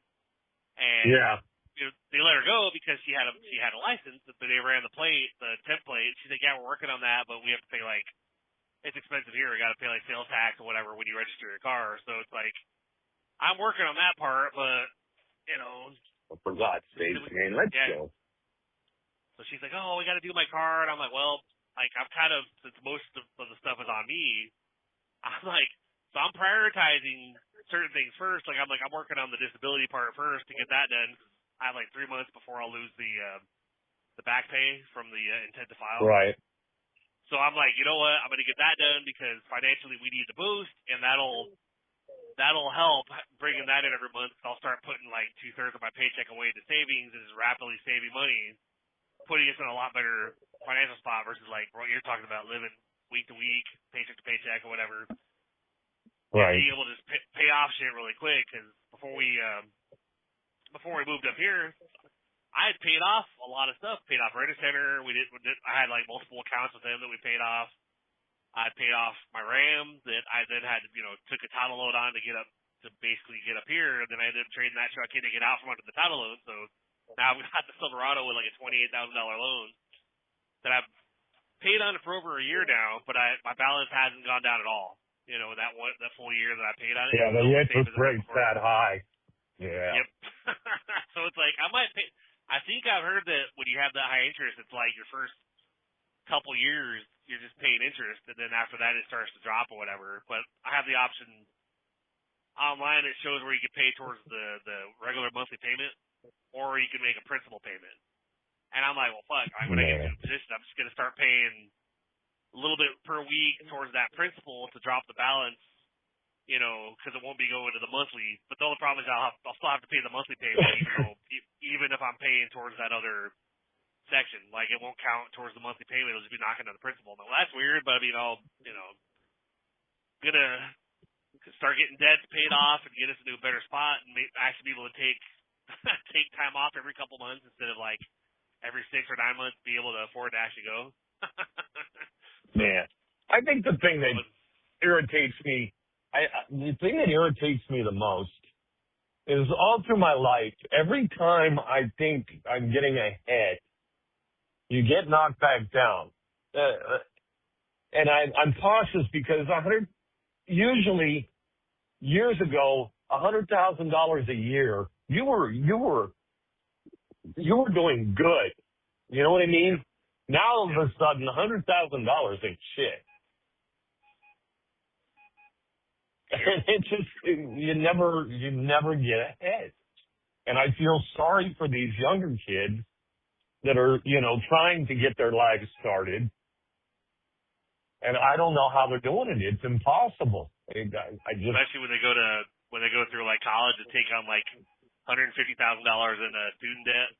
and they let her go because she had a license, but they ran the temp plate. She's like, "Yeah, we're working on that, but we have to pay it's expensive here. We got to pay like sales tax or whatever when you register your car." So it's like, I'm working on that part, but for God's sake, man, let's go. So she's like, "Oh, we got to do my car," and I'm like, "Well, like I'm kind of, since most of the stuff is on me, so I'm prioritizing certain things first. Like I'm working on the disability part first to get that done. I have like 3 months before I'll lose the back pay from the intent to file. Right. So I'm like, you know what? I'm going to get that done because financially we need the boost, and that'll help bringing that in every month. I'll start putting like 2/3 of my paycheck away to savings and just rapidly saving money, putting us in a lot better financial spot versus like what you're talking about, living week to week, paycheck to paycheck, or whatever. Right. And being able to just pay off shit really quick. Because before we moved up here, I had paid off a lot of stuff. Paid off Rent-A-Center. I had like multiple accounts with them that we paid off. I paid off my Ram that I then had to, took a title load on to basically get up here. And then I ended up trading that truck in to get out from under the title load. So now I've got the Silverado with like a $28,000 loan that I've paid on for over a year now, but my balance hasn't gone down at all. That full year that I paid on it. Yeah, the interest rate's that high. Yeah. Yep. So it's like I might pay. I think I've heard that when you have that high interest, it's like your first couple years you're just paying interest, and then after that it starts to drop or whatever. But I have the option online. It shows where you can pay towards the regular monthly payment, or you can make a principal payment. And I'm like, well, fuck. When I get into a position, I'm just gonna start paying a little bit per week towards that principal to drop the balance, because it won't be going to the monthly. But the only problem is I'll still have to pay the monthly payment, even if I'm paying towards that other section. Like, it won't count towards the monthly payment. It'll just be knocking on the principal. Well, that's weird, but I mean, I'll, gonna start getting debts paid off and get us into a better spot and actually be able to take time off every couple months instead of like every 6 or 9 months, be able to afford to actually go. Man, I think the thing that irritates me, the most is all through my life, every time I think I'm getting ahead, you get knocked back down. And I'm cautious because usually years ago, $100,000 a year, you were doing good. You know what I mean? Now all of a sudden, $100,000 ain't shit. And it just, you never get ahead. And I feel sorry for these younger kids that are, trying to get their lives started. And I don't know how they're doing it. It's impossible. Especially when they go through like college and take on like $150,000 in student debt,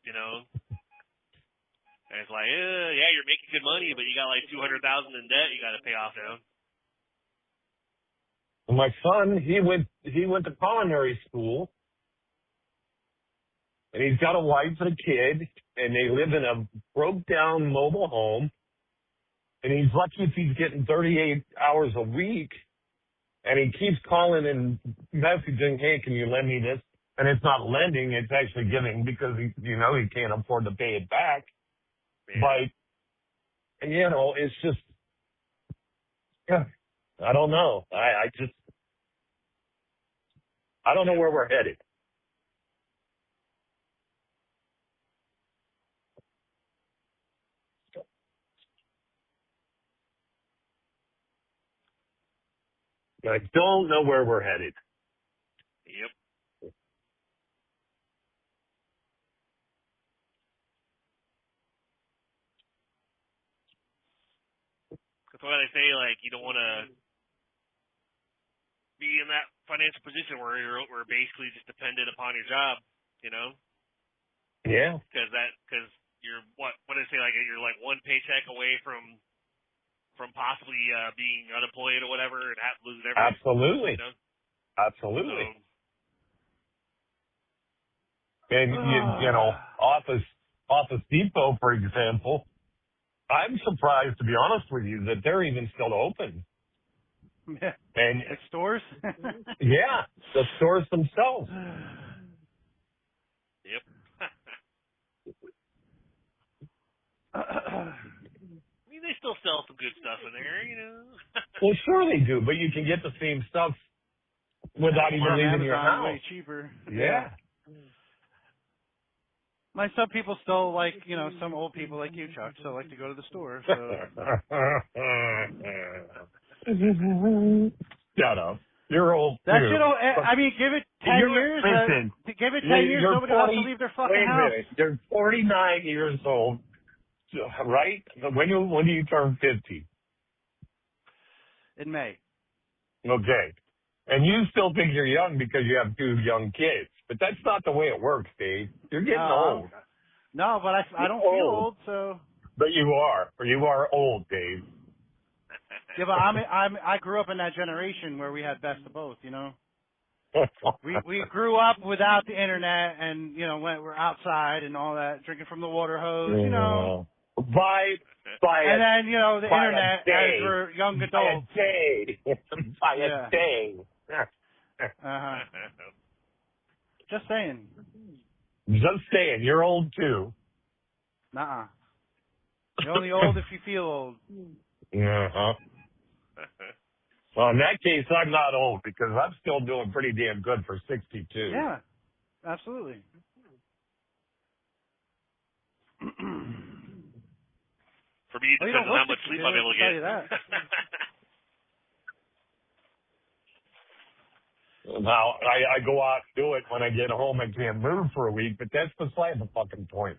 And it's like, yeah, you're making good money, but you got like $200,000 in debt you got to pay off now. My son, he went to culinary school, and he's got a wife and a kid, and they live in a broke-down mobile home, and he's lucky if he's getting 38 hours a week, and he keeps calling and messaging, hey, can you lend me this? And it's not lending, it's actually giving because he can't afford to pay it back. Yeah. But, it's just, I don't know. I don't know where we're headed. I don't know where we're headed. Yep. That's why they say, like, you don't want to be in that financial position where we're basically just dependent upon your job, Yeah. Because you're what did they say, like you're like one paycheck away from possibly being unemployed or whatever and losing everything. Absolutely. Absolutely. So, and Office Depot, for example, I'm surprised, to be honest with you, that they're even still open. And the stores? Yeah, the stores themselves. Yep. I mean, they still sell some good stuff in there, Well, sure they do, but you can get the same stuff without even leaving your house. Way cheaper. Yeah. Some people still like, some old people like you, Chuck, still like to go to the store. So. Shut up. You're old too. Give it 10 years. Listen, give it 10 years, nobody wants to leave their fucking house. Wait a minute. You're 49 years old, right? When do you turn 50? In May. Okay. And you still think you're young because you have 2 young kids. But that's not the way it works, Dave. You're getting old. No, but I don't feel old, so. But you are. Or you are old, Dave. Yeah, but I grew up in that generation where we had best of both, you know. We grew up without the internet and, you know, we're outside and all that, drinking from the water hose, you know. And then, you know, the internet as we're young adults. By a day. Uh-huh. Just saying. Just saying. You're old too. Nuh-uh. You're only old if you feel old. Uh-huh. Well, in that case, I'm not old because I'm still doing pretty damn good for 62. Yeah, absolutely. For me, it depends on how much sleep I'm able to get. Now, I go out and do it when I get home. I can't move for a week, but that's beside the fucking point.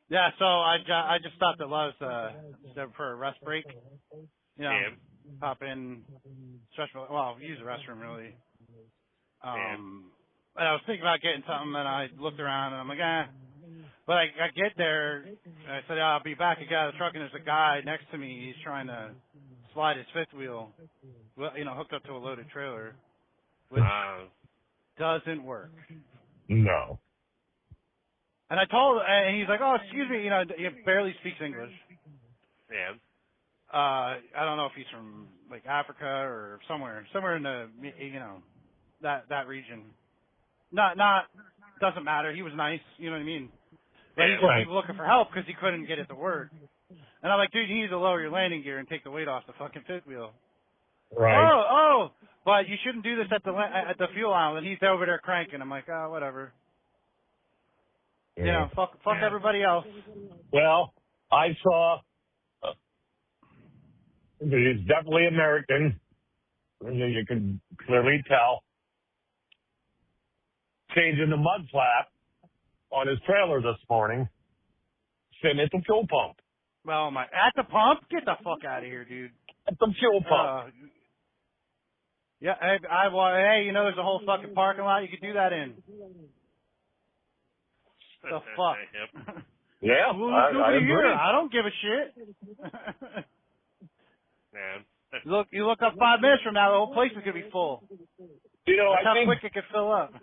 Yeah, so I just stopped at Love's for a rest break. You know, pop in, stretch my, use the restroom really. But I was thinking about getting something, and I looked around, and I'm like, But I get there, and I said, I'll be back. I get out of the truck, and there's a guy next to me. He's trying to slide his fifth wheel, you know, hooked up to a loaded trailer, which doesn't work. No. And I told, and he's like, oh, excuse me, you know, he barely speaks English. Yeah. I don't know if he's from like Africa or somewhere in the, you know, that region. Not doesn't matter. He was nice, you know what I mean. But he was looking for help because he couldn't get it to work. And I'm like, dude, you need to lower your landing gear and take the weight off the fucking fifth wheel. Right. But you shouldn't do this at the fuel island. He's over there cranking. I'm like, whatever. Yeah. You know, fuck everybody else. Well, I saw he's definitely American. You can clearly tell. Changing the mud flap on his trailer this morning, sitting at the fuel pump. Well, at the pump? Get the fuck out of here, dude. At the fuel pump. Yeah, hey, you know, there's a whole fucking parking lot you could do that in. The fuck? Yep. Yeah, I agree. I don't give a shit. Man. You look up 5 minutes from now, the whole place is gonna be full. You know, That's I think how quick it could fill up.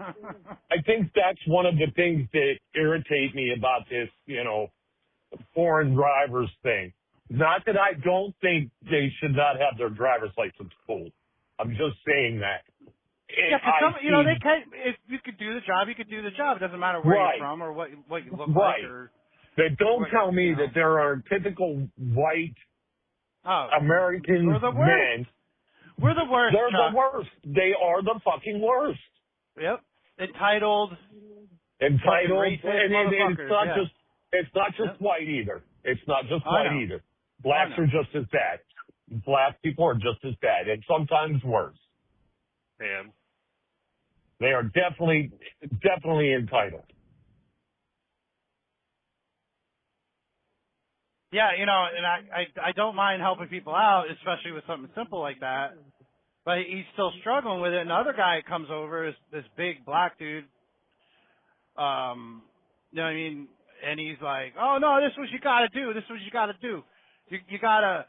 I think that's one of the things that irritate me about this, you know, foreign drivers thing. Not that I don't think they should not have their driver's license pulled. I'm just saying that. Yeah, because you know, they can. If you could do the job, you could do the job. It doesn't matter where you're from or what you look like. Or but don't tell me that there are typical white American men. We're the worst. They're the worst. They are the fucking worst. Yep. Entitled. And racist, it's not just white either. It's not just white either. Blacks are just as bad. Black people are just as bad, and sometimes worse. And they are definitely entitled. Yeah, you know, and I don't mind helping people out, especially with something simple like that. But he's still struggling with it. And the other guy comes over, is this big black dude. You know what I mean? And he's like, "Oh no, this is what you gotta do. This is what you gotta do. You gotta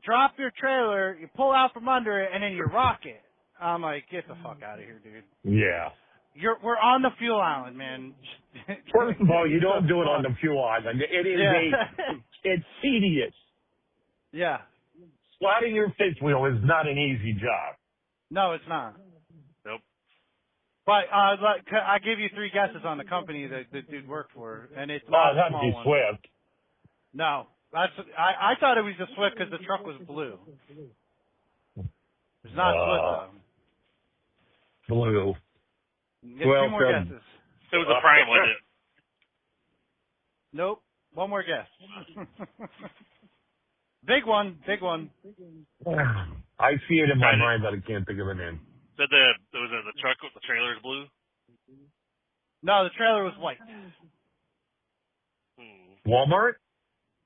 drop your trailer, you pull out from under it, and then you rock it." I'm like, "Get the fuck out of here, dude." Yeah. We're on the fuel island, man. First of all, you don't do it on the fuel island. It is it's tedious. Yeah. Sliding your fifth wheel is not an easy job. No, it's not. Nope. But I gave you 3 guesses on the company that the dude worked for, and it's not a small one. Swift. No, I thought it was a Swift because the truck was blue. It's not Swift though. Blue. Get 2 more guesses. It was a prime, wasn't it? Nope. 1 more guess. Big one. I see it in my mind, but I can't think of a name. Said the truck with the trailer is blue? No, the trailer was white. Walmart?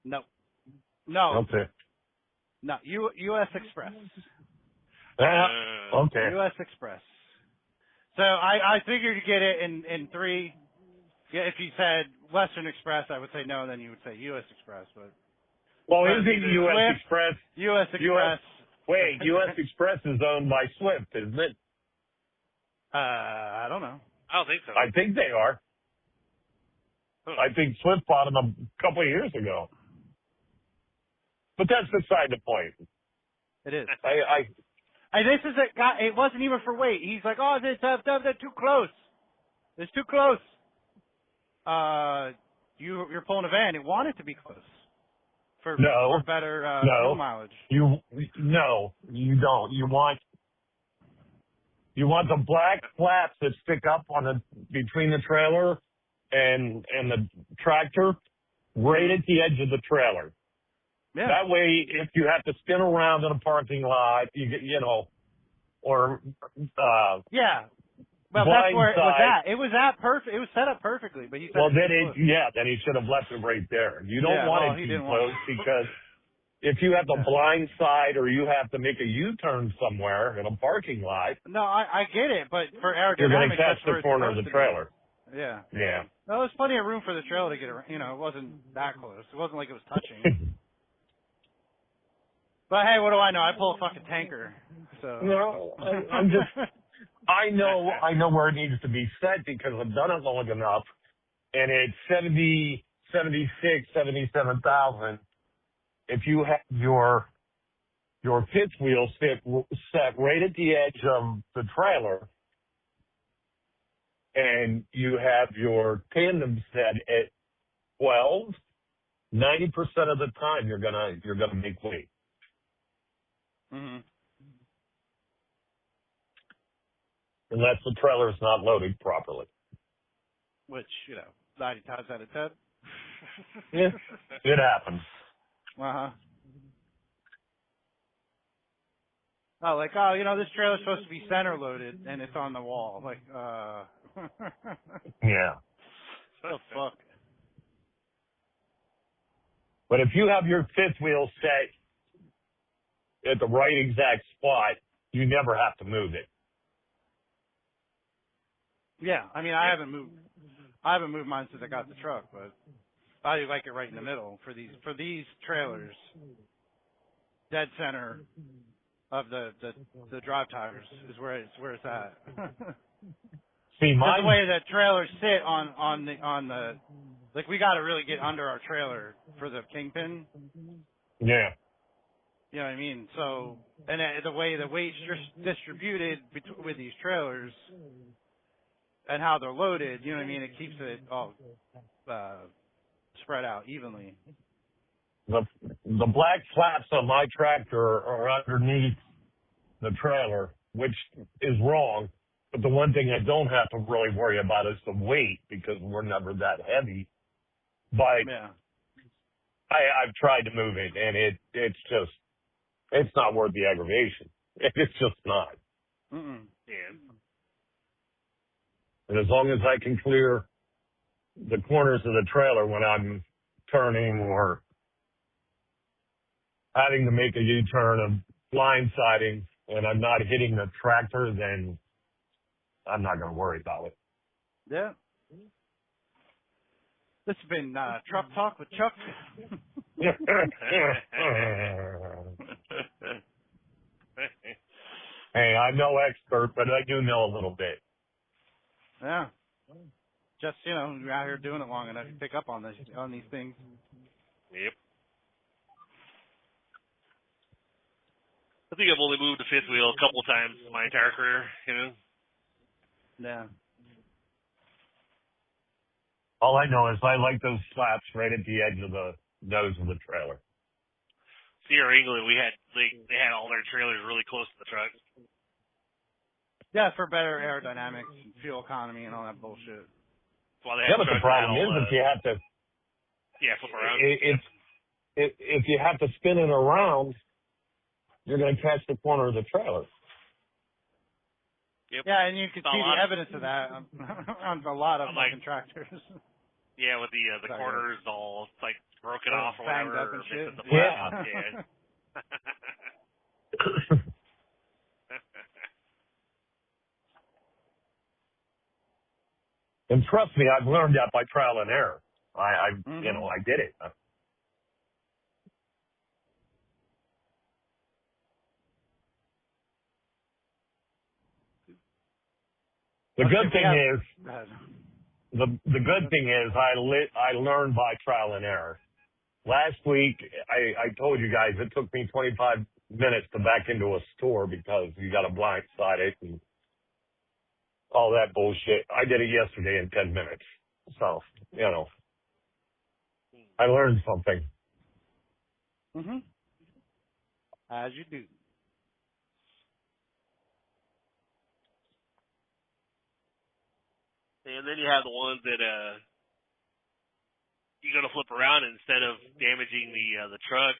No. Okay. No, U.S. Express. Okay. U.S. Express. So I figured to get it in 3. Yeah, if you said Western Express, I would say no. Then you would say U.S. Express, but. Well, But isn't U.S. Swift, Express? U.S. Express. Wait, U.S. Express is owned by Swift, isn't it? I don't know. I don't think so. I think they are. I think Swift bought them a couple of years ago. But that's beside the point. It is. I This is a guy. It wasn't even for weight. He's like, oh, they're too close. It's too close. You're pulling a van. It wanted to be close for better fuel mileage. You don't. You want the black flaps that stick up on between the trailer and the tractor right at the edge of the trailer. Yeah. That way, if you have to spin around in a parking lot, or yeah. Well, that's where it was at. It was at perfect. It was set up perfectly, but he said. Well, then he should have left it right there. You don't want it too close because if you have the blind side or you have to make a U-turn somewhere in a parking lot. No, I get it, but for aerodynamics, you're going to catch the corner of the trailer. Yeah. Yeah. Well, there's plenty of room for the trailer to get around. It wasn't that close. It wasn't like it was touching. But hey, what do I know? I pull a fucking tanker. So. No, I'm just. I know where it needs to be set because I've done it long enough, and it's 70, 76, 77,000. If you have your fifth wheel set right at the edge of the trailer, and you have your tandem set at 12, 90% of the time you're gonna make weight. Mm-hmm. Unless the trailer is not loaded properly. Which, 90 times out of 10. Yeah, it happens. Uh-huh. Oh, this trailer's supposed to be center loaded, and it's on the wall. Yeah. What the fuck? But if you have your fifth wheel set at the right exact spot, you never have to move it. Yeah, I mean, I haven't moved mine since I got the truck, but I like it right in the middle for these trailers, dead center of the drive tires is where it's at. See, the way that trailers sit on the we got to really get under our trailer for the kingpin. Yeah. You know what I mean? So, and the way the weight's distributed with these trailers. And how they're loaded, you know what I mean? It keeps it all spread out evenly. The black flaps on my tractor are underneath the trailer, which is wrong. But the one thing I don't have to really worry about is the weight because we're never that heavy. But yeah. I've tried to move it, and it's not worth the aggravation. It's just not. Mm-mm. Yeah. And as long as I can clear the corners of the trailer when I'm turning or having to make a U-turn of blindsiding and I'm not hitting the tractor, then I'm not going to worry about it. Yeah. This has been Truck Talk with Chuck. Hey, I'm no expert, but I do know a little bit. Yeah. Just, you're out here doing it long enough to pick up on these things. Yep. I think I've only moved a fifth wheel a couple of times in my entire career, Yeah. All I know is I like those flaps right at the edge of the nose of the trailer. Here in England, they had all their trailers really close to the truck. Yeah, for better aerodynamics and fuel economy and all that bullshit. Well, they Yeah, but the problem is if you have to... Yeah, flip around. If you have to spin it around, you're going to catch the corner of the trailer. Yep. Yeah, and you can see the evidence of that on a lot of fucking tractors. Yeah, with the corners all broken off or banged whatever. up and shit. The flaps. Yeah. And trust me, I've learned that by trial and error. I did it. The good thing is, the good thing is I learned by trial and error. Last week, I told you guys it took me 25 minutes to back into a store because you got to blindside it and all that bullshit. I did it yesterday in 10 minutes. So, I learned something. As you do. And then you have the ones that you're gonna flip around and instead of damaging the truck,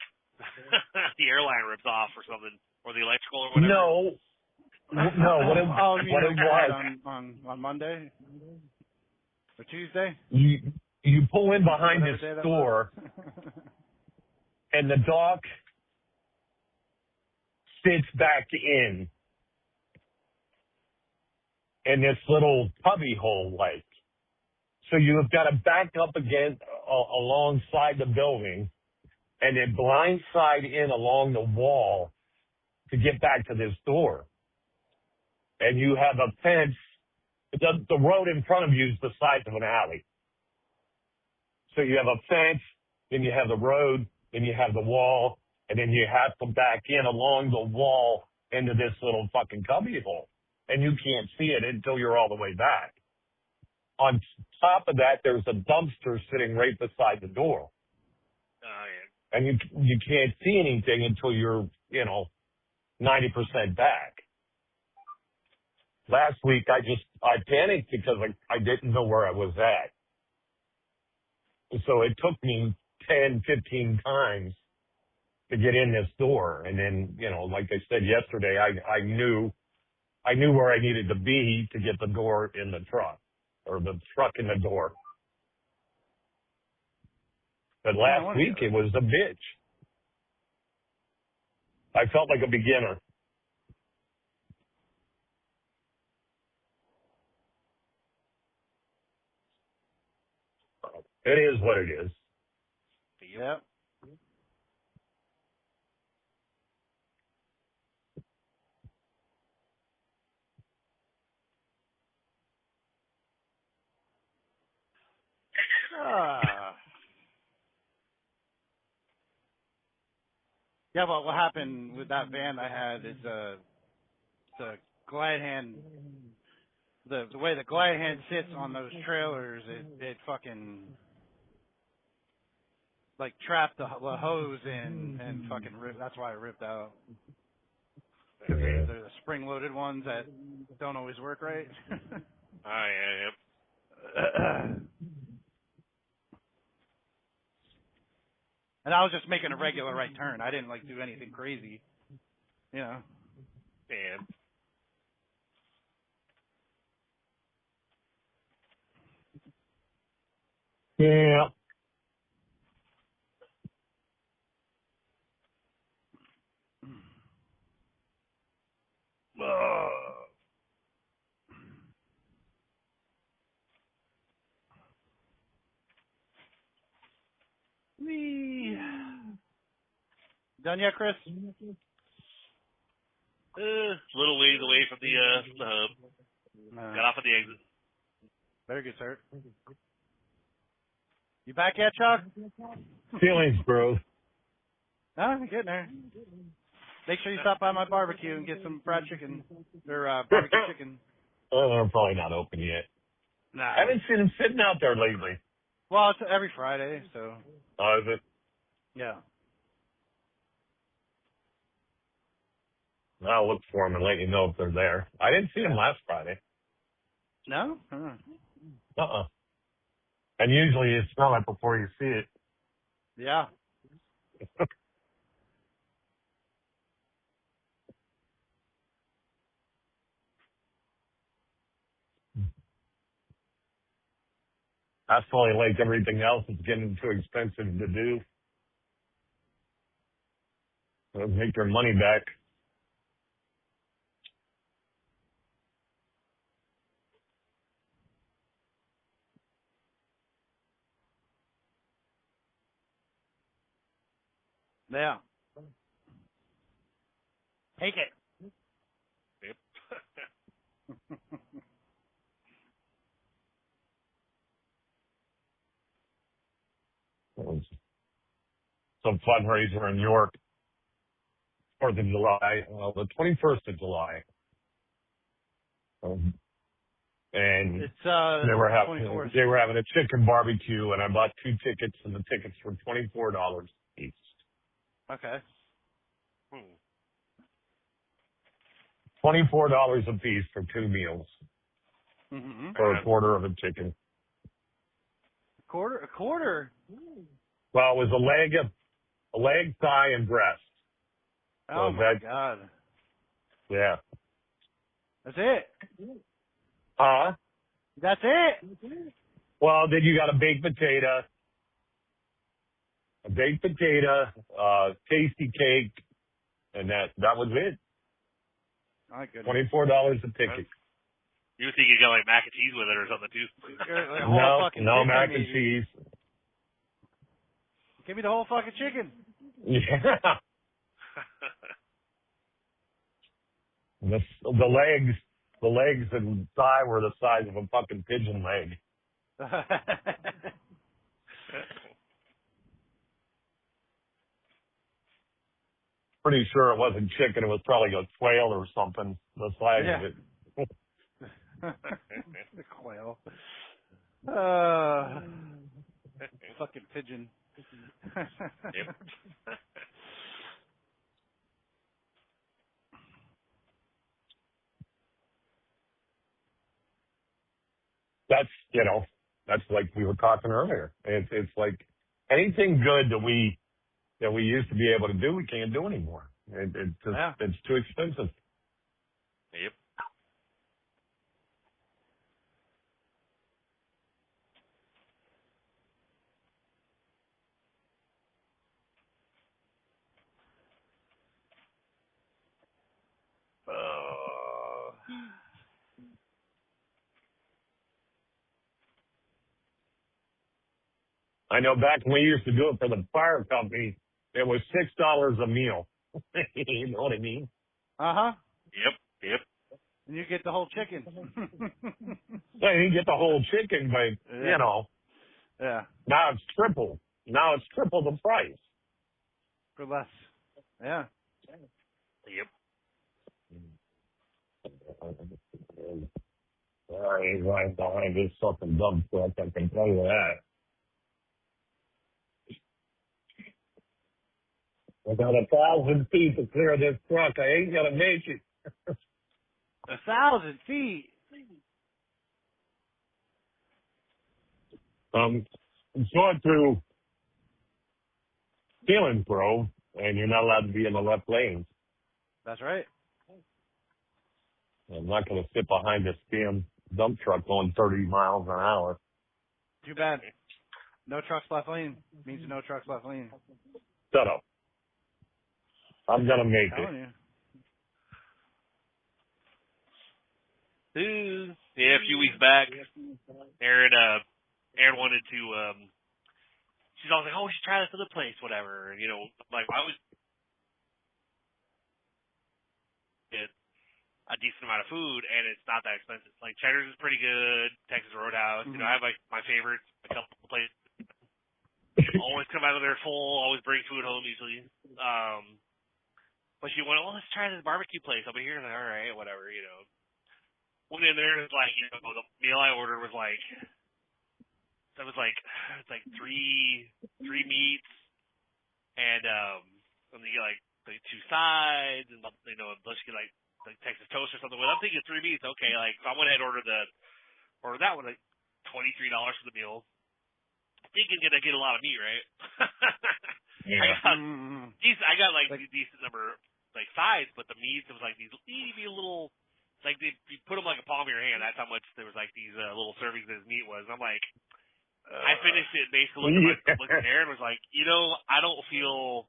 the airline rips off or something, or the electrical or whatever. No. What it was on Monday or Tuesday. You pull in behind this store, and the dock sits back in this little cubby hole, like. So you've got to back up again alongside the building, and then blindside in along the wall to get back to this door. And you have a fence. The road in front of you is the size of an alley. So you have a fence, then you have the road, then you have the wall, and then you have to back in along the wall into this little fucking cubby hole. And you can't see it until you're all the way back. On top of that, there's a dumpster sitting right beside the door. Oh, yeah. And you can't see anything until you're, 90% back. Last week, I panicked because I didn't know where I was at. So it took me 10, 15 times to get in this door. And then, like I said yesterday, I knew where I needed to be to get the door in the truck, or the truck in the door. But last week, it was a bitch. I felt like a beginner. It is what it is. Yep. Yeah, well, what happened with that van I had is the glide hand, the way the glide hand sits on those trailers, it fucking like trapped the hose in and fucking ripped. That's why it ripped out. Because they're the spring-loaded ones that don't always work right. Oh, yeah, yep. And I was just making a regular right turn. I didn't do anything crazy. Man. Yeah. Done yet, Chris? Little ways away from the hub. Got off at the exit. Very good, sir. You back yet, Chuck? Feelings, bro. No, getting there. Make sure you stop by my barbecue and get some fried chicken or barbecue chicken. They're probably not open yet. Nah. I haven't seen them sitting out there lately. Well, it's every Friday, so. Oh, is it? Yeah. I'll look for them and let you know if they're there. I didn't see them last Friday. No? And usually you smell it before you see it. Yeah. That's probably like everything else. It's getting too expensive to do. They'll make their money back. Yeah. Take it. Yep. Some fundraiser in York, 4th of July, the 21st of July. And It's they were 24th. having a chicken barbecue, and I bought 2 tickets, and the tickets were $24 each. Okay. $24 a piece for 2 meals Mm-hmm. for a quarter of a chicken. A quarter. Well, it was a leg, thigh, and breast. Oh So my God. Yeah. That's it. Huh? That's it. Well, then you got a baked potato, tasty cake, and that was it. My goodness. $24 a ticket. You would think you got like mac and cheese with it or something too. Like a whole fucking no chicken, mac maybe. and cheese. Give me the whole fucking chicken. Yeah. The legs and thigh were the size of a fucking pigeon leg. Pretty sure it wasn't chicken. It was probably a quail or something. The size of it. The quail. Fucking pigeon. Yep. That's like we were talking earlier. It's like anything good that we used to be able to do, we can't do anymore. It's too expensive. Yep. I know back when we used to do it for the fire company, it was $6 a meal. You know what I mean? Uh-huh. Yep. And you get the whole chicken. Yeah, you get the whole chicken, but Yeah. now it's triple. Now it's triple the price. For less. Yeah. Yep. I ain't right behind this fucking dump truck, I can tell you that. I got 1,000 feet to clear this truck. I ain't gonna make it. 1,000 feet. I'm going through Steelings Grove, and you're not allowed to be in the left lane. That's right. I'm not going to sit behind this damn dump truck going 30 miles an hour. Too bad. No trucks left lane. Means no trucks left lane. Shut up. I'm going to make I'm telling it. you. Yeah, a few weeks back, Aaron wanted to, she's always like, oh, we should try this other place, whatever. And, like, I was get a decent amount of food, and it's not that expensive. Like, Cheddar's is pretty good, Texas Roadhouse. Mm-hmm. I have, like, my favorites, a couple of places. Always come out of there full, always bring food home usually. But she went, well, let's try this barbecue place over here. And I'm like, all right, whatever, Went in there, and it's like, the meal I ordered was like, it's like three meats, and then you get like the 2 sides, and unless you get like Texas toast or something. Well, I'm thinking 3 meats, okay. Like, so I went ahead and ordered that one, like $23 for the meal. Thinking gonna get a lot of meat, right? Yeah. I got like a decent number like sides, but the meats, it was like these itty little. Like, you put them like a palm of your hand. That's how much there was, like, these little servings that his meat was. I'm like, I finished it, basically looked at Aaron and was like, I don't feel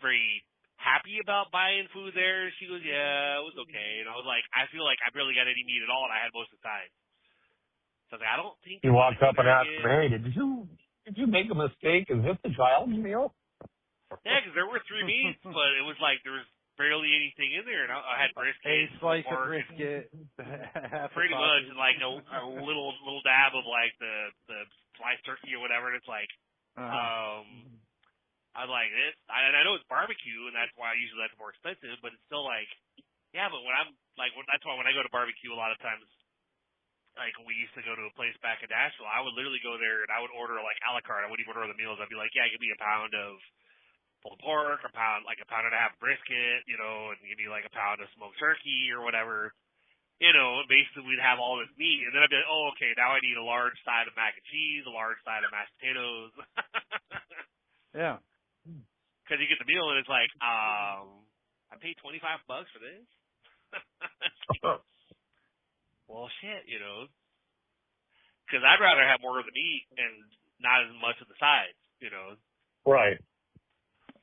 very happy about buying food there. She goes, yeah, it was okay. And I was like, I feel like I barely got any meat at all, and I had most of the time. So I was like, I don't think You walked up and asked again. me, hey, did you make a mistake? Is this the child's meal? Yeah, because there were 3 meats, but it was like there was barely anything in there, and I had brisket, A slice of pork, brisket, pretty much, and like a little dab of like the sliced turkey or whatever. And it's like, I was like this. I know it's barbecue, and that's why usually that's more expensive. But it's still like, yeah. But when I'm like, that's why when I go to barbecue, a lot of times, like when we used to go to a place back in Nashville, I would literally go there and I would order like a la carte. I wouldn't even order the meals. I'd be like, yeah, give me a pound of pulled pork, a pound and a half brisket, and give me like a pound of smoked turkey or whatever. Basically we'd have all this meat, and then I'd be like, oh, okay, now I need a large side of mac and cheese, a large side of mashed potatoes. Yeah. Because you get the meal and it's like, I paid $25 for this. Well, shit, because I'd rather have more of the meat and not as much of the sides, Right.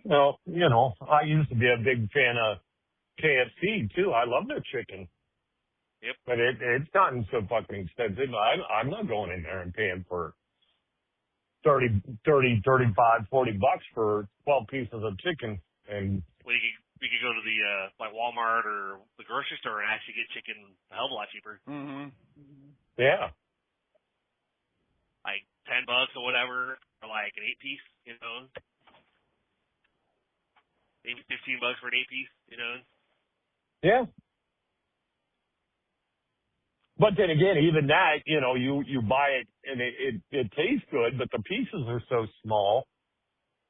Well, I used to be a big fan of KFC too. I love their chicken. Yep. But it's gotten so fucking expensive. I'm not going in there and paying for 30, 35, $40 for 12 pieces of chicken. And well, we could go to the like Walmart or the grocery store and actually get chicken a hell of a lot cheaper. Mhm. Yeah. Like $10 or whatever, or like an 8-piece, maybe $15 for an 8-piece, Yeah. But then again, even that, you buy it and it tastes good, but the pieces are so small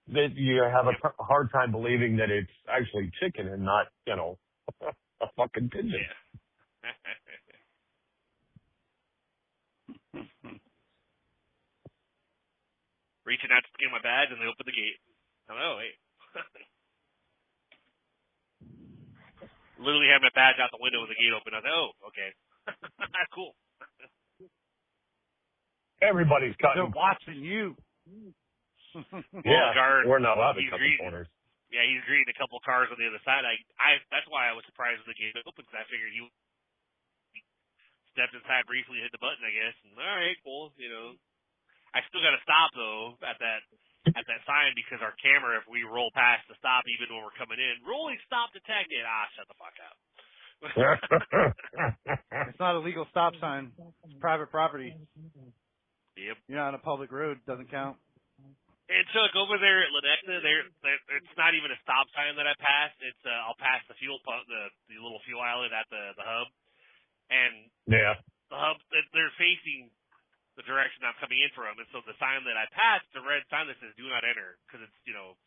that you have a hard time believing that it's actually chicken and not, a fucking pigeon. Yeah. Reaching out to get my badge and they open the gate. Oh, wait. Literally had my badge out the window with the gate open. I was like, oh, okay. Cool. Everybody's cutting. They're watching you. Yeah, guard, we're not allowed to cut the corners. Yeah, he's greeting a couple cars on the other side. That's why I was surprised when the gate opened, because I figured he stepped inside briefly, hit the button, I guess. And, all right, cool. I still got to stop though at that sign, because our camera, if we roll past the stop, even when we're coming in, rolling stop detected. Shut the fuck up. It's not a legal stop sign. It's private property. Yep. You're not on a public road. Doesn't count. And Chuck, over there at Lenexa, it's not even a stop sign that I passed. It's I'll pass the fuel pump, the little fuel island at the hub, and yeah, the hub they're facing the direction I'm coming in from, and so the sign that I passed, the red sign that says "Do not enter," because it's you're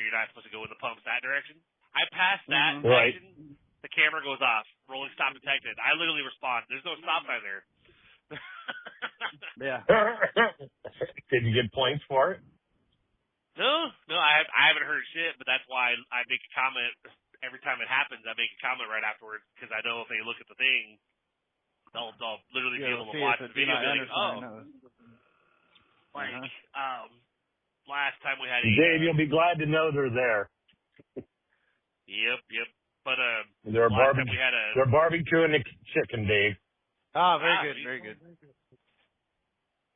not supposed to go in the pumps that direction. I passed that section. Right. The camera goes off. Rolling stop detected. I literally respond. There's no stop sign there. Yeah. Did you get points for it? No, I haven't heard shit, but that's why I make a comment every time it happens. I make a comment right afterwards, because I know if they look at the thing, they'll literally be able to watch the video. Last time we had Dave, you'll be glad to know they're there. Yep. But they're barbecuing the chicken, Dave. Ah, very good.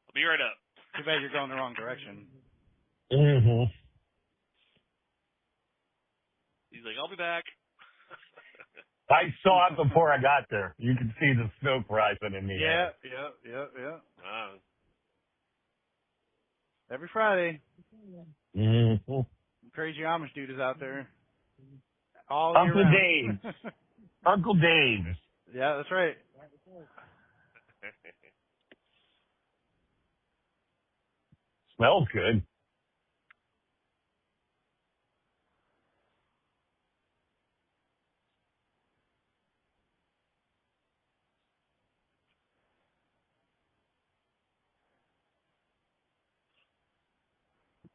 I'll be right up. Too bad you're going the wrong direction. Mm-hmm. He's like, I'll be back. I saw it before I got there. You can see the smoke rising in the air. Yeah. Every Friday. Mm-hmm. Crazy Amish dude is out there. All Uncle year round. Dave. Uncle Dave. Yeah, that's right. Smells good.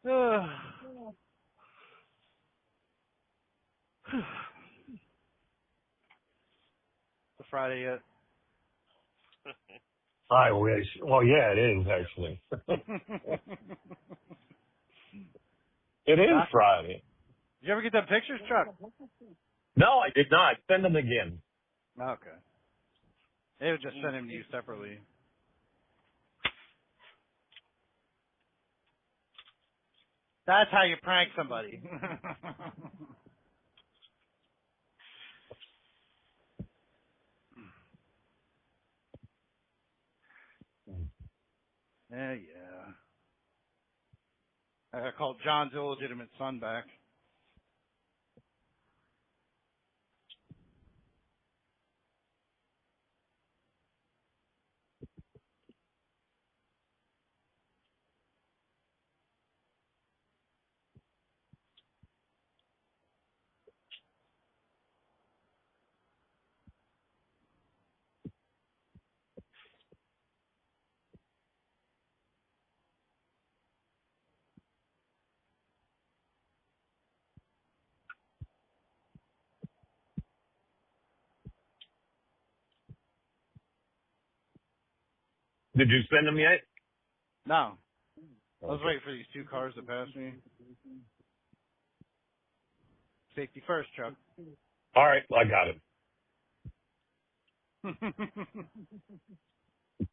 It's a Friday yet. I wish. Well, yeah, it is actually. It is Friday. Did you ever get them pictures, Chuck? No, I did not. Send them again. Okay. They would just send them to you separately. That's how you prank somebody. Yeah. I called John's illegitimate son back. Did you send them yet? No. I was waiting for these two cars to pass me. Safety first, Chuck. All right, I got it.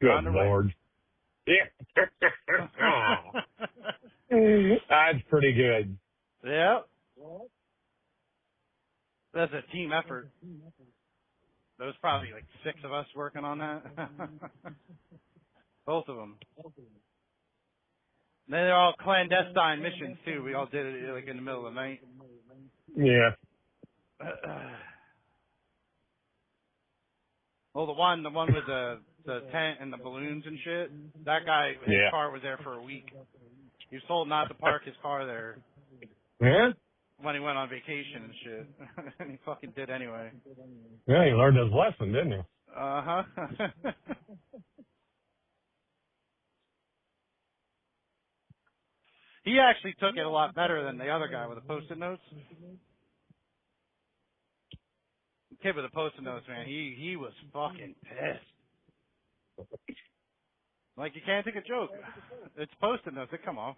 Good Lord. Yeah. That's pretty good. Yeah. That's a team effort. There was probably like 6 of us working on that. Both of them. They're all clandestine missions too. We all did it like in the middle of the night. Yeah. Well, the one with the tent and the balloons and shit. That guy, his car was there for a week. He was told not to park his car there. Yeah? When he went on vacation and shit. And he fucking did anyway. Yeah, he learned his lesson, didn't he? Uh-huh. He actually took it a lot better than the other guy with the Post-it notes. The kid with the Post-it notes, man, he was fucking pissed. Like, you can't take a joke. It's Post-it notes. They come off.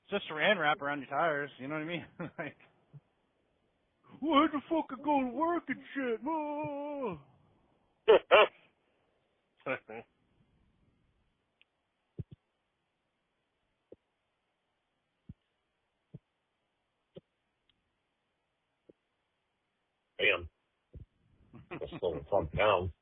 It's just saran wrap around your tires. You know what I mean? Like, why the fuck I go to work and shit? Oh. Damn. Let's slow the fuck down.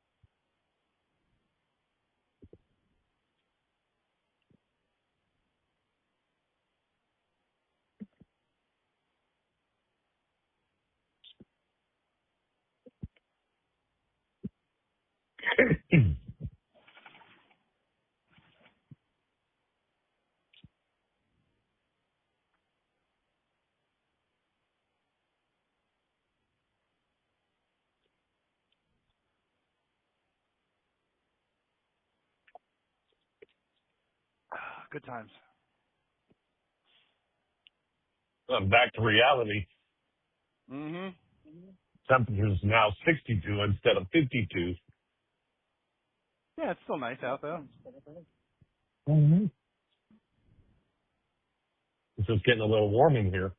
Good times. Back to reality. Mm-hmm. Temperature's now 62 instead of 52. Yeah, it's still nice out though. Mm-hmm. It's just getting a little warm in here.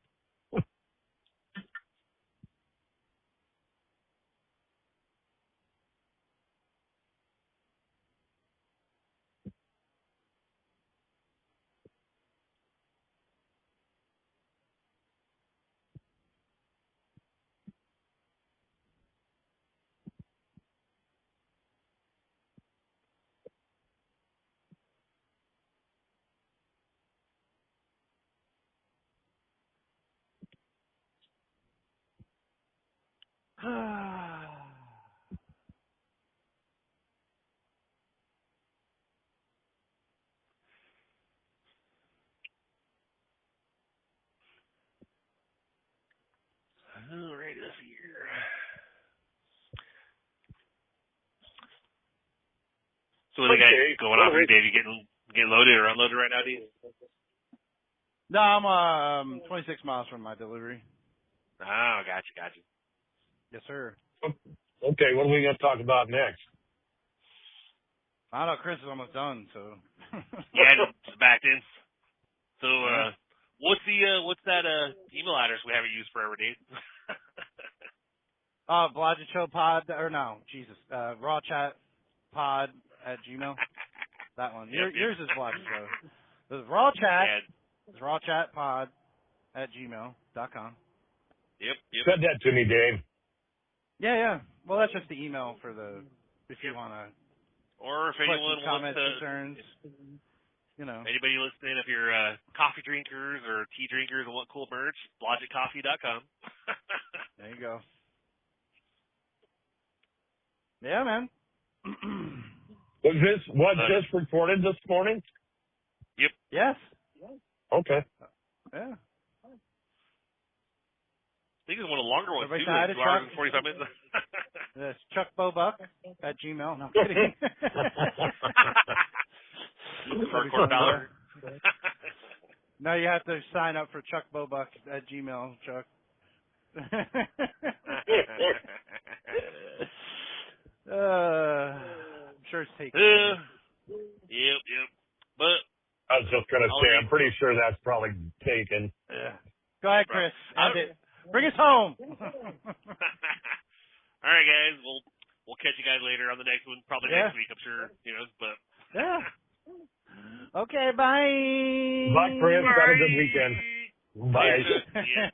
All right, let's see here. So what they got going on for you, Dave? You getting loaded or unloaded right now, Dave? No, I'm 26 miles from my delivery. Oh, gotcha. Yes, sir. Okay, what are we going to talk about next? I don't know. Chris is almost done, so. Yeah, just backed in. So, what's that email address we haven't used forever, Dave? Blodgett Show Pod, or no, Jesus, Raw Chat Pod at Gmail. That one. Yours is Blodgett Show. The Raw Chat It's rawchatpod@gmail.com. Yep. Send that to me, Dave. Yeah. Well, that's just the email for if you want to. Or if questions, anyone comments, wants to, concerns, anybody listening, if you're coffee drinkers or tea drinkers and want cool merch, blodgettcoffee.com. There you go. Yeah, man. Was this recorded this morning? Yep. Yes. Okay. Yeah. I think it's one of the longer ones, Everybody too, say hi like to 2 hours Chuck. and 45 minutes. That's chuckbobuck@gmail. No, I'm kidding. For $2. No, you have to sign up for chuckbobuck@gmail, Chuck. I'm sure it's taken. Yep. But I was just going to say, I'm pretty sure that's probably taken. Yeah. Go ahead, Chris. End it. Bring us home. All right, guys. We'll catch you guys later on the next one, probably next week, I'm sure. But yeah. Okay. Bye. Bye, Chris. Have a good weekend. Bye. Yeah.